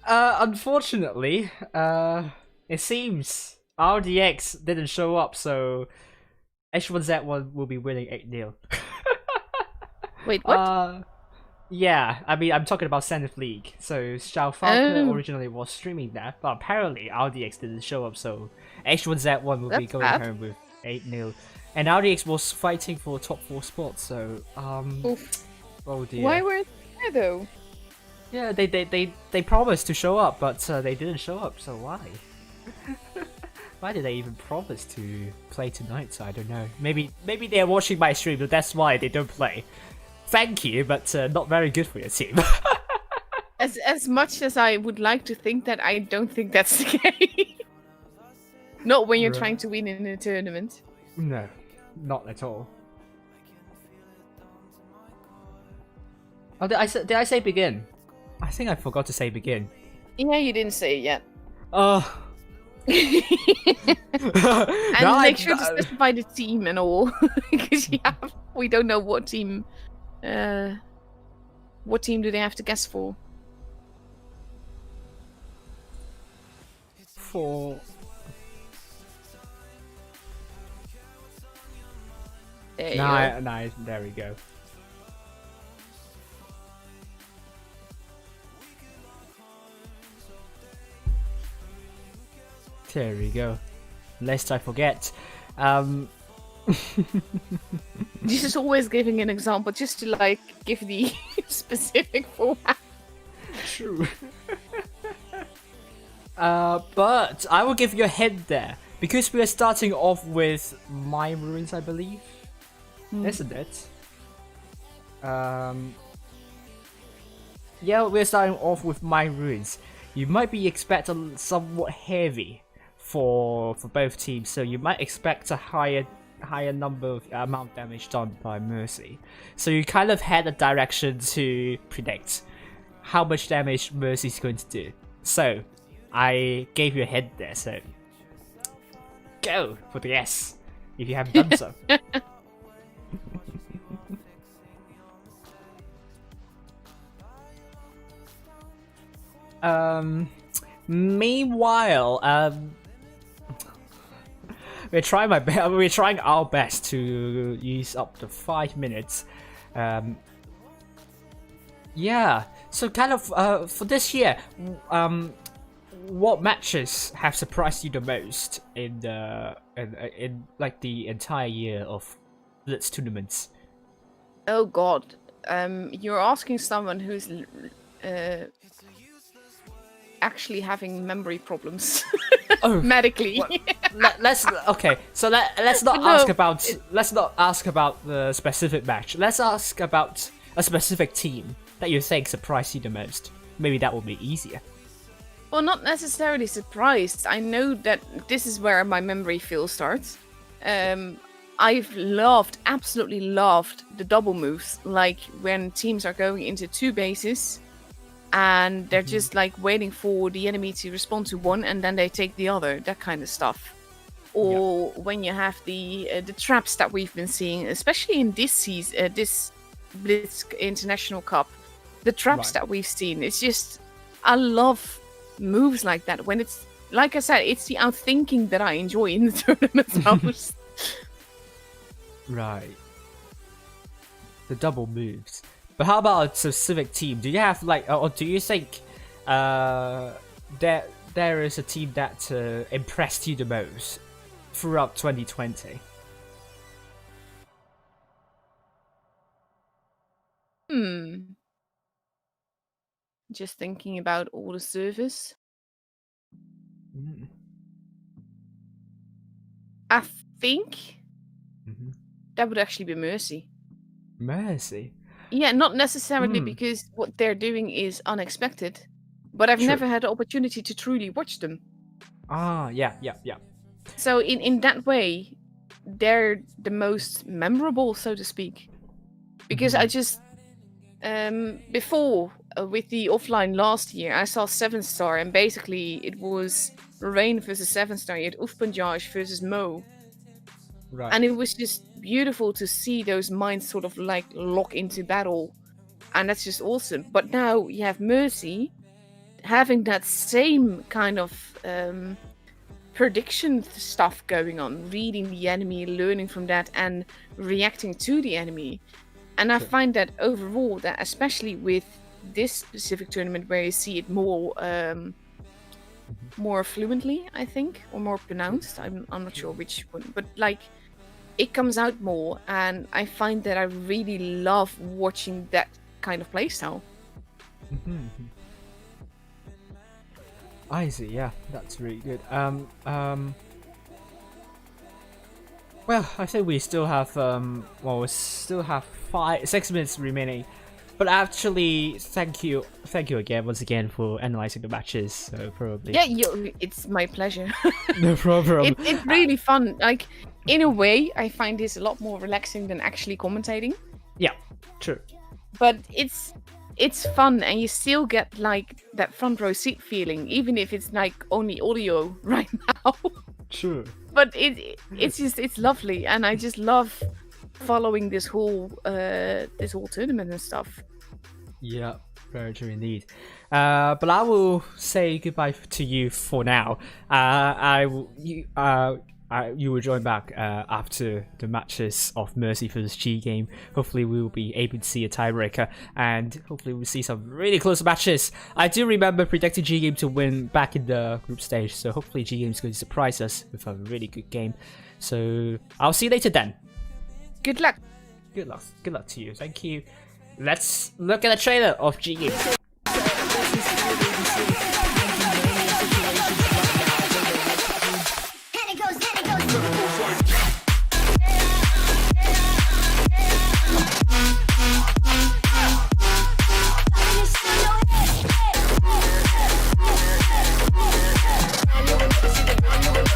Unfortunately, it seems RDX didn't show up, so H1Z1 will be winning 8-0. Wait, what? Yeah, I mean, I'm talking about Senate League. So, Xiao Falke originally was streaming that, but apparently RDX didn't show up, so H1Z1 will be going home with 8-0. And RDX was fighting for top 4 spots, so, Oof. Oh dear. Why weren't they there, though? Yeah, they promised to show up, but they didn't show up, so why? Why did they even promise to play tonight? So I don't know. Maybe they're watching my stream, but that's why they don't play. Thank you, but not very good for your team. As much as I would like to think that, I don't think that's the case. Not when you're trying to win in a tournament. No, not at all. Oh, did I say begin? I think I forgot to say begin. Yeah, you didn't say it yet. And make sure to specify the team and all, because we don't know what team. What team do they have to guess for? Nice, there we go. There we go. Lest I forget. This is always giving an example, just to like give the specific format. True. But I will give you a hint there, because we are starting off with My Ruins, I believe, isn't it? Yeah, we're starting off with My Ruins. You might be expecting somewhat heavy for both teams, so you might expect a higher number of amount of damage done by Mercy. So you kind of had a direction to predict how much damage Mercy is going to do. So I gave you a hint there, so go for the S if you haven't done so. Meanwhile, we're trying our best to use up to 5 minutes. Yeah, so kind of for this year, what matches have surprised you the most in like the entire year of Blitz tournaments? Oh God, you're asking someone who's actually having memory problems. Medically. Let's not ask about the specific match. Let's ask about a specific team that you think surprised you the most. Maybe that will be easier. Well, not necessarily surprised. I know that this is where my memory fill starts. I've absolutely loved the double moves, like when teams are going into 2 bases and they're just like waiting for the enemy to respond to one and then they take the other, that kind of stuff. Or when you have the traps that we've been seeing, especially in this season, this Blitz International Cup, the traps that we've seen. It's just, I love moves like that. When it's, like I said, it's the outthinking that I enjoy in the tournament most. Right. The double moves. But how about a specific team? Do you have like, or do you think there is a team that impressed you the most throughout 2020? Just thinking about all the servers. I think that would actually be Mercy. Mercy? Yeah, not necessarily because what they're doing is unexpected, but I've never had the opportunity to truly watch them. Ah, yeah. So in that way, they're the most memorable, so to speak. Because I just before with the offline last year, I saw 7-star, and basically it was Rain versus 7-star. You had Ufpanjaj versus Mo. Right. And it was just beautiful to see those minds sort of like lock into battle. And that's just awesome. But now you have Mercy having that same kind of prediction stuff going on, reading the enemy, learning from that, and reacting to the enemy. And I find that overall, that especially with this specific tournament where you see it more more fluently, I think, or more pronounced. I'm not sure which one, but like it comes out more, and I find that I really love watching that kind of playstyle. I see. Yeah, that's really good. Well, I think we still have we still have 6 minutes remaining. But actually, thank you again, once again, for analyzing the matches. So probably. Yeah, it's my pleasure. No problem. It's really fun. Like, in a way, I find this a lot more relaxing than actually commentating. Yeah, true. But it's fun, and you still get like that front row seat feeling, even if it's like only audio right now. True. But it's lovely, and I just love following this whole tournament and stuff. Yeah, very true indeed. But I will say goodbye to you for now. You will join back after the matches of Mercy versus GGAME. Hopefully we will be able to see a tiebreaker, and hopefully we'll see some really close matches. I do remember predicting GGAME to win back in the group stage, so hopefully GGAME is going to surprise us with a really good game. So I'll see you later then. Good luck. Good luck to you. Thank you. Let's look at the trailer of GGAME.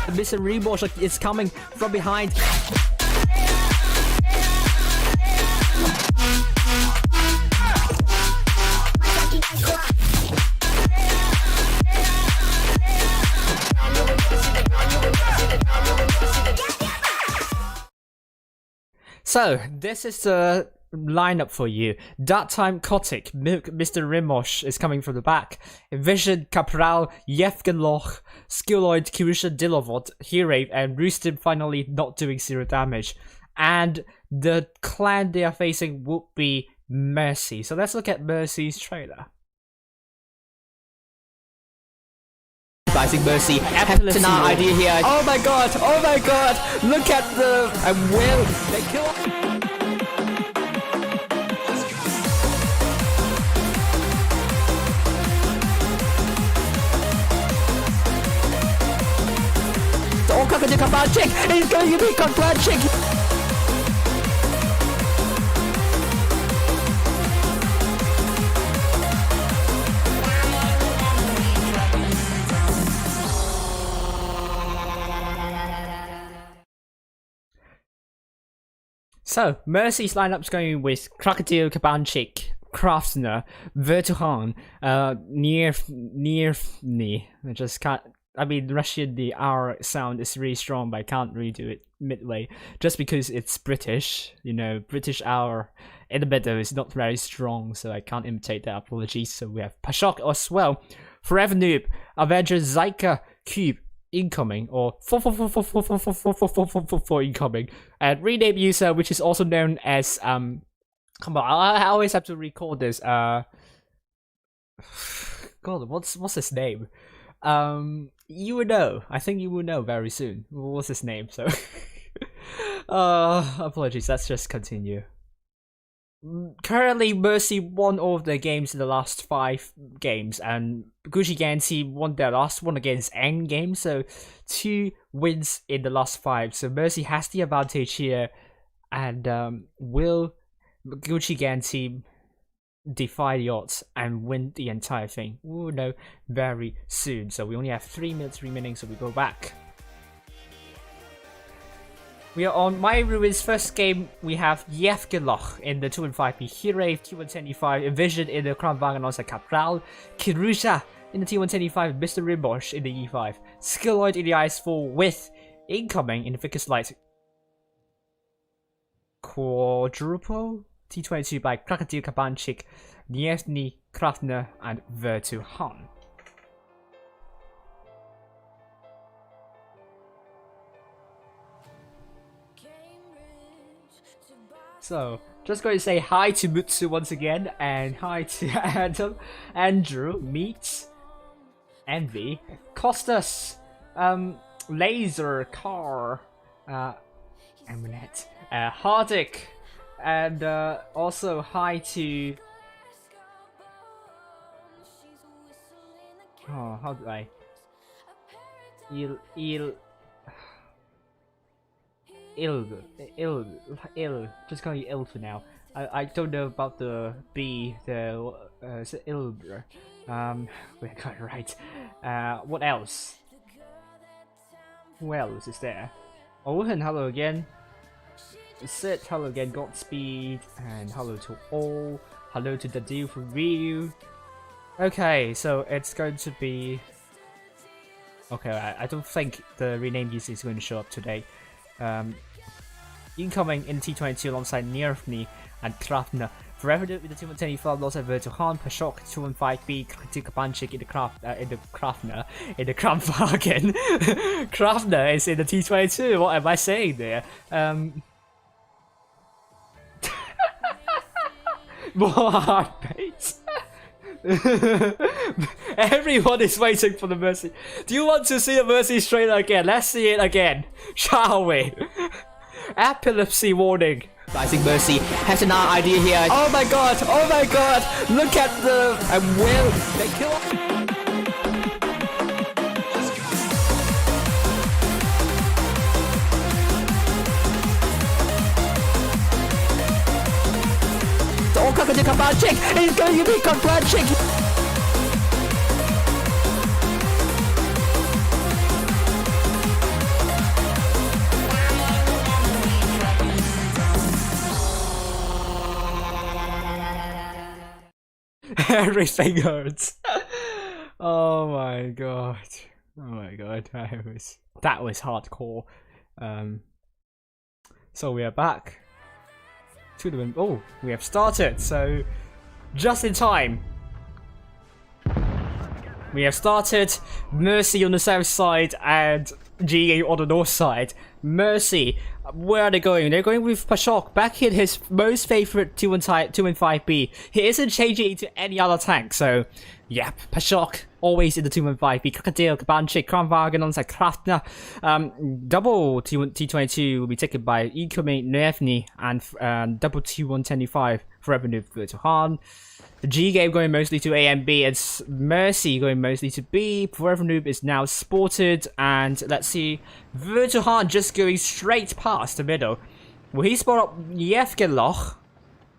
Mr. Rebosh is coming from behind. So, this is the lineup for you. That time Kotick, Mr. Rimosh is coming from the back. Vision, Capral, Yevgen Loch, Skilloid, Kirusha Dilovod, Hirave, and Rustim finally not doing 0 damage. And the clan they are facing would be Mercy. So let's look at Mercy's trailer. Advising Mercy. Eptana idea here. Oh my god! Look at the... Will they kill... Orca can do command check! It's going to be command check! So, Mercy's lineup's going with Crocodile, Kabanchik, Craftsner, Vertuhan, Nierfni. I just can't. I mean, Russian, the R sound is really strong, but I can't really do it midway. Just because it's British, you know, British R in the middle is not very strong, so I can't imitate that. Apologies. So we have Pashok as well. Forever Noob, Avenger, Zyka, Cube, incoming, or 4 incoming. And rename user, which is also known as, come on, I always have to record this, God, what's his name? You will know. I think you will know very soon. What's his name? So, apologies. Let's just continue. Currently, Mercy won all of their games in the last 5 games, and GGAME team won their last one against Endgame. So, 2 wins in the last 5. So Mercy has the advantage here, and will GGAME team defy the odds and win the entire thing? We'll know very soon. So we only have 3 minutes remaining, so we go back. We are on My Ruins first game. We have Yevgeloch in the 2-5P, Hirave T125, Envision in the Kramwagen alongside Capral, Kirusha in the T125, Mr. Rimbosh in the E5, Skilloid in the IS4 with incoming in the Vicus Light Quadruple T22 by Crocodile, Kabanchik, Nievny, Krafner, and Vertuhan. So, just going to say hi to Mutsu once again, and hi to Adam, Andrew, Meets, Envy, Costas, Laser, Car, Eminette, Hardic, and also hi to... Oh, how do I... Ill. Just call you Ill for now. I don't know about the B, is it Ilbr? We got it right. What else? Who else is there? Owen, hello again. Sid, hello again. Godspeed, and hello to all. Hello to the deal for Ryu. Okay, so it's going to be... Okay, I don't think the rename user is going to show up today. Incoming in T22 alongside Nierfni and Krafner. Forever with the T125 alongside Vertuhan, Pashok, 215B, Kabanchik in the Krafner, in the Kramwagen. Krafner is in the T22, what am I saying there? More hard base. Everyone is waiting for the Mercy. Do you want to see a Mercy trailer again? Let's see it again, shall we? Epilepsy warning. I think Mercy has an idea here. Oh my god! Oh my god! Look at the... Will they kill? The all Crocodile Kabanchik is going to be Kabanchik! Everything hurts. Oh my god. Oh my god. That was hardcore. So we are back to the... Oh, we have started. So just in time. We have started. Mercy on the south side and GA on the north side. Mercy, where are they going? They're going with Pashok back in his most favorite 215B. He isn't changing into any other tank, so yep, Pashok always in the 215B. Crocodile, Kabanchik, Kramwagen alongside Kraftner. Double T22 will be taken by incoming Nevny and double T125 for revenue to Han. The GGAME going mostly to A and B, and Mercy going mostly to B. Forever Noob is now spotted, and let's see, Vertuhan just going straight past the middle. Will he spot up Yevgeloch?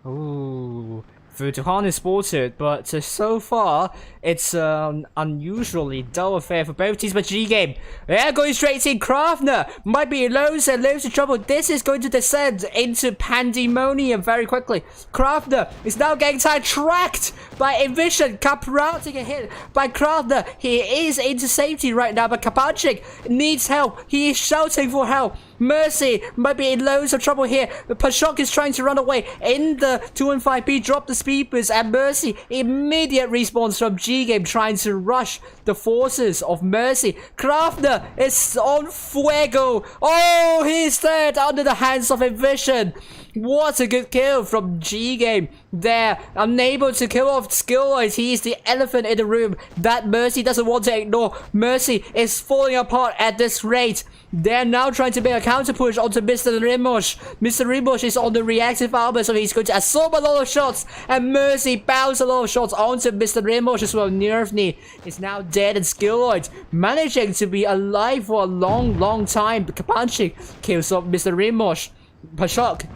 Ooh, Vertuhan is spotted, but so far it's an unusually dull affair for both teams. But GGAME, they're going straight in. Krafner might be in loads and loads of trouble. This is going to descend into pandemonium very quickly. Krafner is now getting tracked by Envision. Capral taking a hit by Krafner. He is into safety right now, but Kapanchik needs help. He is shouting for help. Mercy might be in loads of trouble here. Pashok is trying to run away in the 215B. Drop the speed boost, and Mercy immediate response from GGAME trying to rush the forces of Mercy. Krafner is on fuego. Oh, he's dead under the hands of Envision. What a good kill from GGAME there. Unable to kill off Skilloid. He's the elephant in the room that Mercy doesn't want to ignore. Mercy is falling apart at this rate. They're now trying to make a counter push onto Mr. Rimosh. Mr. Rimosh is on the reactive armor, so he's going to absorb a lot of shots. And Mercy bounce a lot of shots onto Mr. Rimosh as well. Nervny is now dead, and Skilloid managing to be alive for a long time. Kapanchik kills off Mr. Rimosh. Pashok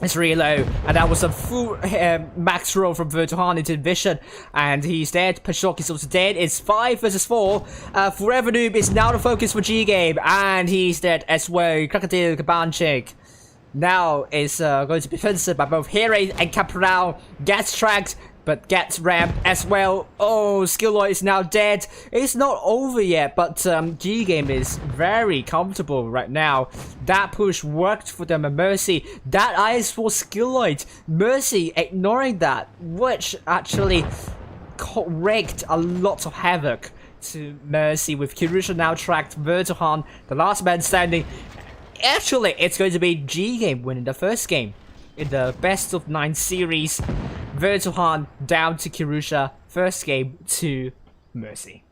it's really low, and that was a full max roll from Vertuhan into Vision, and he's dead. Pashok is also dead. It's 5 versus 4. Forever Noob is now the focus for GGAME, and he's dead as well. Crocodile Kabanchik now is going to be defended by both Here and Capral. Gets tracked, but gets rammed as well. Oh, Skilloid is now dead. It's not over yet, but GGAME is very comfortable right now. That push worked for them, and Mercy, that eyes for Skilloid. Mercy ignoring that, which actually wreaked a lot of havoc to Mercy, with Kirusha now tracked. Vertuhan, the last man standing. Actually, it's going to be GGAME winning the first game in the best of 9 series. Vertuhan down to Kirusha. First game to Mercy.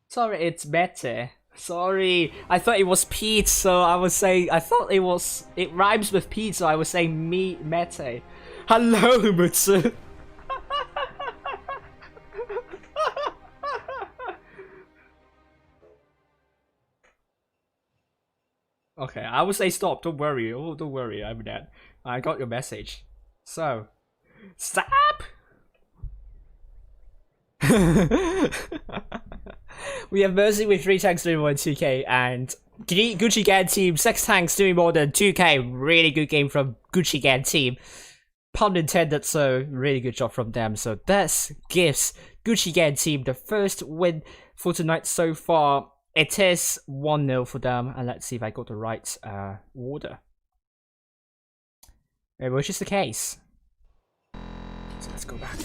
Sorry, it's better. Sorry, I thought it was Pete, so I was saying, I thought it rhymes with Pete, so I was saying me, mete. Hello, Mutsu. Okay, I would say stop, don't worry, oh, don't worry, I'm dead. I got your message. So, stop! We have Mercy with 3 tanks doing more than 2k, and Gucci Gang team 6 tanks doing more than 2k. Really good game from Gucci Gang team. Pun intended, so really good job from them. So this gives Gucci Gang team the first win for tonight so far. It is 1-0 for them, and let's see if I got the right order. Which is the case. So let's go back.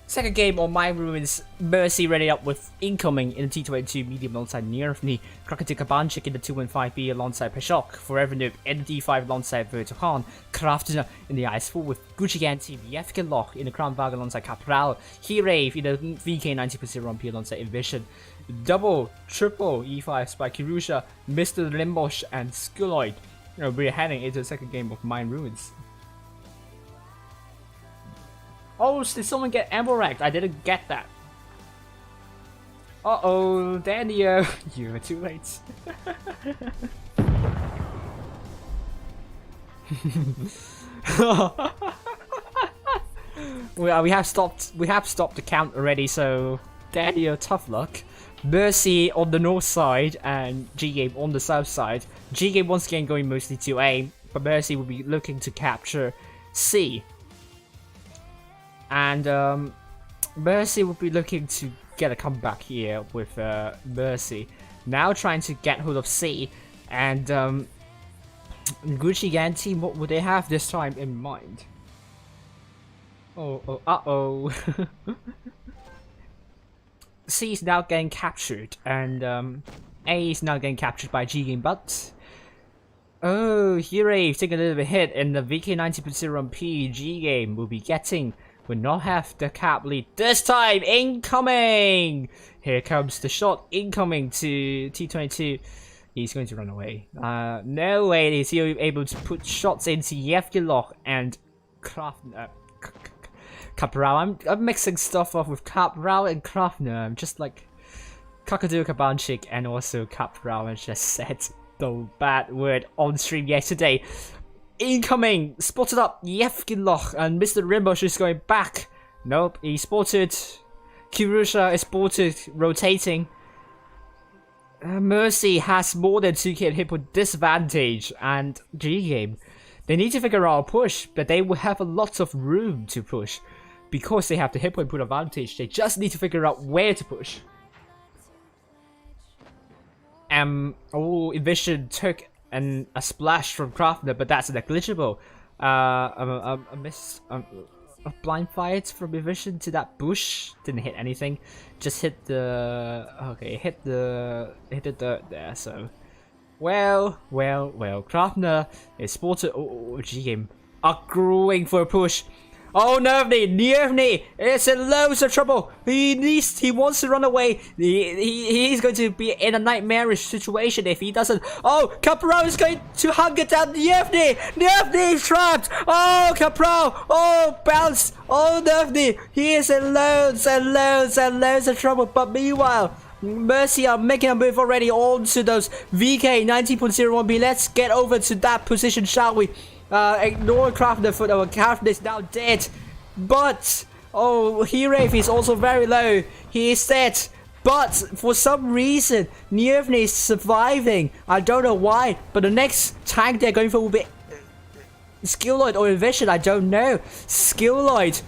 Second game on My Ruins, Mercy ready up with incoming in the T22 medium alongside Nervny, Crocodile Kabanchik in the 215B alongside Pashok, Forever Noob in the D5 alongside Vertuhan, Kraftner in the IS4 with Gucci Gang team, Yevgen Loch in the Crown Bag alongside Capral, Hirave in the VK 90% alongside Envision, double, triple E5s by Kirusha, Mr. Limbosh and Skilloid. We're heading into the second game of Mine Ruins. Oh, did someone get ammo wrecked? I didn't get that. Uh-oh, Daniel. You were too late. we have stopped the count already, so Daniel, tough luck. Mercy on the north side and GGAME on the south side. GGAME once again going mostly to A, but Mercy will be looking to capture C. And Mercy will be looking to get a comeback here with Mercy. Now trying to get hold of C. And Gucci Gang team, what would they have this time in mind? Oh, uh-oh. C is now getting captured, and A is now getting captured by GGAME, but oh, Hirave taking a little bit hit, and the VK 90% P GGAME will be getting, will not have the cap lead this time. Incoming! Here comes the shot incoming to T22. He's going to run away. No way is he able to put shots into Yevgelok and Capral. I'm mixing stuff up with Capral and Krafner. I'm just like Crocodile Kabanchik and also Capral, as just said. the bad word on stream yesterday. Incoming, spotted up Yevgenloch, and Mr. Rimbush is going back. Nope, he spotted Kirusha is spotted rotating. Mercy has more than 2k hit with disadvantage, and GGAME. They need to figure out a push, but they will have a lot of room to push. Because they have the hit point put advantage, they just need to figure out where to push. Envision took a splash from Crafner, but that's negligible. A blind fight from Envision to that bush didn't hit anything. Just hit the hit the dirt there. So, well. Crafner is spotted. GGAME are growing for a push. Oh, Nervny is in loads of trouble. He wants to run away. He's going to be in a nightmarish situation if he doesn't. Oh, Capral is going to hunker down Nervny. Nervny is trapped. Oh, Capral. Oh, bounce. Oh, Nervny. He is in loads of trouble. But meanwhile, Mercy are making a move already onto those VK 19.01B. Let's get over to that position, shall we? Ignore Crafner for our Crafner is now dead. But Hirave is also very low. He is dead. But for some reason, Nervny is surviving. I don't know why. But the next tank they're going for will be Skilloid or Envision. I don't know. Skilloid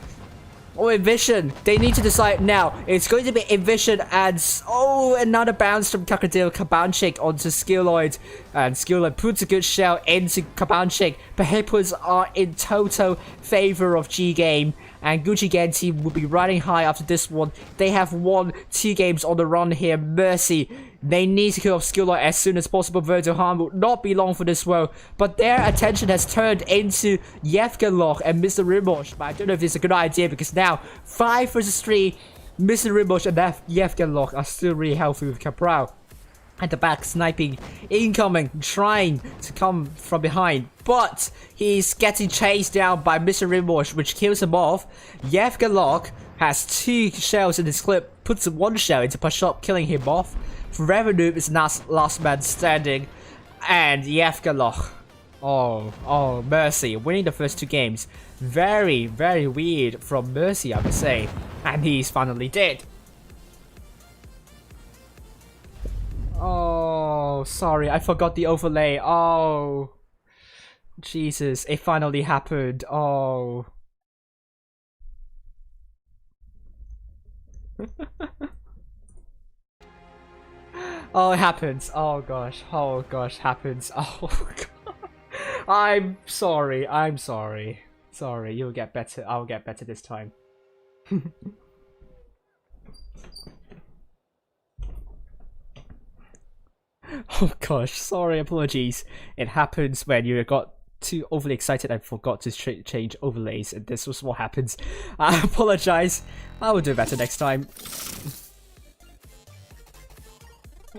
or Envision. They need to decide now. It's going to be Envision and another bounce from Kakadil Kabanchik onto Skilloid. And Skilloid puts a good shell into Kabanchik. But Hippos are in total favor of GGAME. And Gucci Gang team will be riding high after this one. They have won 2 games on the run here. Mercy. They need to kill off Skilloid as soon as possible. Virtual harm will not be long for this world. But their attention has turned into Yevgenloch and Mr. Rimbosh. But I don't know if it's a good idea because now 5 versus 3. Mr. Rimbosh and Yevgenloch are still really healthy with Capral at the back, sniping, incoming, trying to come from behind. But he's getting chased down by Mr. Rimbosh, which kills him off. Yevgenloch has 2 shells in his clip, puts 1 shell into push up, killing him off. Forever Noob is last man standing. And Yevgenloch. Oh, Mercy, winning the first 2 games. Very, very weird from Mercy, I would say. And he's finally dead. Oh, sorry, I forgot the overlay. Oh, Jesus, it finally happened. Oh. Oh, it happens. Oh gosh, happens. Oh god. I'm sorry. Sorry, you'll get better. I'll get better this time. Oh gosh, sorry, apologies. It happens when you got too overly excited and forgot to change overlays, and this was what happens. I apologize. I will do better next time.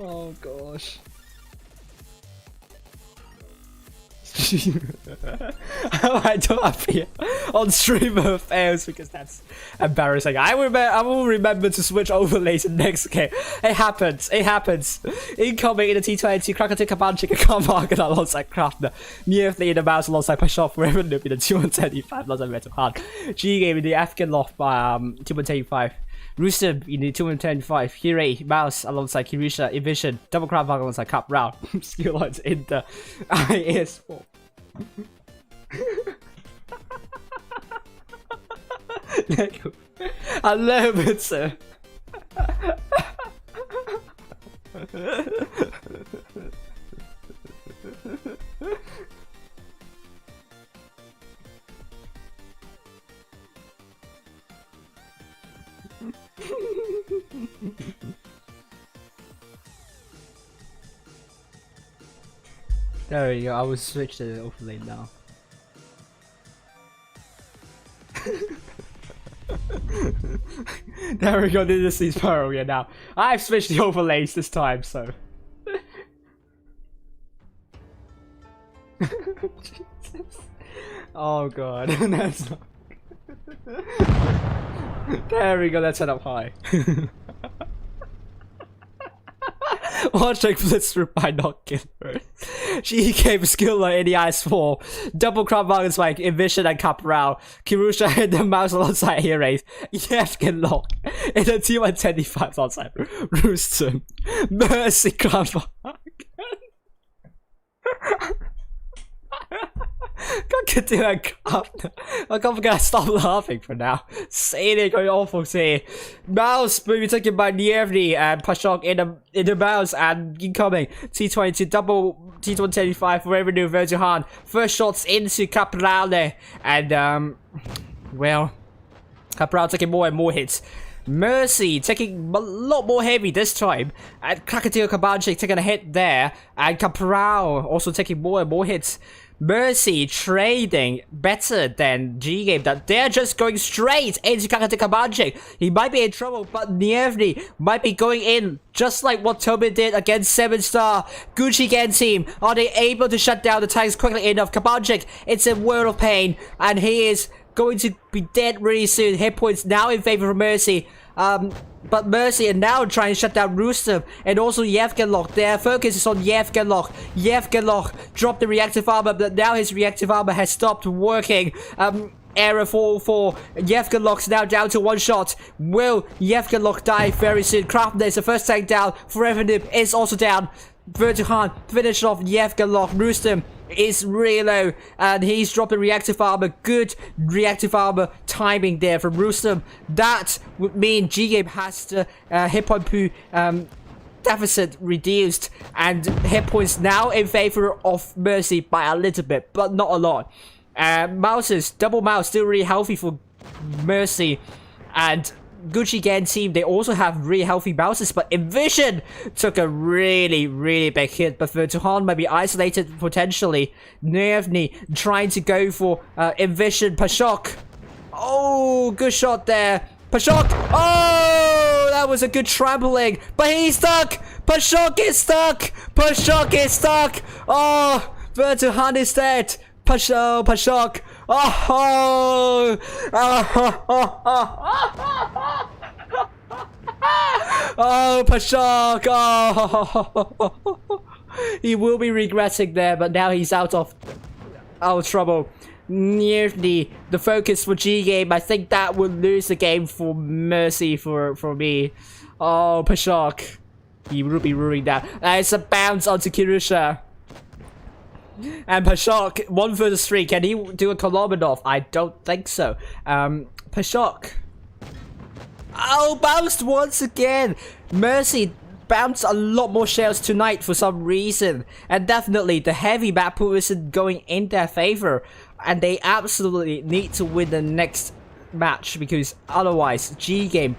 Oh gosh. I don't appear on streamer fails because that's embarrassing. I will remember to switch overlays in the next game. It happens. Incoming in the T20, Krakatoa Kabanchik and Carmarket alongside Crafner. Nervly in the mouse alongside Pashov, Forever Noob in the 225 alongside Metal Hard. GGAME in the Afghan Loft by 225. Rustem in the 225, Hire, Mouse alongside Kirusha, Envision, Double Crab alongside Cup Round, Skilloids in the IS4. I love it, sir. There we go, I will switch the overlay now. There we go, this is Pearl now. I've switched the overlays this time, so. Jesus. Oh god, that's not. There we go, let's head up high. Watching Blitz through by not killer. GGAME skiller in the ice 4. Double crop Wagon Spike, Envision and Capral. Kirusha hit the mouse alongside Heroes. Yevgen Lock in the T125 alongside Rooster. Mercy crop God can do a crap. I'm gonna stop laughing for now. Saying it going awful here. Mouse will be taken by Nievny and Pashok in the mouse and incoming. T22 double T125 for Revenue Virgin. First shots into Caprale and well, Caprale taking more and more hits. Mercy taking a lot more heavy this time, and Krakateo Kabanchik taking a hit there, and Capral also taking more and more hits. Mercy trading better than GGAME, that they're just going straight into Krakateo Kabanchik. He might be in trouble, but Nievny might be going in just like what Tobin did against 7-star. GGAME team, are they able to shut down the tanks quickly enough? Kabanchik, it's a world of pain, and he is going to be dead really soon. Hit points now in favor of Mercy. But Mercy are now trying to shut down Rustem and also Yevgen. Their focus is on Yevgen. Yevgen dropped the reactive armor, but now his reactive armor has stopped working. Error for Yevgen now down to 1 shot. Will Yevgen die very soon? Kraftner is the first tank down. Forever Nib is also down. Vertihan finished off Yevgen. Rustem is really low, and he's dropped the reactive armor. Good reactive armor timing there from Rustem. That would mean GGAME has the hit point poo deficit reduced, and hit points now in favor of Mercy by a little bit, but not a lot. Mouses, double mouse still really healthy for Mercy, and GGAME team, they also have really healthy mouses, but Envision took a really big hit, but Vertuhan might be isolated potentially. Nievny trying to go for Envision. Pashok, oh, good shot there. Pashok, oh, that was a good trampling, but he's stuck. Pashok is stuck. Pashok is stuck. Oh, Vertuhan is dead. Pashok. Oh, oh, Pashok. Oh, he will be regretting there, but now he's out of trouble. Nearly the focus for GGAME. I think that would lose the game for Mercy for me. Oh, Pashok. He will be ruining that. It's a bounce onto Kirusha. And Pashok, 1 versus 3. Can he do a Kolomanov? I don't think so. Pashok. Oh, bounced once again. Mercy bounced a lot more shells tonight for some reason. And definitely the heavy map pool isn't going in their favor. And they absolutely need to win the next match, because otherwise GGAME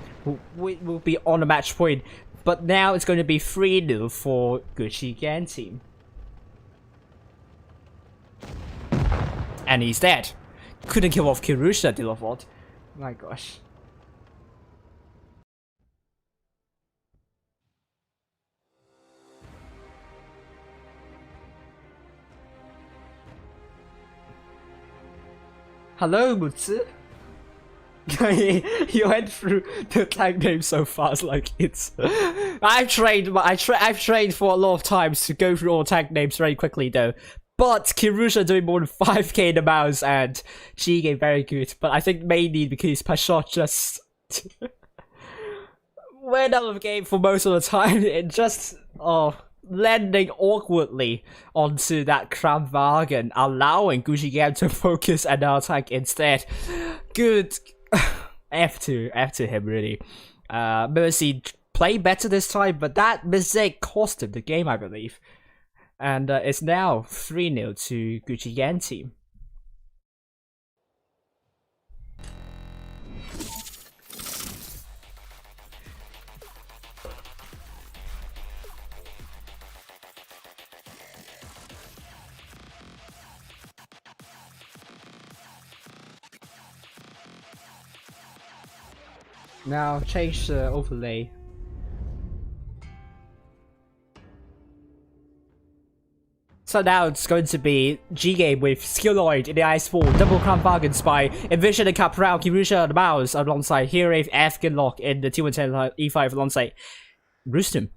will be on a match point. But now it's going to be 3-0 for GGAME team. And he's dead. Couldn't kill off Kirusha, Dilofot. My gosh. Hello, Mutsu. You went through the tag name so fast, like it's. I've trained for a lot of times to go through all tag names very quickly, though. But Kirusha doing more than 5k in the mouse, and GGAME very good. But I think mainly because Pashot just went out of the game for most of the time. It just landing awkwardly onto that Kramwagen, allowing GGAME to focus and attack instead. Good. F to him, really. Mercy played better this time, but that mistake cost him the game, I believe. And it's now 3-0 to GGAME team. Now change the overlay. So now it's going to be GGAME with Skilloid in the Ice 4, double Crown Bargains by Envision and Capral, Kirusha and the Mouse alongside Hirave, Afghan Lock in the T110 E5 alongside Rustem.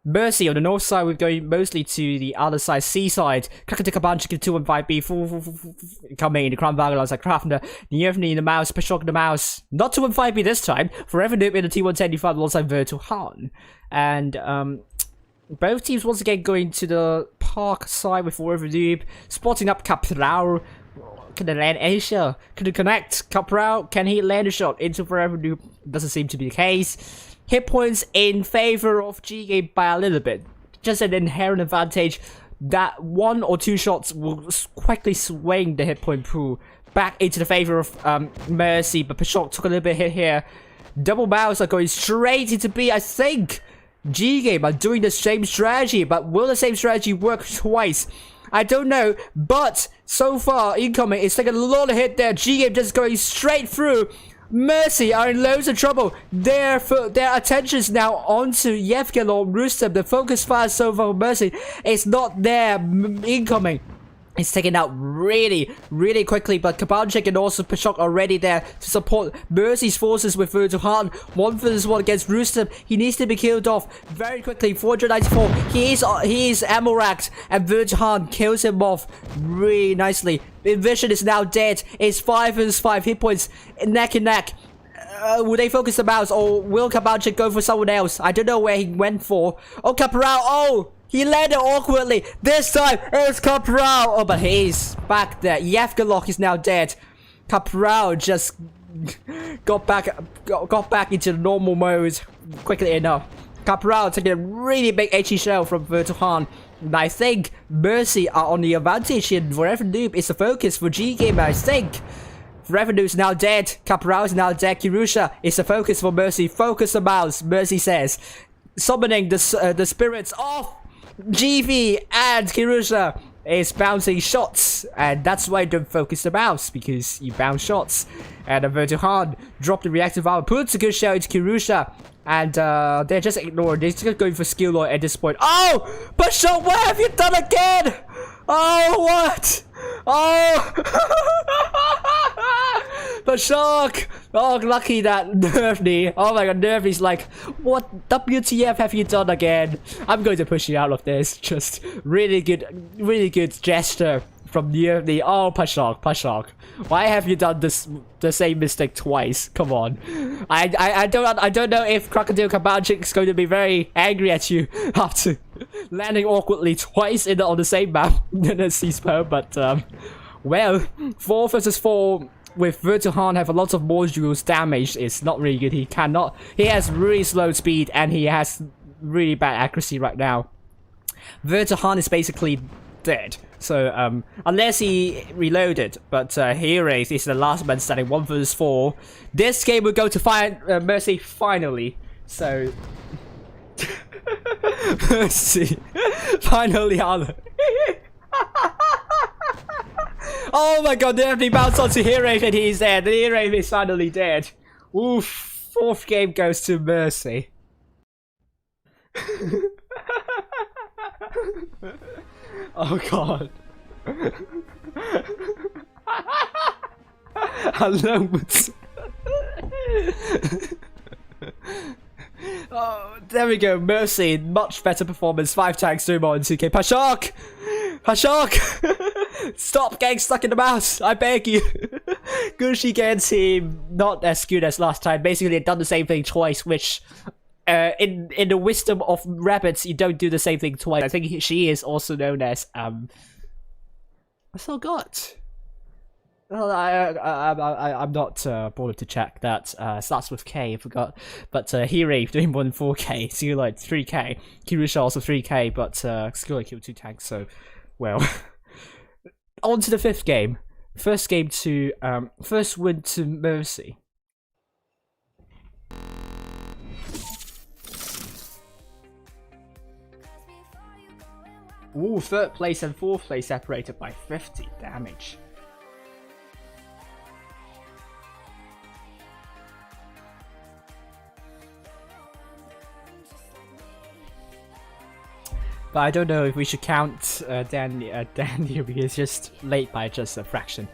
Mercy on the north side, we're going mostly to the other side, seaside. Kakataka Bunch, 215B, coming in the Crown Valley alongside Crafter, Nearfney in the Mouse, Pashok the Mouse. Not 215B this time. Forever Noob in the T175 alongside Virtual Han. And, both teams once again going to the park side with Forever Noob, spotting up Capral. Can they land any shot? Can they connect? Capral, can he land a shot into Forever Noob? Doesn't seem to be the case. Hit points in favor of GGAME by a little bit. Just an inherent advantage that 1 or 2 shots will quickly swing the hit point pool back into the favor of Mercy, but Pashok took a little bit hit here. Double Mouse are going straight into B. I think GGAME are doing the same strategy, but will the same strategy work twice? I don't know, but so far, incoming, it's taking a lot of hit there. GGAME just going straight through. Mercy are in loads of trouble. Their attention's now onto Yevgen or Rustem. The focus fire so far Mercy is not there. Incoming. It's taken out really quickly, but Kabanchik and also Pashok already there to support Mercy's forces with Virtual Han. 1 versus 1 against Rustem. He needs to be killed off very quickly. 494. He is ammo racked, and Virtual Han kills him off really nicely. Vision is now dead. It's 5 versus 5 hit points neck and neck. Will they focus the mouse, or will Kabanchik go for someone else? I don't know where he went for. Oh, Capral. Oh! He landed awkwardly. This time, it's Capral. Oh, but he's back there. Yevgalok is now dead. Capral just got back into normal mode quickly enough. Capral taking a really big HE shell from Virtual Han. And I think Mercy are on the advantage, and Forever Noob is the focus for GGAME, I think. Forever Noob is now dead. Capral is now dead. Kirusha is the focus for Mercy. Focus the mouse, Mercy says. Summoning the spirits of GV, and Kirusha is bouncing shots, and that's why I don't focus the mouse, because you bounce shots. And Virtual Han dropped the reactive armor, puts a good shell into Kirusha, and they're just ignored. They're just going for skill lore at this point. Oh! Pashok, what have you done again? Oh, what? Oh! Pashok! Oh, lucky that Nervy. Oh my god, Nervy's like, what WTF have you done again? I'm going to push you out of this. Just really good gesture from Nervy. Oh, Pashok. Why have you done the same mistake twice? Come on. I don't know if Crocodile Kabanchik is going to be very angry at you after landing awkwardly twice on the same map in the CSPO, but well, 4 versus 4 with Virtual Han have a lot of modules damage is not really good. He has really slow speed, and he has really bad accuracy right now. Virtual Han is basically dead. So, unless he reloaded, but Hero is the last man standing, 1 versus 4. This game will go to Mercy finally. So, Mercy finally, Arlo. Oh my god, they have to bounce onto Hero and he's dead. The Hero is finally dead. Oof, 4th game goes to Mercy. Oh god. Hello. Oh, there we go. Mercy, much better performance. 5 tanks, 2 more, and 2k. Pashok! Stop getting stuck in the mouse, I beg you. Gucci Gen team, not as good as last time. Basically, they've done the same thing twice, which in the wisdom of rabbits, you don't do the same thing twice. I think she is also known as I forgot. Well, I'm not bothered to check that. Starts with K, I forgot. But Hero doing more than 4k, Skillite 3k, Kirusha also 3k, but Skillite killed 2 tanks, so, well. On to the 5th game. First win to Mercy. Ooh, 3rd place and 4th place separated by 50 damage. But I don't know if we should count Danny because he's just late by just a fraction.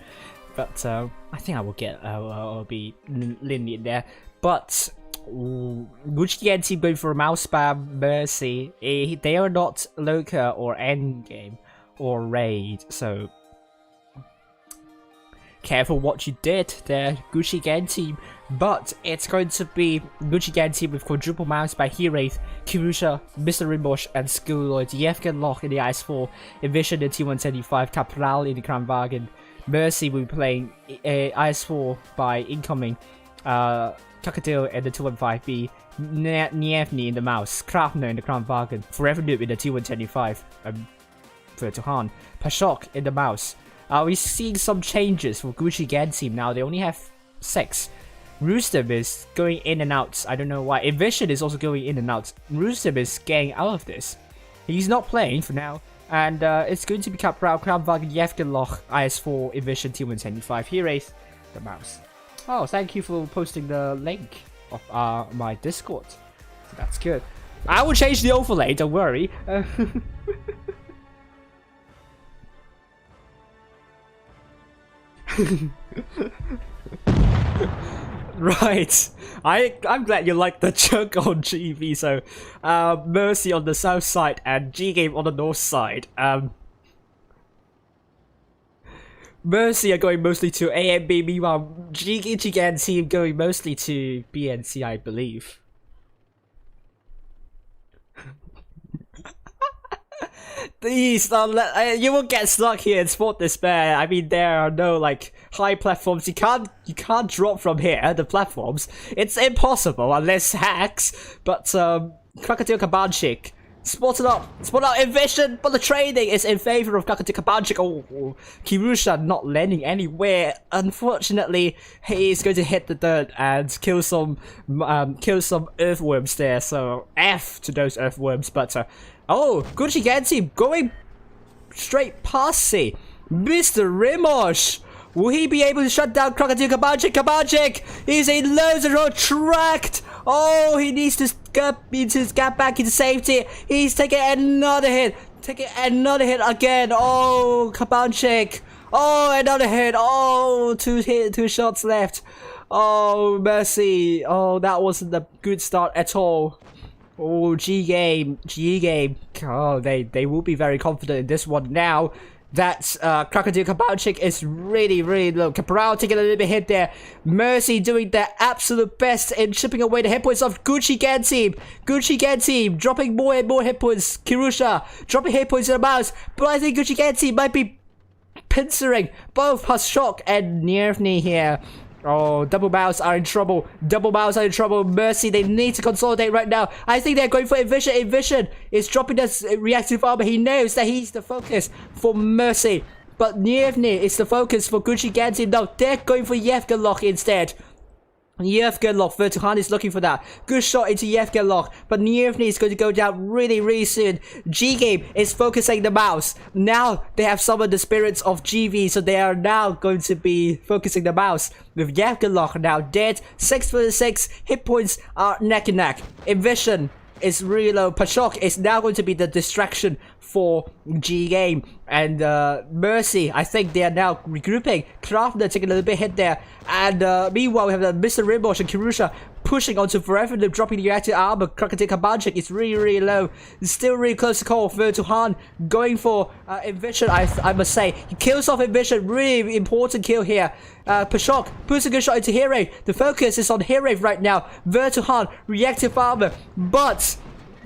But I think I will get I'll be linear there. But Ooh, Gucci GGAME team going for a mouse spam Mercy. They are not LOCA or Endgame or Raid, so careful what you did there, Gucci GGAME team. But it's going to be Gucci GGAME team with quadruple mouse by Hiraeth, Kirusha, Mr. Rimbosh, and Skilloid, Yevgen Loch in the IS-4, Envision in T175, Capral in the Crown Wagon. Mercy will be playing IS-4 by incoming, Kakadil in the 215B, Nievni in the mouse, Krafner in the Crown Wagon, Forever Noob in the T125, Vertuhan, Pashok in the mouse. We're seeing some changes for Gucci GGAME team now. They only have 6. Rustem is going in and out. I don't know why. Envision is also going in and out. Rustem is getting out of this. He's not playing for now. And it's going to be Capral, Crownwagen, Yevgen Loch, IS-4, Envision, T175, Hiraeth, the mouse. Oh, thank you for posting the link of my Discord. So that's good. I will change the overlay, don't worry. Right, I'm glad you liked the chunk on GV. So, Mercy on the south side and GGAME on the north side. Mercy are going mostly to A and B, meanwhile GGAME team going mostly to B and C, I believe. Please, you will get stuck here in Sport Despair. I mean, there are no like high platforms. You can't drop from here. The platforms. It's impossible unless hacks. But Crocodile Kabanchik spotted up Envision, but the trading is in favor of Crocodile Kabanchik. Oh, Kirusha not landing anywhere. Unfortunately, he is going to hit the dirt and kill some earthworms there. So F to those earthworms, but. Oh, Gucci GGAME team going straight past C. Mr. Rimosh. Will he be able to shut down Crocodile Kabanchik? Kabanchik is in loads of road tracked. Oh, he needs to get back into safety. He's taking another hit. Taking another hit again. Oh, Kabanchik. Oh, another hit. Oh, two shots left. Oh, mercy. Oh, that wasn't a good start at all. Oh, GGAME. Oh, they will be very confident in this one now. That Crocodile Kabanchik is really, really low. Capral taking a little bit hit there. Mercy doing their absolute best in chipping away the hit points of Gucci GGAME team. Gucci GGAME team dropping more and more hit points. Kirusha dropping hit points in the mouse. But I think Gucci GGAME team might be pincering both Pashok and Nievni here. Oh, double mouse are in trouble. Mercy, they need to consolidate right now. I think they're going for Envision. Envision is dropping this reactive armor. He knows that he's the focus for Mercy. But Nievni is the focus for Gucci GGAME team. No, they're going for Yevgen Loch instead. Yevgen Loch, Vertuhan is looking for that. Good shot into Yevgen Loch, but Nievni is going to go down really, really soon. GGAME is focusing the mouse. Now they have summoned the spirits of GV, so they are now going to be focusing the mouse. With Yevgen Loch now dead, 6/6, hit points are neck and neck. Envision is really low. Pashok is now going to be the distraction for GGAME. And Mercy, I think they are now regrouping. Krafner taking a little bit hit there. And meanwhile, we have Mr. Rimbosh and Kirusha pushing onto Forever, dropping the reactive armor. Crocodile Kabanchik is really, really low. It's still really close to call. Vertuhan going for Envision, I must say. He kills off Envision. Really important kill here. Pashok puts a good shot into Hiraeth. The focus is on Hiraeth right now. Vertuhan, reactive armor. But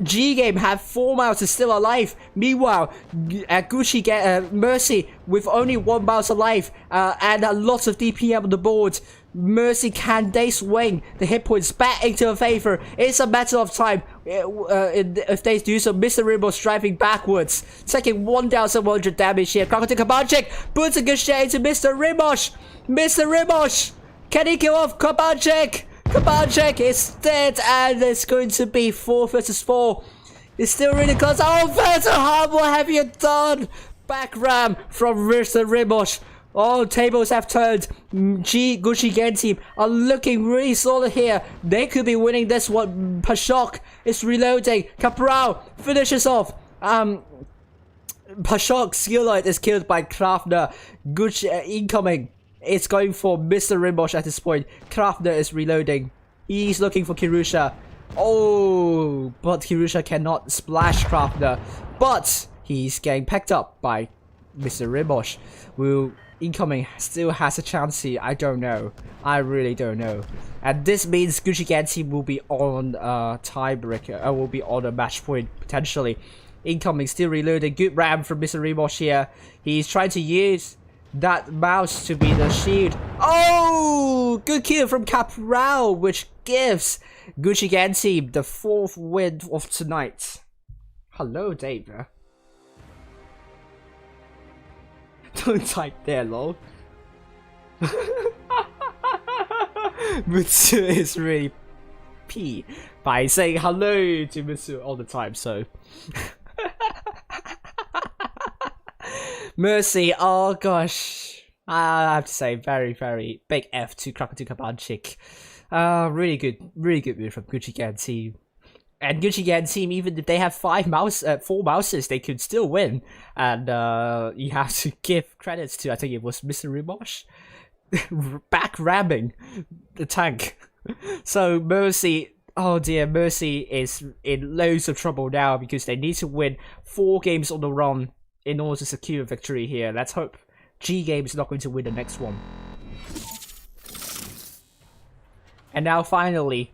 GGAME have 4 mouses still alive. Meanwhile, Gucci Mercy with only 1 mouse alive and a lot of DPM on the board. Mercy, can they swing the hit points back into a favor? It's a matter of time. If they do so, Mr. Rimbo's driving backwards, taking 1,100 damage here. Crocodile Kabanchik puts a good shot into Mr. Rimbosh. Mr. Rimbosh, can he kill off Kabanchik? Kabanchik is dead, and it's going to be 4/4. It's still really close. Oh, Vertuhan, what have you done? Back ram from Mr. Rimbosh. Oh, tables have turned. Gucci GGAME team are looking really solid here. They could be winning this one. Pashok is reloading. Capral finishes off. Pashok Skilloid is killed by Krafner. Gucci incoming. It's going for Mr. Rimbosh at this point. Krafner is reloading. He's looking for Kirusha. Oh, but Kirusha cannot splash Krafner. But he's getting picked up by Mr. Ribosh. Will incoming still has a chance here? I don't know. I really don't know. And this means GGAME team will be on tiebreaker. Will be on a match point potentially. Incoming still reloading. Good ram from Mr. Ribosh here. He's trying to use that mouse to be the shield. Oh, good kill from Capral, which gives GGAME team the 4th win of tonight. Hello, Dave. Don't type there, lol. Mutsu is really P by saying hello to Mutsu all the time, so. Mercy, oh gosh. I have to say, very, very big F to Krakatu Kabanchik. Really good move from GGAME team. And GGAME team, even if they have 4 mouses, they could still win. And you have to give credits to, I think it was Mr. Ribosh, back ramming the tank. So Mercy, oh dear, Mercy is in loads of trouble now because they need to win 4 games on the run in order to secure a victory here. Let's hope GGAME is not going to win the next one. And now finally,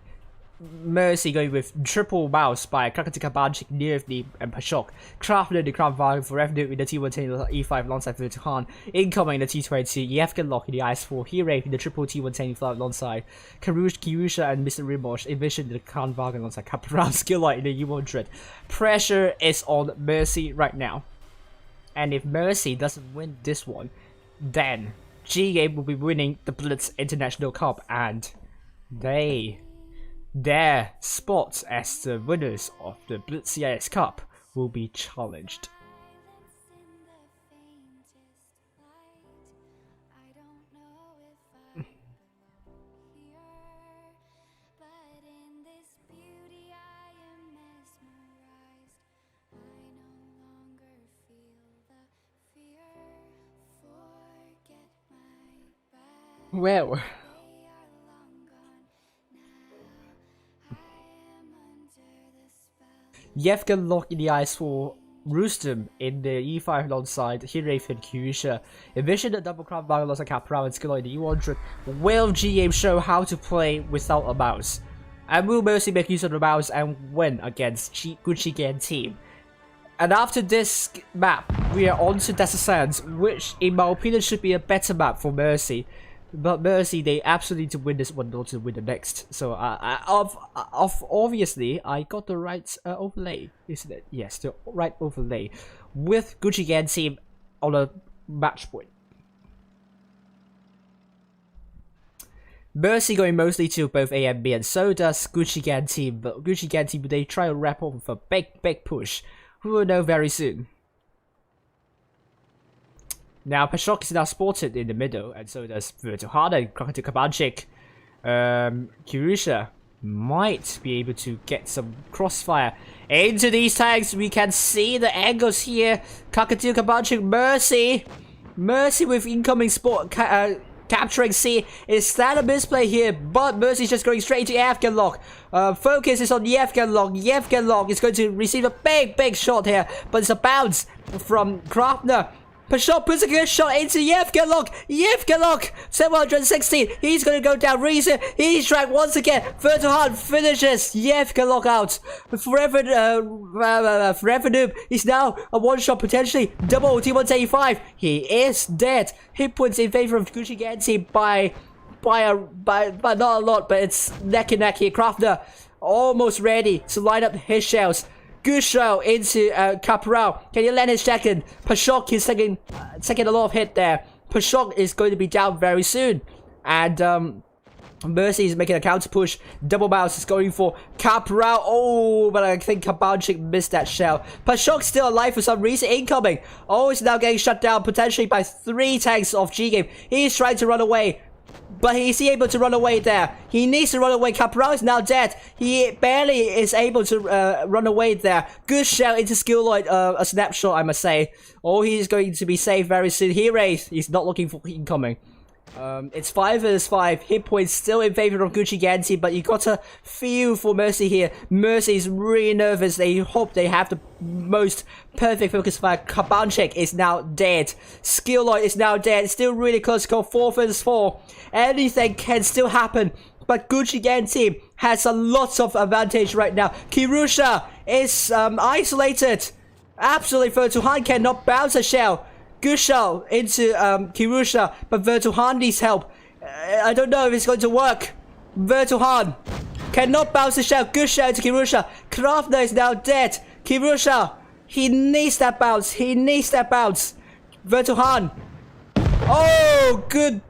Mercy going with triple mouse by Krakatika Banchik, Nervni, and Pashok. Crafter the Crown Value for Revenue in the T110 E5 alongside Vertuhan. Incoming the T22, Yevgen Lock in the IS4, Hire in the triple T110 E5 alongside Kirusha and Mr. Ribosh. Envision the Crown Value alongside Capral Skilllight in the U100. Pressure is on Mercy right now. And if Mercy doesn't win this one, then GGAME will be winning the Blitz International Cup and their spots as the winners of the Blitz CIS Cup will be challenged. Well, Yevgen Lock in the eyes for Rustem in the E5 alongside Hiref and Kyusha. Envision the double crown battle alongside Capral and Skillo in the E100. Will GGAME show how to play without a mouse? And will Mercy make use of the mouse and win against GGAME team? And after this map, we are on to Desert Sands, which in my opinion should be a better map for Mercy. But Mercy, they absolutely need to win this one in order to win the next. So, obviously, I got the right overlay, isn't it? Yes, the right overlay with GGAME team on a match point. Mercy going mostly to both A and B, and so does GGAME team. But GGAME team, they try to wrap up with a big push. We will know very soon. Now, Pashok is now spotted in the middle, and so does Vertuhana and Krakatu Kabanchik. Kirusha might be able to get some crossfire into these tanks. We can see the angles here. Krakatu Kabanchik, Mercy with incoming spot capturing C. Is that a misplay here? But Mercy's just going straight to Yevgen Lock. Focus is on Yevgen Lock. Yevgen Lock is going to receive a big shot here, but it's a bounce from Krafner. Pashok puts a good shot into Yevgen Lock. Yevgen Lock, 716. He's going to go down. Reason. He's tracked once again. Vertuhan finishes Yevgen Lock out. Forever Noob. He's now a one-shot potentially. Double T185. He is dead. Hit points in favor of GGAME team by not a lot, but it's neck and neck here. Krafner almost ready to line up his shells. Good shot into Capral. Can you land his second? Pashok is taking a lot of hit there. Pashok is going to be down very soon. And Mercy is making a counter push. Double mouse is going for Capral. Oh, but I think Kabanchik missed that shell. Pashok's still alive for some reason. Incoming. Oh, he's now getting shut down potentially by 3 tanks of GGAME. He's trying to run away. But is he able to run away there? He needs to run away. Capral is now dead. He barely is able to run away there. Good shell into Skilloid. A snapshot, I must say. Oh, he's going to be saved very soon. He's not looking for incoming. It's 5 vs 5. Hit points still in favor of GGAME team, but you gotta feel for Mercy here. Mercy is really nervous. They hope they have the most perfect focus fire. Kabanchek is now dead. Skilloid is now dead. Still really close call. 4 vs 4. Anything can still happen. But GGAME team has a lot of advantage right now. Kirusha is isolated. Absolutely, Vertuhan cannot bounce a shell. Good shot into Kirusha, but Vertuhan needs help. I don't know if it's going to work. Vertuhan cannot bounce the shell. Good shot into Kirusha. Krafner is now dead. Kirusha, he needs that bounce. He needs that bounce. Vertuhan. Oh, good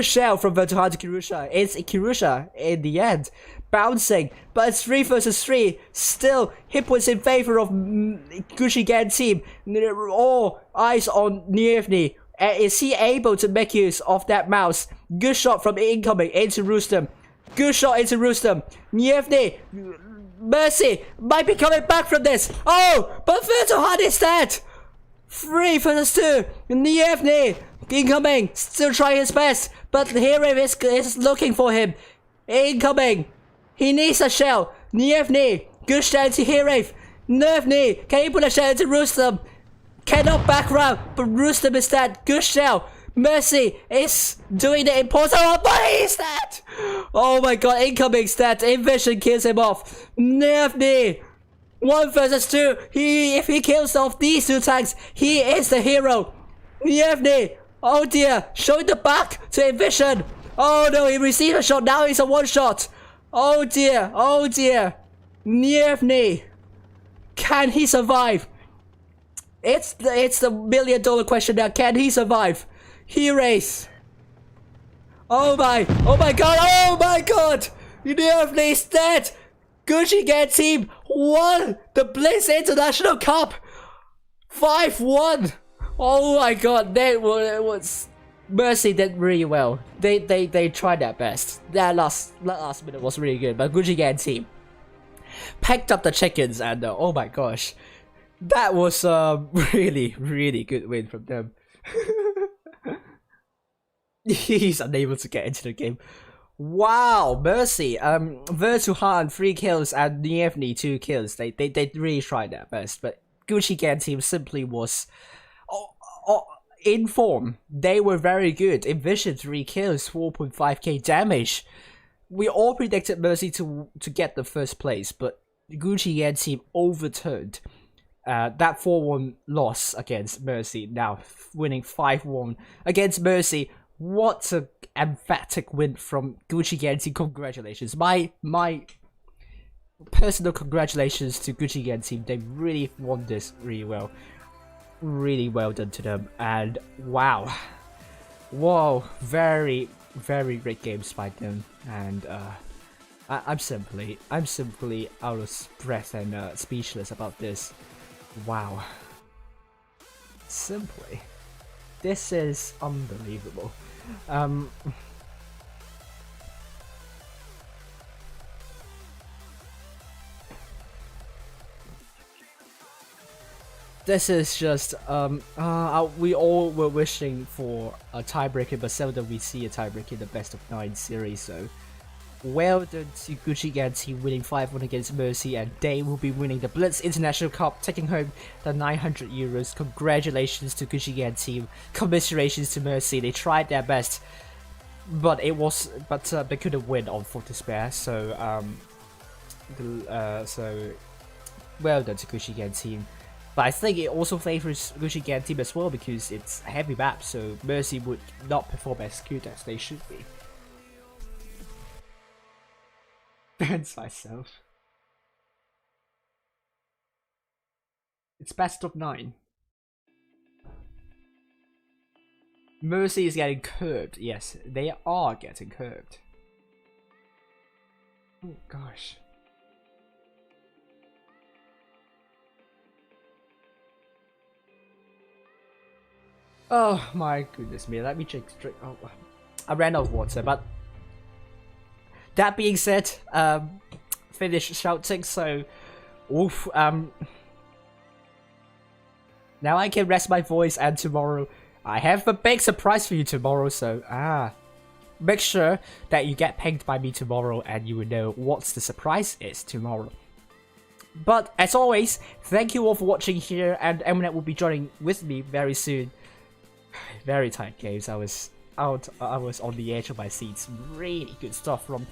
shell from Vertuhan to Kirusha. It's Kirusha in the end. Bouncing, but it's 3 vs 3. Still, hit points in favor of GGAME team. All eyes on Nievny. Is he able to make use of that mouse? Good shot from incoming into Rustem. Good shot into Rustem. Nievny, Mercy might be coming back from this. Oh, but Vertuhan is dead. 3 vs 2. Nievny incoming, still trying his best, but here is looking for him. Incoming. He needs a shell. Nievny. Good shell into Hirev. Nievny. Can he put a shell into Rustem? Cannot back round, but Rustem is dead. Good shell. Mercy is doing the impossible, but he's dead. Oh my god, incoming stat. Invision kills him off. Nievny. 1 vs 2. If he kills off these 2 tanks, he is the hero. Nievny. Oh dear. Showing the back to Invision. Oh no, he received a shot. Now he's a 1-shot. Oh dear, oh dear. Nievny. Can he survive? It's the $1 million question now. Can he survive? He race. Oh my god, oh my god. Nievny is dead. GGAME team won the Blitz International Cup. 5-1. Oh my god, it was Mercy did really well. They tried their best. That last minute was really good, but GGAME team packed up the chickens and oh my gosh, that was a really good win from them. He's unable to get into the game. Wow, Mercy, Vertuhan 3 kills and Nievny 2 kills. They really tried their best, but GGAME team simply was in form. They were very good. Envision 3 kills, 4.5k damage. We all predicted Mercy to get the first place, but GGAME team overturned that 4-1 loss against Mercy. Now winning 5-1 against Mercy. What an emphatic win from GGAME team. Congratulations. My personal congratulations to GGAME team. They really won this really well. Really well done to them, and wow, very great games by them, and I'm simply out of breath and speechless about this. Wow, simply, this is unbelievable. This is just, we all were wishing for a tiebreaker, but seldom we see a tiebreaker in the best of 9 series, so well done to GGAME team winning 5-1 against Mercy, and they will be winning the Blitz International Cup, taking home the €900. Congratulations to GGAME team, commiserations to Mercy. They tried their best, but they couldn't win on Full Despair, so well done to GGAME team. But I think it also favors GGAME team as well because it's a heavy map, so Mercy would not perform as good as they should be. Bans myself. It's best of 9. Mercy is getting curbed. Yes, they are getting curbed. Oh gosh. Oh my goodness me, let me drink. Oh, I ran out of water, but that being said, finished shouting, so oof, now I can rest my voice, and tomorrow I have a big surprise for you tomorrow, so make sure that you get pinged by me tomorrow, and you will know what the surprise is tomorrow. But as always, thank you all for watching here, and Eminem will be joining with me very soon. Very tight games. I was on the edge of my seats. Really good stuff from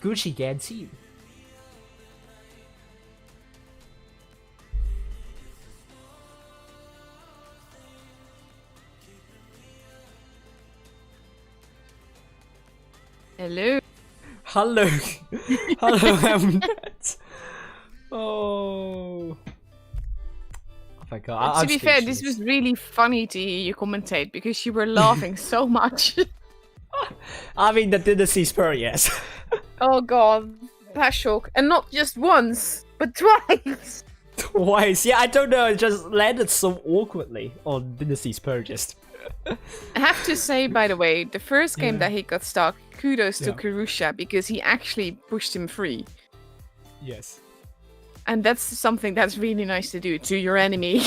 GGAME team. Hello. Hello. Hello, Eminem. Oh my god. To be fair, this was really funny to hear you commentate because you were laughing so much. I mean, the Dynasty Spur, yes. Oh god, that shock. And not just once, but twice. Twice. Yeah, I don't know. It just landed so awkwardly on Dynasty Spur just. I have to say, by the way, the first game that he got stuck, kudos to Karusha because he actually pushed him free. Yes. And that's something that's really nice to do to your enemy.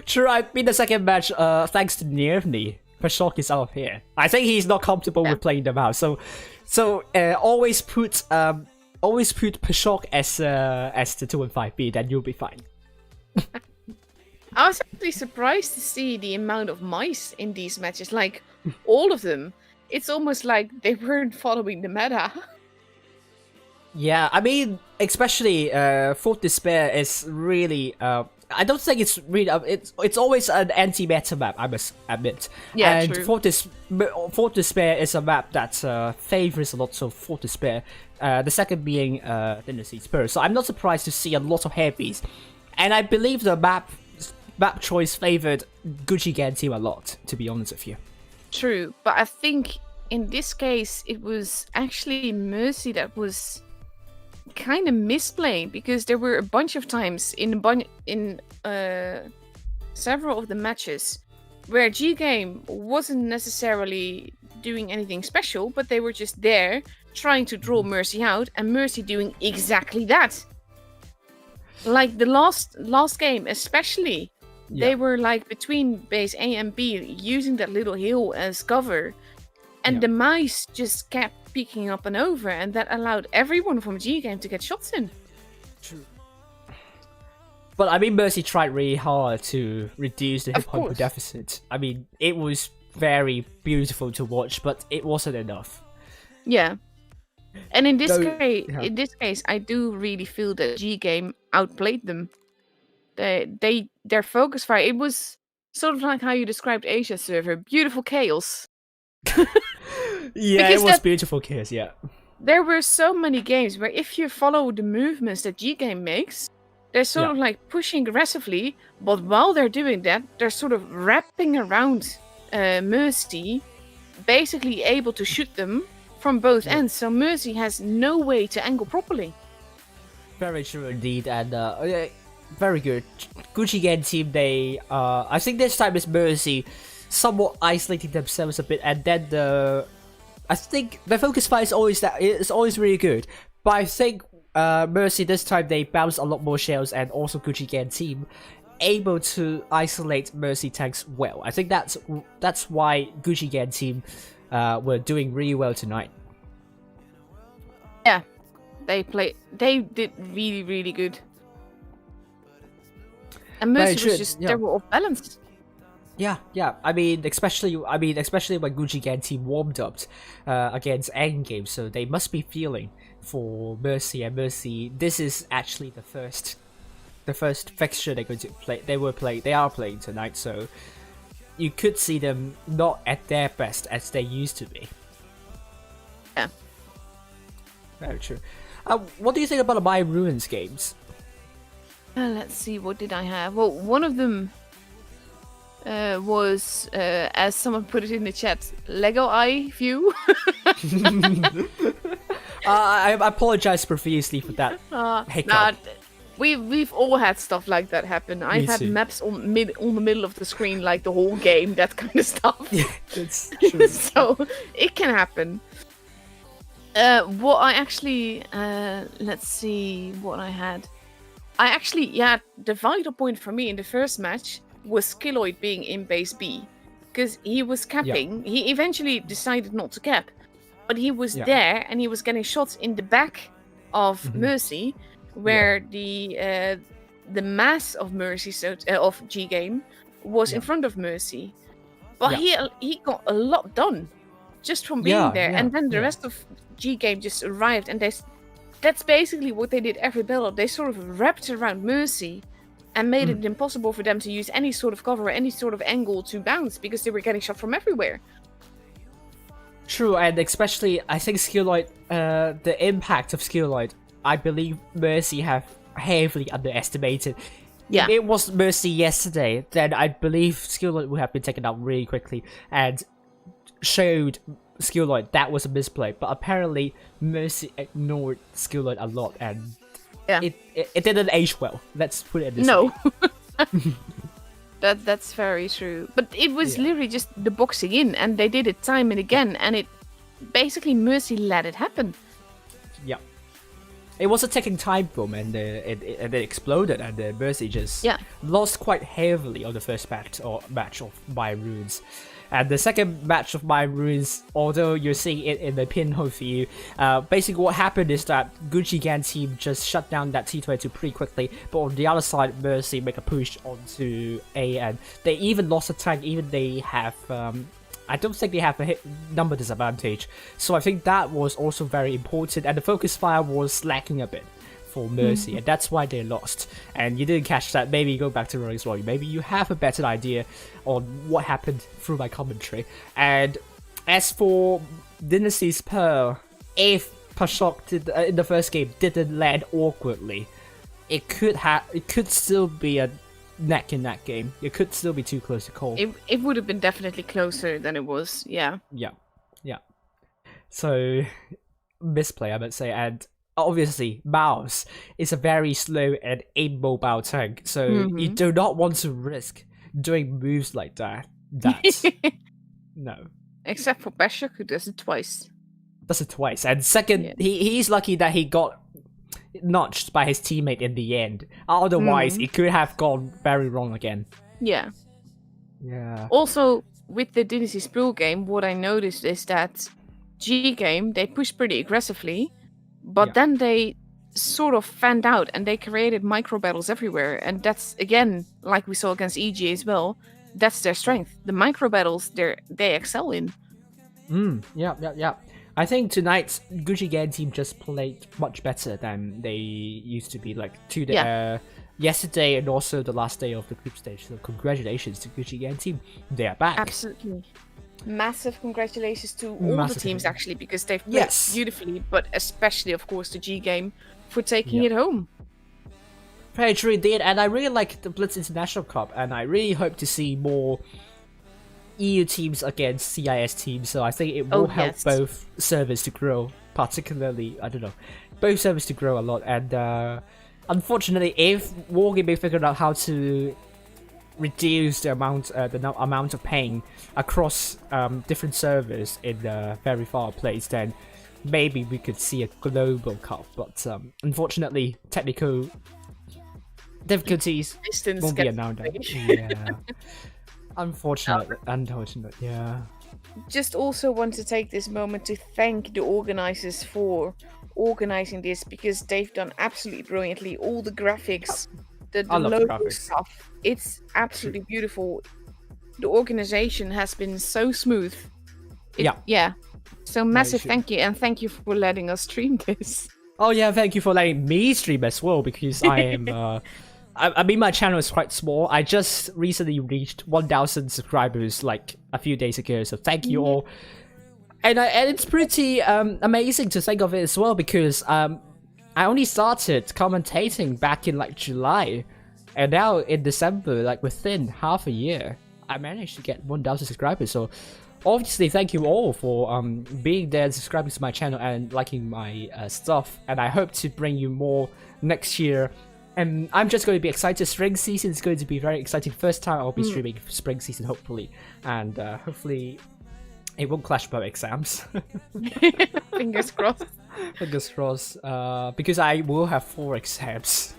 True, I beat the second match thanks to Nirvni. Pashok is out here. I think he's not comfortable with playing them out. So always put Pashok as the 2-5B, then you'll be fine. I was actually surprised to see the amount of mice in these matches. Like, all of them. It's almost like they weren't following the meta. Yeah, I mean, especially Fort Despair is really. I don't think it's really. It's always an anti-meta map, I must admit. Yeah, and true. Fort Despair is a map that favors a lot of Fort Despair. The second being Dynasty Spur. So I'm not surprised to see a lot of heavies, and I believe the map choice favored GGAME team a lot. To be honest with you. True, but I think in this case it was actually Mercy that was kind of misplayed because there were a bunch of times in several of the matches where GGAME wasn't necessarily doing anything special, but they were just there trying to draw Mercy out, and Mercy doing exactly that. Like the last game especially, they were like between base A and B using that little hill as cover, and the mice just kept peeking up and over, and that allowed everyone from GGAME to get shots in. True. But I mean, Mercy tried really hard to reduce the hit point deficit. I mean, it was very beautiful to watch, but it wasn't enough. Yeah. And in this case, I do really feel that GGAME outplayed them. Their focus fire, it was sort of like how you described Asia's server, beautiful chaos. Yeah, because it was beautiful chaos, yeah. There were so many games where if you follow the movements that GGAME makes, they're sort of like pushing aggressively, but while they're doing that, they're sort of wrapping around Mercy, basically able to shoot them from both ends, so Mercy has no way to angle properly. Very true indeed, and very good. GGAME team, they I think this time is Mercy somewhat isolating themselves a bit, and then I think the focus fire is always really good. But I think Mercy this time they bounced a lot more shells, and also GGAME team able to isolate Mercy tanks well. I think that's why GGAME team were doing really well tonight. Yeah, they did really, really good. And Mercy was just they were off balance. Yeah. I mean, especially when GGAME team warmed up against Endgame, so they must be feeling for Mercy. And Mercy, this is actually the first fixture they're going to play. They are playing tonight, so you could see them not at their best as they used to be. Yeah. Very true. What do you think about the My Ruins games? Let's see, what did I have? Well, one of them was, as someone put it in the chat, Lego Eye View. I apologize profusely for that hiccup. We've all had stuff like that happen. I've had maps on the middle of the screen like the whole game, that kind of stuff. Yeah, it's true. So it can happen. What I actually let's see what I had. The vital point for me in the first match was Skilloid being in base B. because he was capping. He eventually decided not to cap, but he was Yeah. there and he was getting shots in the back of Mercy, where the mass of Mercy, of GGAME, was in front of Mercy. But he got a lot done just from being there, and then the rest of GGAME just arrived, and that's basically what they did every battle. They sort of wrapped around Mercy and made it impossible for them to use any sort of cover or any sort of angle to bounce because they were getting shot from everywhere. True, and especially I think Skilloid, the impact of Skilloid, I believe Mercy have heavily underestimated. Yeah. If it was Mercy yesterday, then I believe Skilloid would have been taken out really quickly and showed Skilloid that was a misplay. But apparently Mercy ignored Skilloid a lot, and it didn't age well. Let's put it this way. That's very true. But it was literally just the boxing in, and they did it time and again, and it basically Mercy let it happen. Yeah. It was a ticking time bomb, and it exploded, and Mercy just lost quite heavily on the first match of My Runes. And the second match of My Runes, although you're seeing it in the pinhole view, basically what happened is that GGAME team just shut down that T22 pretty quickly, but on the other side, Mercy make a push onto A, and they even lost a tank, even they have... I don't think they have a hit number disadvantage, so I think that was also very important, and the focus fire was lacking a bit for Mercy, and that's why they lost. And you didn't catch that, maybe go back to Rolling Roy, maybe you have a better idea on what happened through my commentary. And as for Dynasty's Pearl, if Pashok in the first game didn't land awkwardly, it could still be a neck in that game. It could still be too close to call. It would have been definitely closer than it was, yeah. So, misplay, I would say, and obviously, Mouse is a very slow and immobile tank, so you do not want to risk doing moves like that. No. Except for Pashok, who does it twice. And second, he's lucky that he got notched by his teammate in the end. Otherwise, it could have gone very wrong again. Yeah. Yeah. Also, with the Dynasty Sprawl game, what I noticed is that GGAME, they pushed pretty aggressively, but then they sort of fanned out and they created micro battles everywhere. And that's, again, like we saw against EG as well, that's their strength. The micro battles, they excel in. Yeah. I think tonight's GGAME team just played much better than they used to be, like yesterday and also the last day of the group stage. So congratulations to GGAME team. They are back. Absolutely. Massive congratulations to all the teams, actually, because they've played beautifully, but especially, of course, to GGAME for taking it home. Very true indeed, and I really like the Blitz International Cup, and I really hope to see more EU teams against CIS teams, so I think it will help both servers to grow, particularly, I don't know, both servers to grow a lot. And unfortunately, if Wargaming figured out how to reduce the amount of paying across different servers in a very far place, then maybe we could see a global cup. But unfortunately, technical difficulties won't be announced. Yeah. Unfortunate, yeah. Just also want to take this moment to thank the organizers for organizing this, because they've done absolutely brilliantly. All the graphics, the logo stuff, it's absolutely beautiful. The organization has been so smooth. Yeah. So massive thank you, and thank you for letting us stream this. Oh yeah, thank you for letting me stream as well, because I am... I mean, my channel is quite small. I just recently reached 1,000 subscribers like a few days ago, so thank you all. And it's pretty amazing to think of it as well, because I only started commentating back in like July, and now in December, like within half a year, I managed to get 1,000 subscribers. So obviously, thank you all for being there, subscribing to my channel, and liking my stuff. And I hope to bring you more next year. And I'm just going to be excited. Spring season is going to be very exciting. First time I'll be streaming spring season, hopefully. And hopefully it won't clash with my exams. Fingers crossed. Fingers crossed. Because I will have 4 exams.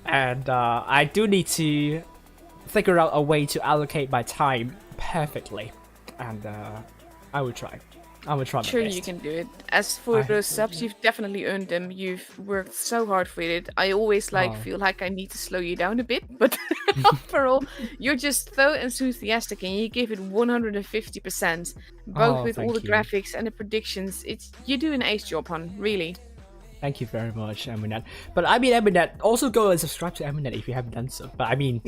And I do need to figure out a way to allocate my time perfectly, and I will try. I will try my Sure, best. you can do it. As for those subs, you've definitely earned them. You've worked so hard for it. I always feel like I need to slow you down a bit, but overall, you're just so enthusiastic and you give it 150%, both with all the thank you. graphics and the predictions. You do an ace job, hon. Really. Thank you very much, Eminet. But I mean, Eminet, also go and subscribe to Eminet if you haven't done so. But I mean,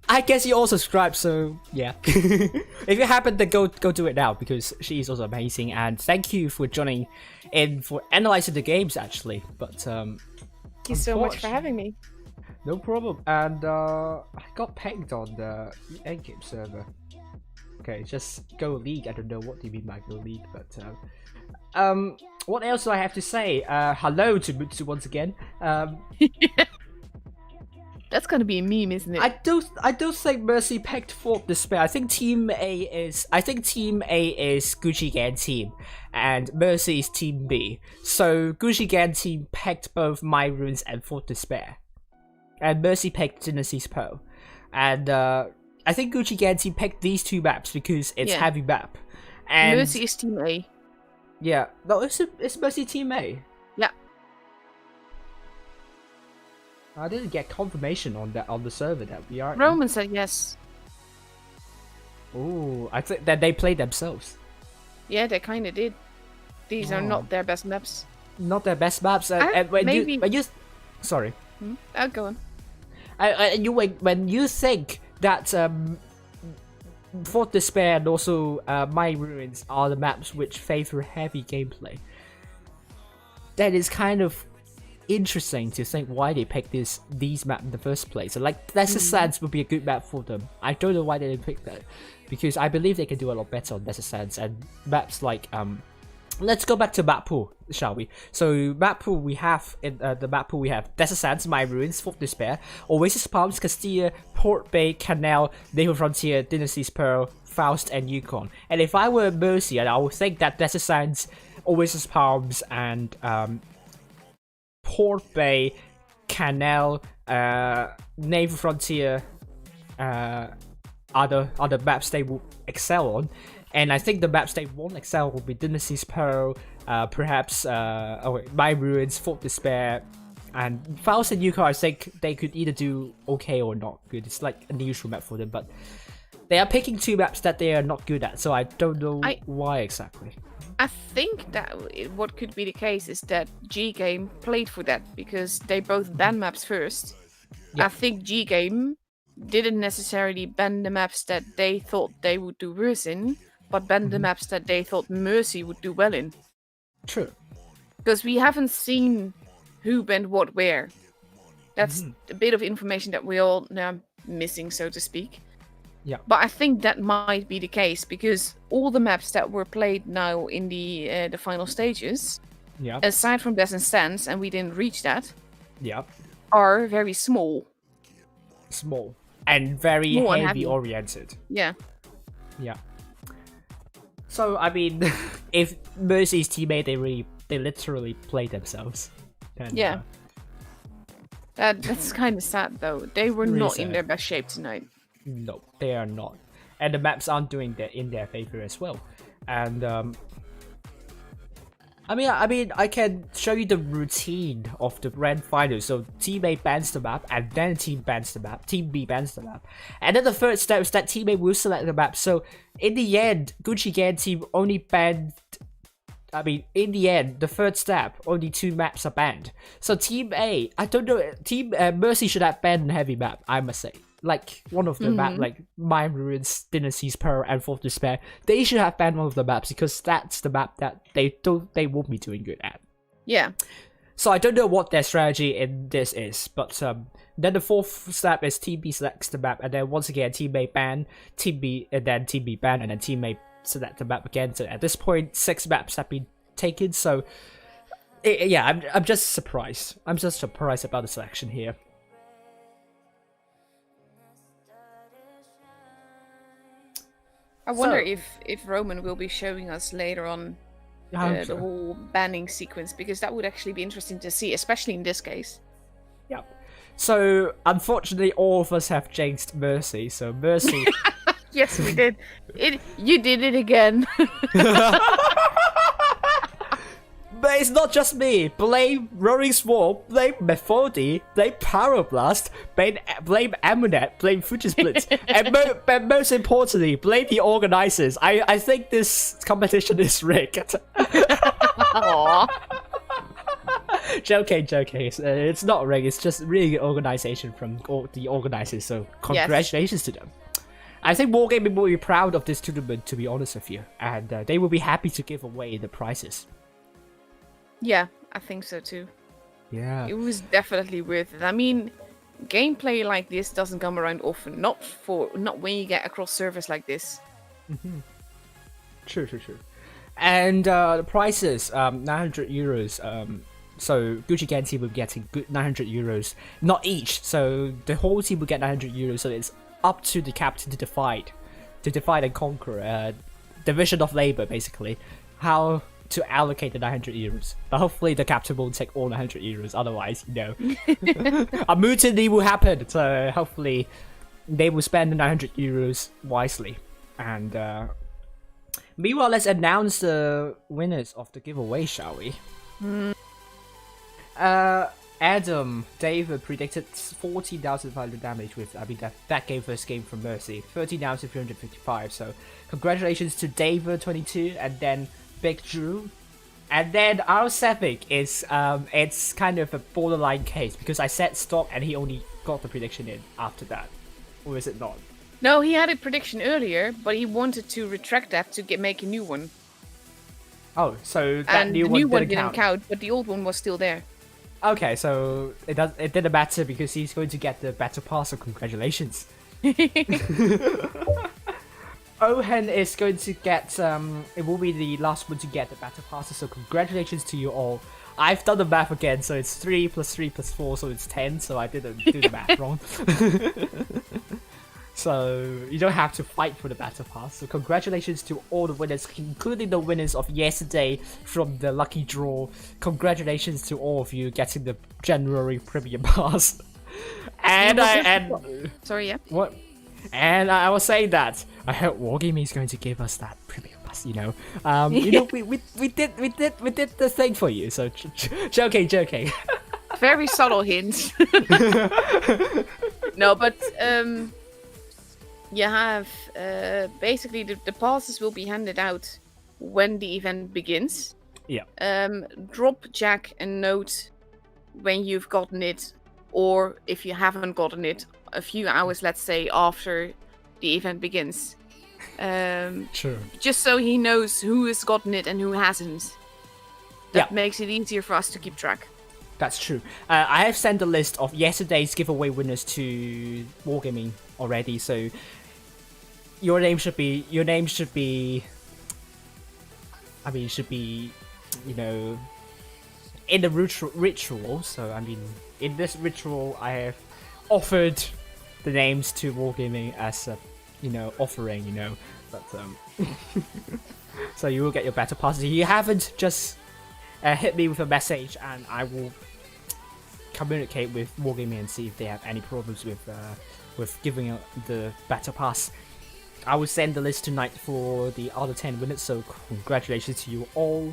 I guess you all subscribe, so yeah. If you happen to go do it now, because she is also amazing. And thank you for joining in for analyzing the games, actually. But Thank you so much for having me. no problem. And I got pegged on the Endgame server. Okay, just go league. I don't know what do you mean by go league, but what else do I have to say? Hello to Mutsu once again. That's gonna be a meme, isn't it? I do think Mercy pegged for despair. I think Team A is Gucci Gang team, and Mercy is Team B. So Gucci Gang team pegged both My Runes and Fort Despair, and Mercy pegged Genesis Pearl, and I think Gucci Gang team pegged these two maps because it's heavy map. And Mercy is Team A. yeah, no, it's Mercy Team A. Yeah. I didn't get confirmation on that on the server that we are. Roman said yes. Oh, I think that they played themselves. Yeah, they kind of did. These are not their best maps. Not their best maps. And when you, sorry. Go on. When you think that Fort Despair and also My Ruins are the maps which favor heavy gameplay, that is kind of interesting to think why they picked these maps in the first place. Like Desert Sands would be a good map for them. I don't know why they didn't pick that, because I believe they can do a lot better on Desert Sands and maps like let's go back to map pool, shall we? So map pool we have in the map pool we have Desert Sands, My Ruins, Fort Despair, Oasis Palms, Castilla, Port Bay, Canal, Naval Frontier, Dynasty's Pearl, Faust, and Yukon. And if I were Mercy, I would think that Desert Sands, Oasis Palms, and Port Bay, Canal, Naval Frontier are the maps they will excel on. And I think the maps they won't excel will be Dynasty's Pearl, perhaps My Ruins, Fort Despair, and Faust and Yukon. I think they could either do okay or not good. It's like a neutral map for them, but they are picking two maps that they are not good at, so I don't know why exactly. I think that what could be the case is that GGAME played for that because they both banned maps first. Yeah. I think GGAME didn't necessarily ban the maps that they thought they would do worse in, but banned the maps that they thought Mercy would do well in. True. Because we haven't seen who banned what where. That's a bit of information that we all now missing, so to speak. Yeah. But I think that might be the case because all the maps that were played now in the final stages, aside from Desert Sands, and we didn't reach that, are very small. Small. And very heavy oriented. Yeah. Yeah. So I mean, if Mercy's teammate, they literally play themselves. Then, that's kind of sad though. They were Really not sad. in their best shape tonight. no, they are not, and the maps aren't doing that in their favor as well. And I mean, I can show you the routine of the grand final. So team A bans the map, and then team bans the map. Team B bans the map, and then the third step is that team A will select the map. So in the end, Gucci Gang team only banned. I mean, in the end, the third step, only two maps are banned. So team A, I don't know. Team Mercy should have banned heavy map, I must say. Like one of the map, like My Ruins, Dynasty's Pearl, and Fort Despair, they should have banned one of the maps because that's the map that they won't be doing good at. Yeah. So I don't know what their strategy in this is, but then the fourth step is Team B selects the map, and then once again Team A ban, Team B, and then Team B ban, and then Team A select the map again. So at this point, 6 maps have been taken. So yeah, I'm just surprised. I'm just surprised about the selection here. I wonder if Roman will be showing us later on the whole banning sequence, because that would actually be interesting to see, especially in this case. Yeah. So unfortunately, all of us have jinxed Mercy. So Mercy. Yes, we did. You did it again. But it's not just me. Blame Roaring Swarm, blame Methodi, blame Pyroblast, blame Amunet, blame Fuji's Blitz, and most importantly, blame the organizers. I think this competition is rigged. Aww. Joking. It's not rigged. It's just really good organization from the organizers. So congratulations to them. I think Wargaming will be proud of this tournament, to be honest with you, and they will be happy to give away the prizes. Yeah, I think so too. Yeah. It was definitely worth it. I mean, gameplay like this doesn't come around often. Not when you get across servers like this. True. And the prices, 900 euros. So Gucci Gang team will be getting 900 euros, not each. So the whole team will get 900 euros. So it's up to the captain to defy and conquer. Division of labor, basically. How to allocate the 900 euros. But hopefully the captain won't take all 900 euros. Otherwise, a mutiny will happen. So hopefully they will spend the 900 euros wisely. And meanwhile, let's announce the winners of the giveaway, shall we? Adam, David predicted 14,500 damage with, that gave us game from Mercy. 13,355, so congratulations to David22 and then Big Drew. And then our Sephic is, it's kind of a borderline case because I said stop and he only got the prediction in after that. Or is it not? No, he had a prediction earlier, but he wanted to retract that to make a new one. Oh, so that and new the one new one didn't didn't count, but the old one was still there. Okay, so it didn't matter because he's going to get the battle pass, so congratulations. Ohen is going to get, it will be the last one to get the battle pass, so congratulations to you all. I've done the math again, so it's 3 plus 3 plus 4, so it's 10, so I didn't do the math wrong. So you don't have to fight for the battle pass. So congratulations to all the winners, including the winners of yesterday from the lucky draw. Congratulations to all of you getting the January premium pass. Sorry, yeah. What? And I was saying that I hope Wargaming is going to give us that premium pass. We did the thing for you. So joking. Very subtle hints. No, but you have basically the passes will be handed out when the event begins. Yeah. Drop Jack a note when you've gotten it, or if you haven't gotten it, a few hours, let's say, after the event begins. Sure. Just so he knows who has gotten it and who hasn't. That makes it easier for us to keep track. That's true. I have sent a list of yesterday's giveaway winners to Wargaming already, so your name should be in the ritual. So in this ritual I have offered the names to Wargaming as a offering, but so you will get your battle passes. If you haven't, just hit me with a message and I will communicate with Wargaming and see if they have any problems with giving the battle pass. I will send the list tonight for the other 10 winners, so congratulations to you all.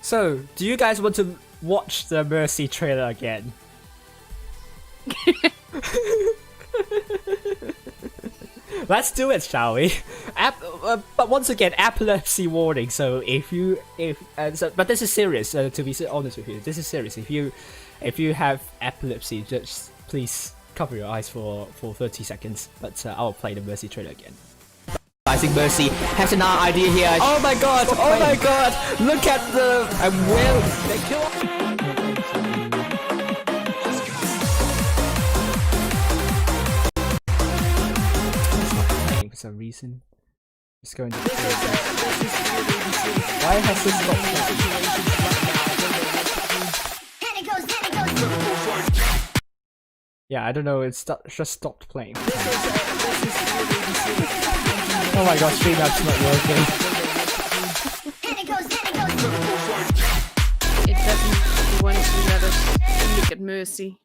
So, do you guys want to watch the Mercy trailer again? Let's do it, shall we? But once again, epilepsy warning. So but this is serious. To be honest with you, this is serious. If you have epilepsy, just please cover your eyes for 30 seconds. But I'll play the Mercy trailer again. I think Mercy has an idea here. Oh my god! Oh my god! Look at the they kill. For some reason, it's going to. Why has this stopped? Yeah, I don't know. It's just stopped playing. Oh my god, stream app's not working. It doesn't want to let us look at Mercy.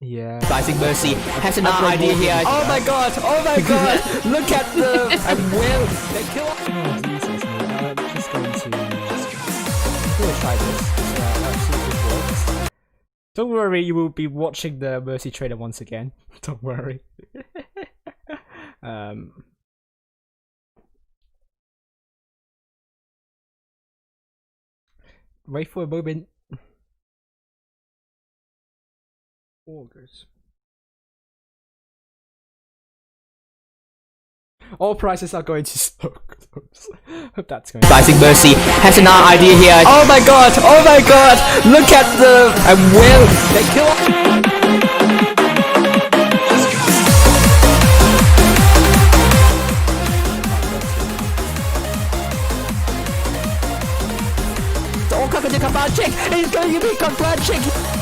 Yeah. I think Mercy has an idea here. Oh my god! Oh my god! Look at the will. They kill. Oh Jesus, man. I'm just going to try this. See if it works. Don't worry, you will be watching the Mercy trailer once again. Don't worry. Wait for a moment. Augers. All prices are going to smoke. Hope that's going. I think Mercy has an idea here. Oh my god! Oh my god! Look at the will. They kill. Don't come to Kabanchik! It's going to be Kabanchik!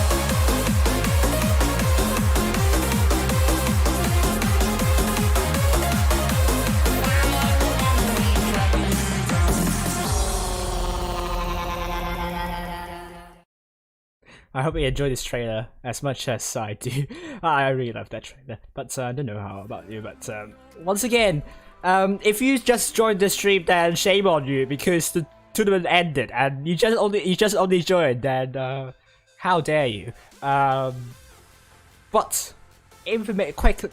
I hope you enjoy this trailer as much as I do. I really love that trailer, but I don't know how about you. But once again, if you just joined the stream, then shame on you because the tournament ended and you just only joined. Then how dare you? But quick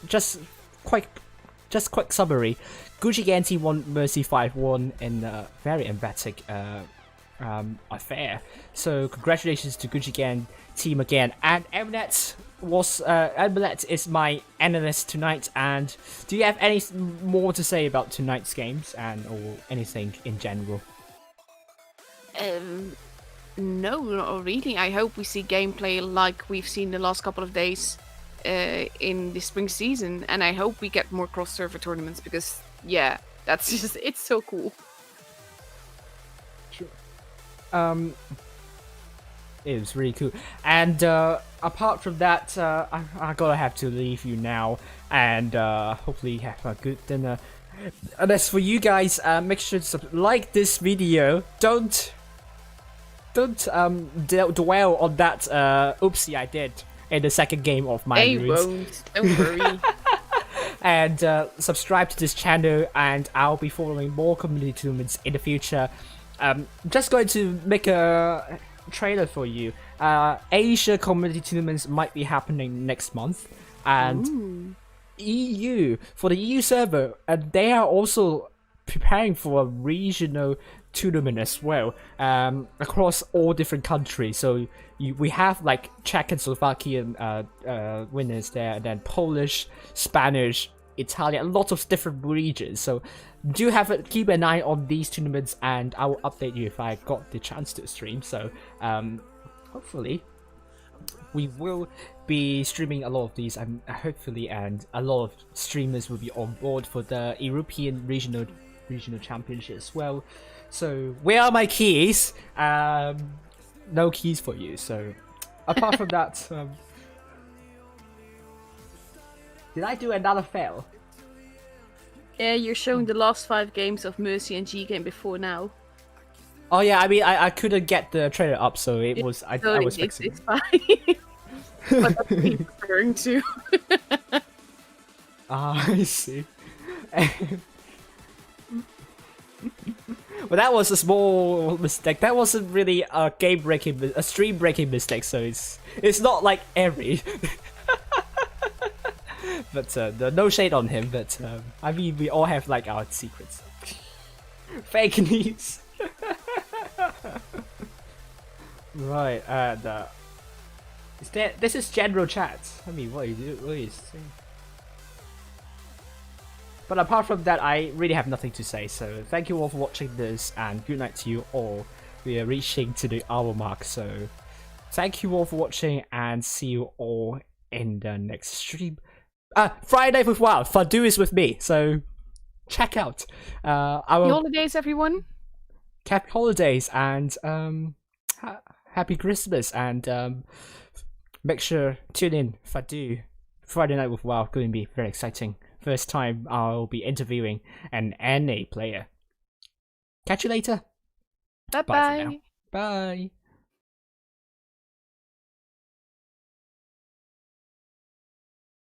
summary. GGAME won Mercy 5-1 in a very emphatic affair. So congratulations to GGAME team again. And Mnet is my analyst tonight. And do you have any more to say about tonight's games and or anything in general? No, not really. I hope we see gameplay like we've seen the last couple of days in the spring season, and I hope we get more cross-server tournaments because, yeah, that's just, it's so cool. It was really cool. And apart from that, I gotta have to leave you now, and hopefully have a good dinner. And as for you guys, make sure to like this video. Don't dwell on that oopsie I did in the second game of my roots. Won't. Don't worry. And subscribe to this channel, and I'll be following more community tournaments in the future. Just going to make a trailer for you. Asia community tournaments might be happening next month, and EU for the EU server, and they are also preparing for a regional tournament as well, across all different countries. So we have like Czech and Slovakian winners there, and then Polish, Spanish, Italian, lots of different regions. So do keep an eye on these tournaments, and I will update you if I got the chance to stream. So hopefully we will be streaming a lot of these, and hopefully, and a lot of streamers will be on board for the European regional championship as well. So where are my keys? No keys for you. So apart from that, did I do another fail? Yeah, you're showing the last 5 games of Mercy and GGAME before now. Oh yeah, I mean I couldn't get the trailer up, so it was I was fixing. It's fine. What that's me referring to. I see. Well, that was a small mistake. That wasn't really a stream breaking mistake. So it's not like every. But no shade on him. But I mean, we all have like our secrets. Fake news. Right, and this is general chat. I mean, what are you saying? But apart from that, I really have nothing to say. So thank you all for watching this, and good night to you all. We are reaching to the hour mark, so thank you all for watching, and see you all in the next stream. Friday Night with Wild. Fadu is with me, so check out. Happy holidays, everyone. Happy holidays, and happy Christmas, and make sure tune in Fadu. Friday Night with Wild going to be very exciting. First time I'll be interviewing an NA player. Catch you later. Bye bye. Bye.